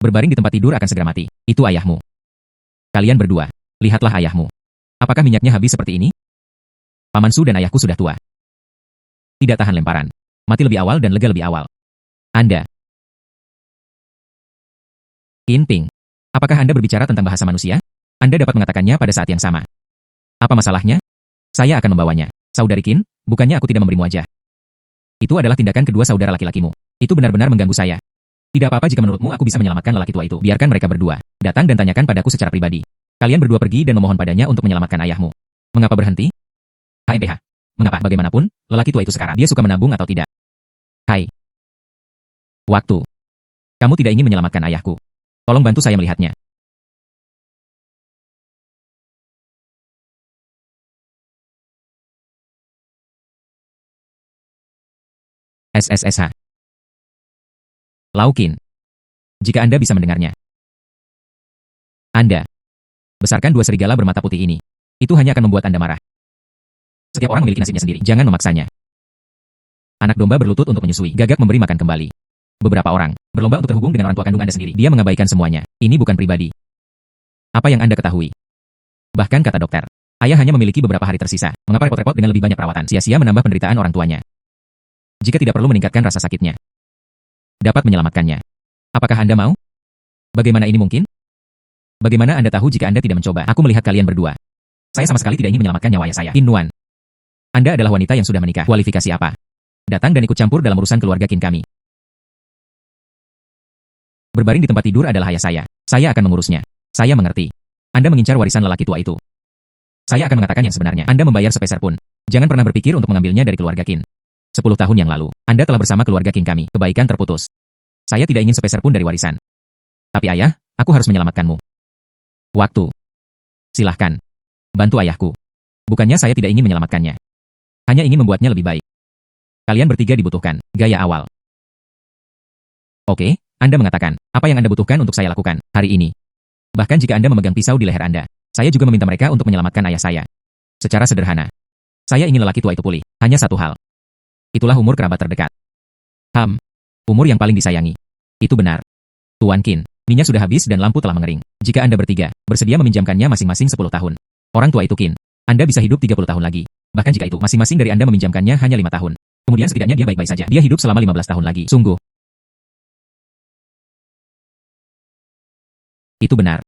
Berbaring di tempat tidur akan segera mati. Itu ayahmu. Kalian berdua, lihatlah ayahmu. Apakah minyaknya habis seperti ini? Paman Su dan ayahku sudah tua. Tidak tahan lemparan. Mati lebih awal dan lega lebih awal. Anda. Qin Ping. Apakah Anda berbicara tentang bahasa manusia? Anda dapat mengatakannya pada saat yang sama. Apa masalahnya? Saya akan membawanya. Saudari Qin, bukannya aku tidak memberimu wajah. Itu adalah tindakan kedua saudara laki-lakimu. Itu benar-benar mengganggu saya. Tidak apa-apa jika menurutmu aku bisa menyelamatkan lelaki tua itu. Biarkan mereka berdua datang dan tanyakan padaku secara pribadi. Kalian berdua pergi dan memohon padanya untuk menyelamatkan ayahmu. Mengapa berhenti? Hai BH. Mengapa? Bagaimanapun, lelaki tua itu sekarang. Dia suka menabung atau tidak? Hai. Waktu. Kamu tidak ingin menyelamatkan ayahku. Tolong bantu saya melihatnya. SSSH. Lau Qin. Jika Anda bisa mendengarnya. Anda. Besarkan 2 serigala bermata putih ini. Itu hanya akan membuat Anda marah. Setiap orang memiliki nasibnya sendiri. Jangan memaksanya. Anak domba berlutut untuk menyusui. Gagak memberi makan kembali. Beberapa orang berlomba untuk terhubung dengan orang tua kandung Anda sendiri. Dia mengabaikan semuanya. Ini bukan pribadi. Apa yang Anda ketahui? Bahkan kata dokter, ayah hanya memiliki beberapa hari tersisa. Mengapa repot-repot dengan lebih banyak perawatan? Sia-sia menambah penderitaan orang tuanya. Jika tidak perlu meningkatkan rasa sakitnya. Dapat menyelamatkannya. Apakah Anda mau? Bagaimana ini mungkin? Bagaimana Anda tahu jika Anda tidak mencoba? Aku melihat kalian berdua. Saya sama sekali tidak ingin menyelamatkan nyawa ayah saya. Qin Nuan. Anda adalah wanita yang sudah menikah. Kualifikasi apa? Datang dan ikut campur dalam urusan keluarga Qin kami. Berbaring di tempat tidur adalah ayah saya. Saya akan mengurusnya. Saya mengerti. Anda mengincar warisan lelaki tua itu. Saya akan mengatakan yang sebenarnya. Anda membayar sepeser pun. Jangan pernah berpikir untuk mengambilnya dari keluarga Qin. 10 tahun yang lalu, Anda telah bersama keluarga Qin kami. Kebaikan terputus. Saya tidak ingin sepeser pun dari warisan. Tapi ayah, aku harus menyelamatkanmu. Waktu. Silahkan. Bantu ayahku. Bukannya saya tidak ingin menyelamatkannya. Hanya ingin membuatnya lebih baik. Kalian bertiga dibutuhkan. Gaya awal. Oke, Anda mengatakan, apa yang Anda butuhkan untuk saya lakukan hari ini? Bahkan jika Anda memegang pisau di leher Anda, saya juga meminta mereka untuk menyelamatkan ayah saya. Secara sederhana, saya ingin lelaki tua itu pulih. Hanya satu hal. Itulah umur kerabat terdekat. Umur yang paling disayangi. Itu benar. Tuan Qin, minyak sudah habis dan lampu telah mengering. Jika Anda bertiga bersedia meminjamkannya masing-masing 10 tahun. Orang tua itu Qin, Anda bisa hidup 30 tahun lagi. Bahkan jika itu masing-masing dari Anda meminjamkannya hanya 5 tahun. Kemudian setidaknya dia baik-baik saja. Dia hidup selama 15 tahun lagi. Sungguh. Itu benar.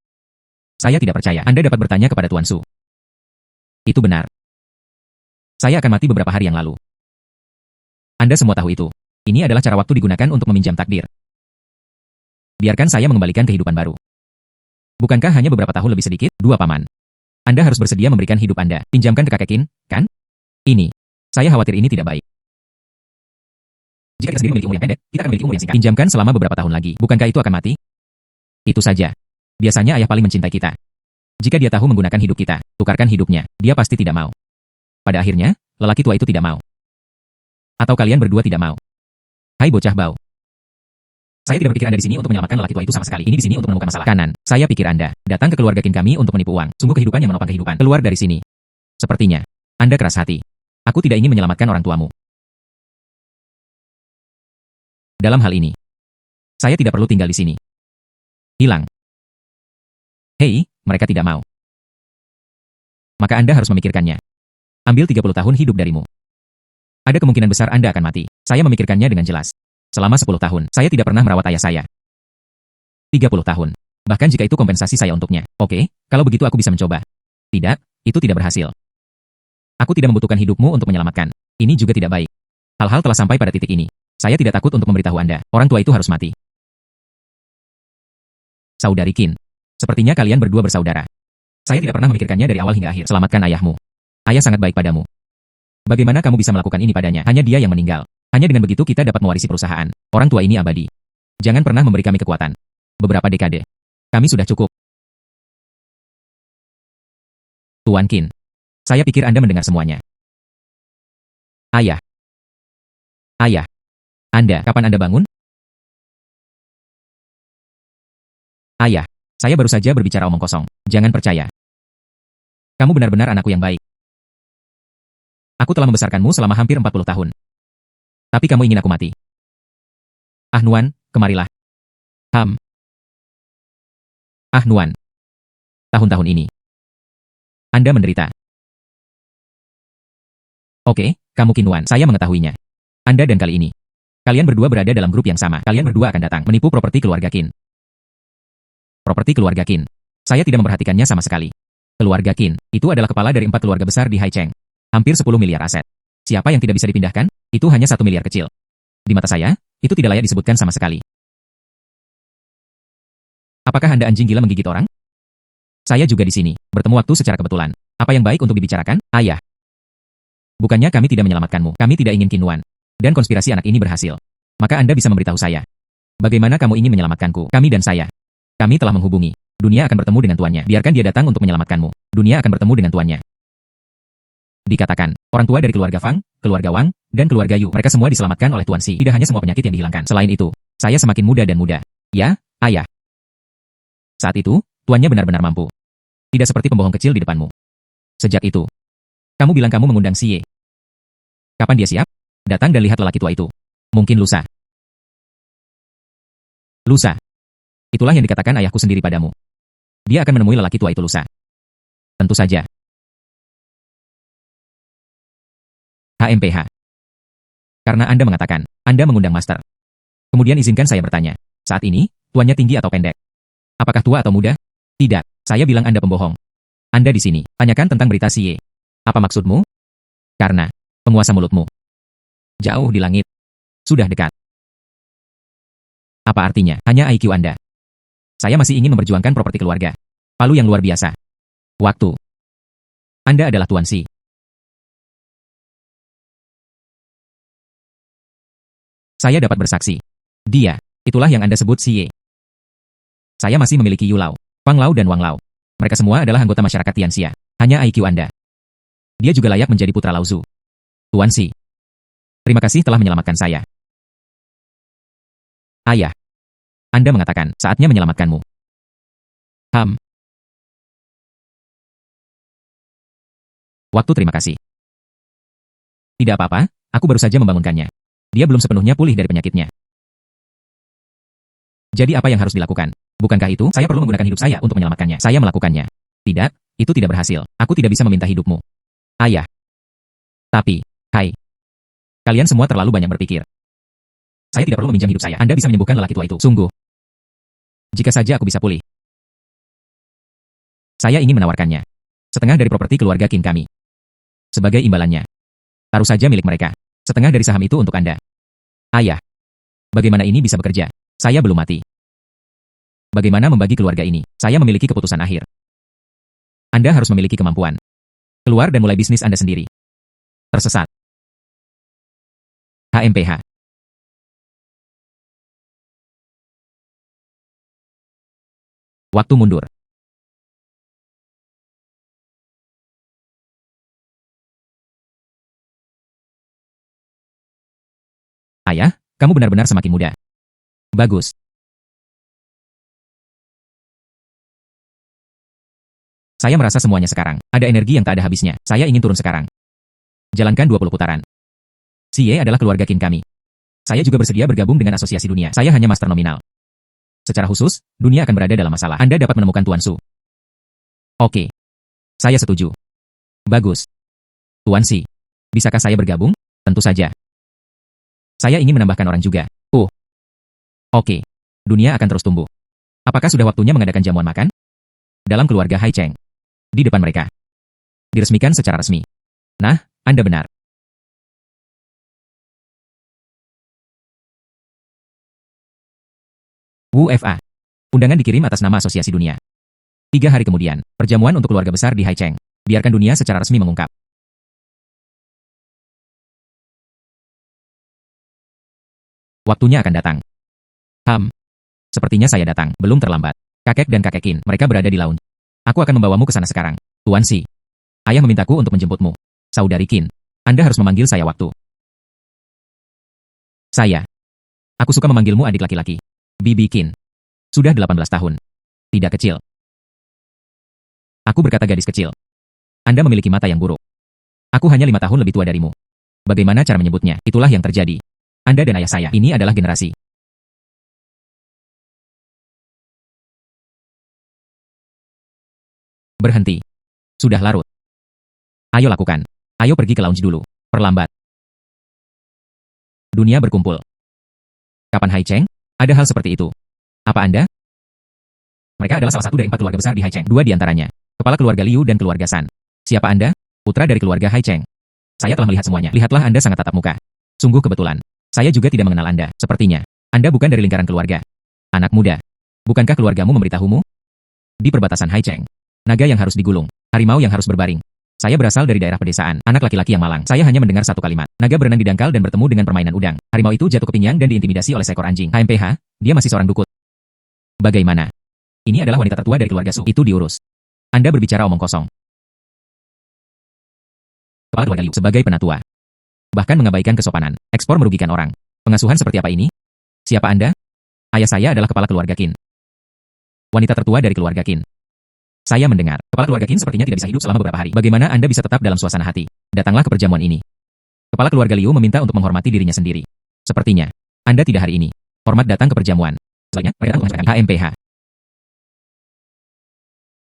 Saya tidak percaya. Anda dapat bertanya kepada Tuan Su. Itu benar. Saya akan mati beberapa hari yang lalu. Anda semua tahu itu. Ini adalah cara waktu digunakan untuk meminjam takdir. Biarkan saya mengembalikan kehidupan baru. Bukankah hanya beberapa tahun lebih sedikit? Dua paman. Anda harus bersedia memberikan hidup Anda. Pinjamkan ke kakek Qin, kan? Ini. Saya khawatir ini tidak baik. Jika kita sendiri memiliki umur yang pendek, kita akan memiliki umur yang singkat. Pinjamkan selama beberapa tahun lagi. Bukankah itu akan mati? Itu saja. Biasanya ayah paling mencintai kita. Jika dia tahu menggunakan hidup kita, tukarkan hidupnya. Dia pasti tidak mau. Pada akhirnya, lelaki tua itu tidak mau. Atau kalian berdua tidak mau. Hai bocah bau. Saya tidak berpikir Anda di sini untuk menyelamatkan lelaki tua itu sama sekali. Ini di sini untuk menemukan masalah. Kanan, saya pikir Anda datang ke keluarga Qin kami untuk menipu uang. Sungguh kehidupan yang menopang kehidupan. Keluar dari sini. Sepertinya Anda keras hati. Aku tidak ingin menyelamatkan orang tuamu. Dalam hal ini, saya tidak perlu tinggal di sini. Hilang. Hei, mereka tidak mau. Maka Anda harus memikirkannya. Ambil 30 tahun hidup darimu. Ada kemungkinan besar Anda akan mati. Saya memikirkannya dengan jelas. Selama 10 tahun, saya tidak pernah merawat ayah saya. 30 tahun. Bahkan jika itu kompensasi saya untuknya. Oke, kalau begitu aku bisa mencoba. Tidak, itu tidak berhasil. Aku tidak membutuhkan hidupmu untuk menyelamatkan. Ini juga tidak baik. Hal-hal telah sampai pada titik ini. Saya tidak takut untuk memberitahu Anda. Orang tua itu harus mati. Saudari Qin. Sepertinya kalian berdua bersaudara. Saya tidak pernah memikirkannya dari awal hingga akhir. Selamatkan ayahmu. Ayah sangat baik padamu. Bagaimana kamu bisa melakukan ini padanya? Hanya dia yang meninggal. Hanya dengan begitu kita dapat mewarisi perusahaan. Orang tua ini abadi. Jangan pernah memberi kami kekuatan. Beberapa dekade. Kami sudah cukup. Tuan Qin. Saya pikir Anda mendengar semuanya. Ayah. Ayah. Anda, kapan Anda bangun? Ayah. Saya baru saja berbicara omong kosong. Jangan percaya. Kamu benar-benar anakku yang baik. Aku telah membesarkanmu selama hampir 40 tahun. Tapi kamu ingin aku mati. Ah Nuan, kemarilah. Ah Nuan. Tahun-tahun ini. Anda menderita. Oke, kamu Qin Nuan. Saya mengetahuinya. Anda dan kali ini. Kalian berdua berada dalam grup yang sama. Kalian berdua akan datang menipu properti keluarga Qin. Properti keluarga Qin. Saya tidak memperhatikannya sama sekali. Keluarga Qin, itu adalah kepala dari 4 keluarga besar di Haicheng. Hampir 10 miliar aset. Siapa yang tidak bisa dipindahkan? Itu hanya 1 miliar kecil. Di mata saya, itu tidak layak disebutkan sama sekali. Apakah Anda anjing gila menggigit orang? Saya juga di sini, bertemu waktu secara kebetulan. Apa yang baik untuk dibicarakan, ayah? Bukannya kami tidak menyelamatkanmu, kami tidak ingin Qin Nuan. Dan konspirasi anak ini berhasil. Maka Anda bisa memberitahu saya. Bagaimana kamu ingin menyelamatkanku, kami dan saya? Kami telah menghubungi. Dunia akan bertemu dengan tuannya. Biarkan dia datang untuk menyelamatkanmu. Dunia akan bertemu dengan tuannya. Dikatakan, orang tua dari keluarga Fang, keluarga Wang, dan keluarga Yu. Mereka semua diselamatkan oleh Tuan Si. Tidak hanya semua penyakit yang dihilangkan. Selain itu, saya semakin muda dan muda. Ya, ayah. Saat itu, tuannya benar-benar mampu. Tidak seperti pembohong kecil di depanmu. Sejak itu, kamu bilang kamu mengundang Si Ye. Kapan dia siap? Datang dan lihat lelaki tua itu. Mungkin lusa. Lusa. Itulah yang dikatakan ayahku sendiri padamu. Dia akan menemui lelaki tua itu lusa. Tentu saja. HMPH. Karena Anda mengatakan, Anda mengundang master. Kemudian izinkan saya bertanya. Saat ini, tuannya tinggi atau pendek? Apakah tua atau muda? Tidak. Saya bilang Anda pembohong. Anda di sini. Tanyakan tentang berita Si Ye. Apa maksudmu? Karena penguasa mulutmu. Jauh di langit. Sudah dekat. Apa artinya? Hanya IQ Anda. Saya masih ingin memperjuangkan properti keluarga. Palu yang luar biasa. Waktu. Anda adalah Tuan Si. Saya dapat bersaksi. Dia, itulah yang Anda sebut Si Ye. Saya masih memiliki Yu Lao, Fang Lao dan Wang Lao. Mereka semua adalah anggota masyarakat Tianxia. Hanya IQ Anda. Dia juga layak menjadi putra Lao Zu. Tuan Si. Terima kasih telah menyelamatkan saya. Ayah. Anda mengatakan, saatnya menyelamatkanmu. Waktu terima kasih. Tidak apa-apa, aku baru saja membangunkannya. Dia belum sepenuhnya pulih dari penyakitnya. Jadi apa yang harus dilakukan? Bukankah itu, saya perlu menggunakan hidup saya untuk menyelamatkannya. Saya melakukannya. Tidak, itu tidak berhasil. Aku tidak bisa meminta hidupmu. Ayah. Tapi, hai. Kalian semua terlalu banyak berpikir. Saya tidak perlu meminjam hidup saya. Anda bisa menyembuhkan lelaki tua itu. Sungguh. Jika saja aku bisa pulih. Saya ingin menawarkannya. Setengah dari properti keluarga Qin kami. Sebagai imbalannya. Taruh saja milik mereka. Setengah dari saham itu untuk Anda. Ayah. Bagaimana ini bisa bekerja? Saya belum mati. Bagaimana membagi keluarga ini? Saya memiliki keputusan akhir. Anda harus memiliki kemampuan. Keluar dan mulai bisnis Anda sendiri. Tersesat. HMPH. Waktu mundur. Ayah, kamu benar-benar semakin muda. Bagus. Saya merasa semuanya sekarang. Ada energi yang tak ada habisnya. Saya ingin turun sekarang. Jalankan 20 putaran. CE adalah keluarga Qin kami. Saya juga bersedia bergabung dengan asosiasi dunia. Saya hanya master nominal. Secara khusus, dunia akan berada dalam masalah. Anda dapat menemukan Tuan Su. Oke. Saya setuju. Bagus. Tuan Si. Bisakah saya bergabung? Tentu saja. Saya ingin menambahkan orang juga. Oke. Dunia akan terus tumbuh. Apakah sudah waktunya mengadakan jamuan makan? Dalam keluarga Hai Cheng. Di depan mereka. Diresmikan secara resmi. Nah, Anda benar. WFA. Undangan dikirim atas nama Asosiasi Dunia. 3 hari kemudian, perjamuan untuk keluarga besar di Hai Cheng. Biarkan dunia secara resmi mengungkap. Waktunya akan datang. Sepertinya saya datang, belum terlambat. Kakek dan kakek Qin, mereka berada di lounge. Aku akan membawamu ke sana sekarang. Tuan Si. Ayah memintaku untuk menjemputmu. Saudari Qin, Anda harus memanggil saya waktu. Saya. Aku suka memanggilmu adik laki-laki. Bibi Qin. Sudah 18 tahun. Tidak kecil. Aku berkata gadis kecil. Anda memiliki mata yang buruk. Aku hanya 5 tahun lebih tua darimu. Bagaimana cara menyebutnya? Itulah yang terjadi. Anda dan ayah saya, ini adalah generasi. Berhenti. Sudah larut. Ayo lakukan. Ayo pergi ke lounge dulu. Perlambat. Dunia berkumpul. Kapan Hai Cheng? Ada hal seperti itu. Apa Anda? Mereka adalah salah satu dari 4 keluarga besar di Hai Cheng. 2 di antaranya. Kepala keluarga Liu dan keluarga San. Siapa Anda? Putra dari keluarga Hai Cheng. Saya telah melihat semuanya. Lihatlah Anda sangat tatap muka. Sungguh kebetulan. Saya juga tidak mengenal Anda. Sepertinya. Anda bukan dari lingkaran keluarga. Anak muda. Bukankah keluargamu memberitahumu? Di perbatasan Hai Cheng. Naga yang harus digulung. Harimau yang harus berbaring. Saya berasal dari daerah pedesaan. Anak laki-laki yang malang. Saya hanya mendengar satu kalimat. Naga berenang di dangkal dan bertemu dengan permainan udang. Harimau itu jatuh ke pinggang dan diintimidasi oleh seekor anjing. HMPH, dia masih seorang dukun. Bagaimana? Ini adalah wanita tertua dari keluarga Su. Itu diurus. Anda berbicara omong kosong. Kepala keluarga Liu sebagai penatua. Bahkan mengabaikan kesopanan. Ekspor merugikan orang. Pengasuhan seperti apa ini? Siapa Anda? Ayah saya adalah kepala keluarga Qin. Wanita tertua dari keluarga Qin. Saya mendengar, kepala keluarga Qin sepertinya tidak bisa hidup selama beberapa hari. Bagaimana Anda bisa tetap dalam suasana hati? Datanglah ke perjamuan ini. Kepala keluarga Liu meminta untuk menghormati dirinya sendiri. Sepertinya, Anda tidak hari ini. Hormat datang ke perjamuan. Selanjutnya, mereka mengucapkan HMPH.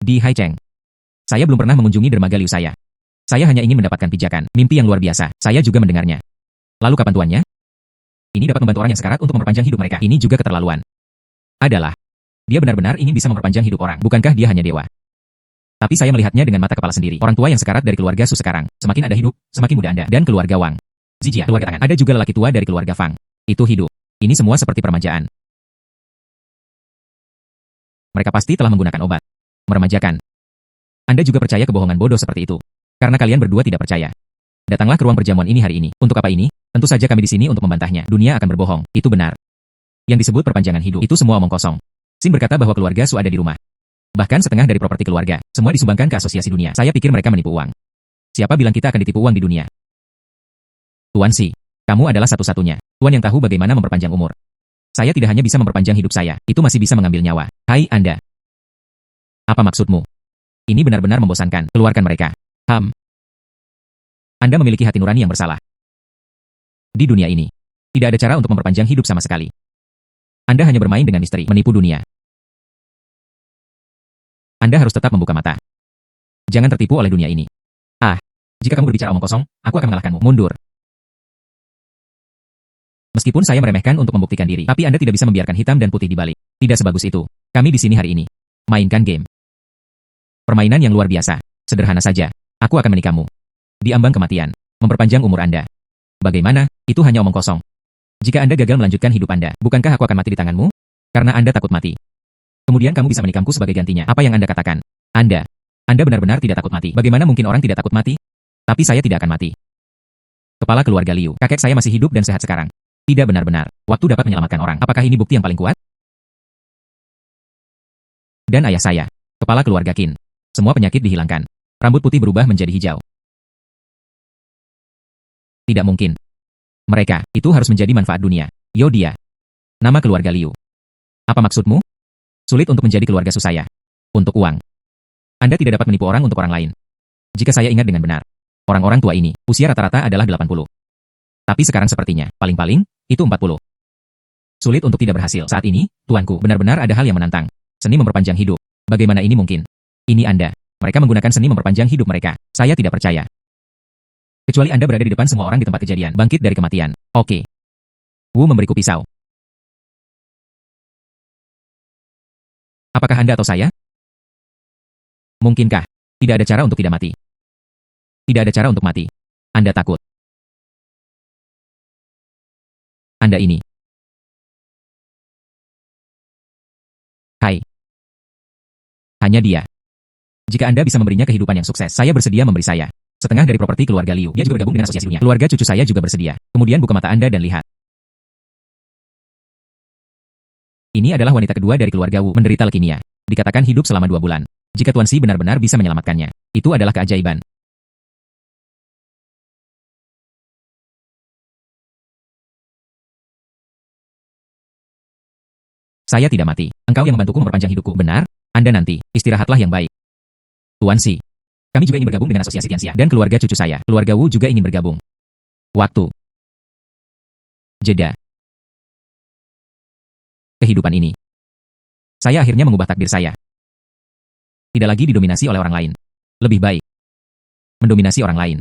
Di Hai Cheng. Saya belum pernah mengunjungi dermaga Liu saya. Saya hanya ingin mendapatkan pijakan, mimpi yang luar biasa. Saya juga mendengarnya. Lalu kapan tuannya? Ini dapat membantu orang yang sekarat untuk memperpanjang hidup mereka. Ini juga keterlaluan. Adalah. Dia benar-benar ingin bisa memperpanjang hidup orang. Bukankah dia hanya dewa? Tapi saya melihatnya dengan mata kepala sendiri. Orang tua yang sekarat dari keluarga Su sekarang. Semakin Anda hidup, semakin muda Anda. Dan keluarga Wang. Zijia, keluarga tangan. Ada juga lelaki tua dari keluarga Fang. Itu hidup. Ini semua seperti permajaan. Mereka pasti telah menggunakan obat. Meremajakan. Anda juga percaya kebohongan bodoh seperti itu. Karena kalian berdua tidak percaya. Datanglah ke ruang perjamuan ini hari ini. Untuk apa ini? Tentu saja kami di sini untuk membantahnya. Dunia akan berbohong. Itu benar. Yang disebut perpanjangan hidup. Itu semua omong kosong. Sin berkata bahwa keluarga Su ada di rumah. Bahkan setengah dari properti keluarga, semua disumbangkan ke asosiasi dunia. Saya pikir mereka menipu uang. Siapa bilang kita akan ditipu uang di dunia? Tuan Si, kamu adalah satu-satunya. Tuan yang tahu bagaimana memperpanjang umur. Saya tidak hanya bisa memperpanjang hidup saya, itu masih bisa mengambil nyawa. Hai Anda. Apa maksudmu? Ini benar-benar membosankan. Keluarkan mereka. Anda memiliki hati nurani yang bersalah. Di dunia ini, tidak ada cara untuk memperpanjang hidup sama sekali. Anda hanya bermain dengan misteri, menipu dunia. Anda harus tetap membuka mata. Jangan tertipu oleh dunia ini. Jika kamu berbicara omong kosong, aku akan mengalahkanmu. Mundur. Meskipun saya meremehkan untuk membuktikan diri, tapi Anda tidak bisa membiarkan hitam dan putih di balik. Tidak sebagus itu. Kami di sini hari ini. Mainkan game. Permainan yang luar biasa. Sederhana saja. Aku akan menikahmu. Di ambang kematian. Memperpanjang umur Anda. Bagaimana? Itu hanya omong kosong. Jika Anda gagal melanjutkan hidup Anda, bukankah aku akan mati di tanganmu? Karena Anda takut mati. Kemudian kamu bisa menikahku sebagai gantinya. Apa yang Anda katakan? Anda benar-benar tidak takut mati. Bagaimana mungkin orang tidak takut mati? Tapi saya tidak akan mati. Kepala keluarga Liu. Kakek saya masih hidup dan sehat sekarang. Tidak benar-benar. Waktu dapat menyelamatkan orang. Apakah ini bukti yang paling kuat? Dan ayah saya. Kepala keluarga Qin. Semua penyakit dihilangkan. Rambut putih berubah menjadi hijau. Tidak mungkin. Mereka, itu harus menjadi manfaat dunia. Yo dia. Nama keluarga Liu. Apa maksudmu? Sulit untuk menjadi keluarga Susaya. Untuk uang. Anda tidak dapat menipu orang untuk orang lain. Jika saya ingat dengan benar. Orang-orang tua ini, usia rata-rata adalah 80. Tapi sekarang sepertinya, paling-paling, itu 40. Sulit untuk tidak berhasil. Saat ini, tuanku, benar-benar ada hal yang menantang. Seni memperpanjang hidup. Bagaimana ini mungkin? Ini Anda. Mereka menggunakan seni memperpanjang hidup mereka. Saya tidak percaya. Kecuali Anda berada di depan semua orang di tempat kejadian. Bangkit dari kematian. Oke. Wu memberiku pisau. Apakah Anda atau saya? Mungkinkah? Tidak ada cara untuk tidak mati. Tidak ada cara untuk mati. Anda takut. Anda ini. Hai. Hanya dia. Jika Anda bisa memberinya kehidupan yang sukses, saya bersedia memberi saya setengah dari properti keluarga Liu. Dia juga bergabung dengan asosiasi dunia. Keluarga cucu saya juga bersedia. Kemudian buka mata Anda dan lihat. Ini adalah wanita kedua dari keluarga Wu, menderita leukemia. Dikatakan hidup selama 2 bulan. Jika Tuan Si benar-benar bisa menyelamatkannya, itu adalah keajaiban. Saya tidak mati. Engkau yang membantuku memperpanjang hidupku. Benar? Anda nanti. Istirahatlah yang baik. Tuan Si. Kami juga ingin bergabung dengan asosiasi Tianxia. Dan keluarga cucu saya. Keluarga Wu juga ingin bergabung. Waktu. Jeda. Kehidupan ini. Saya akhirnya mengubah takdir saya. Tidak lagi didominasi oleh orang lain. Lebih baik mendominasi orang lain.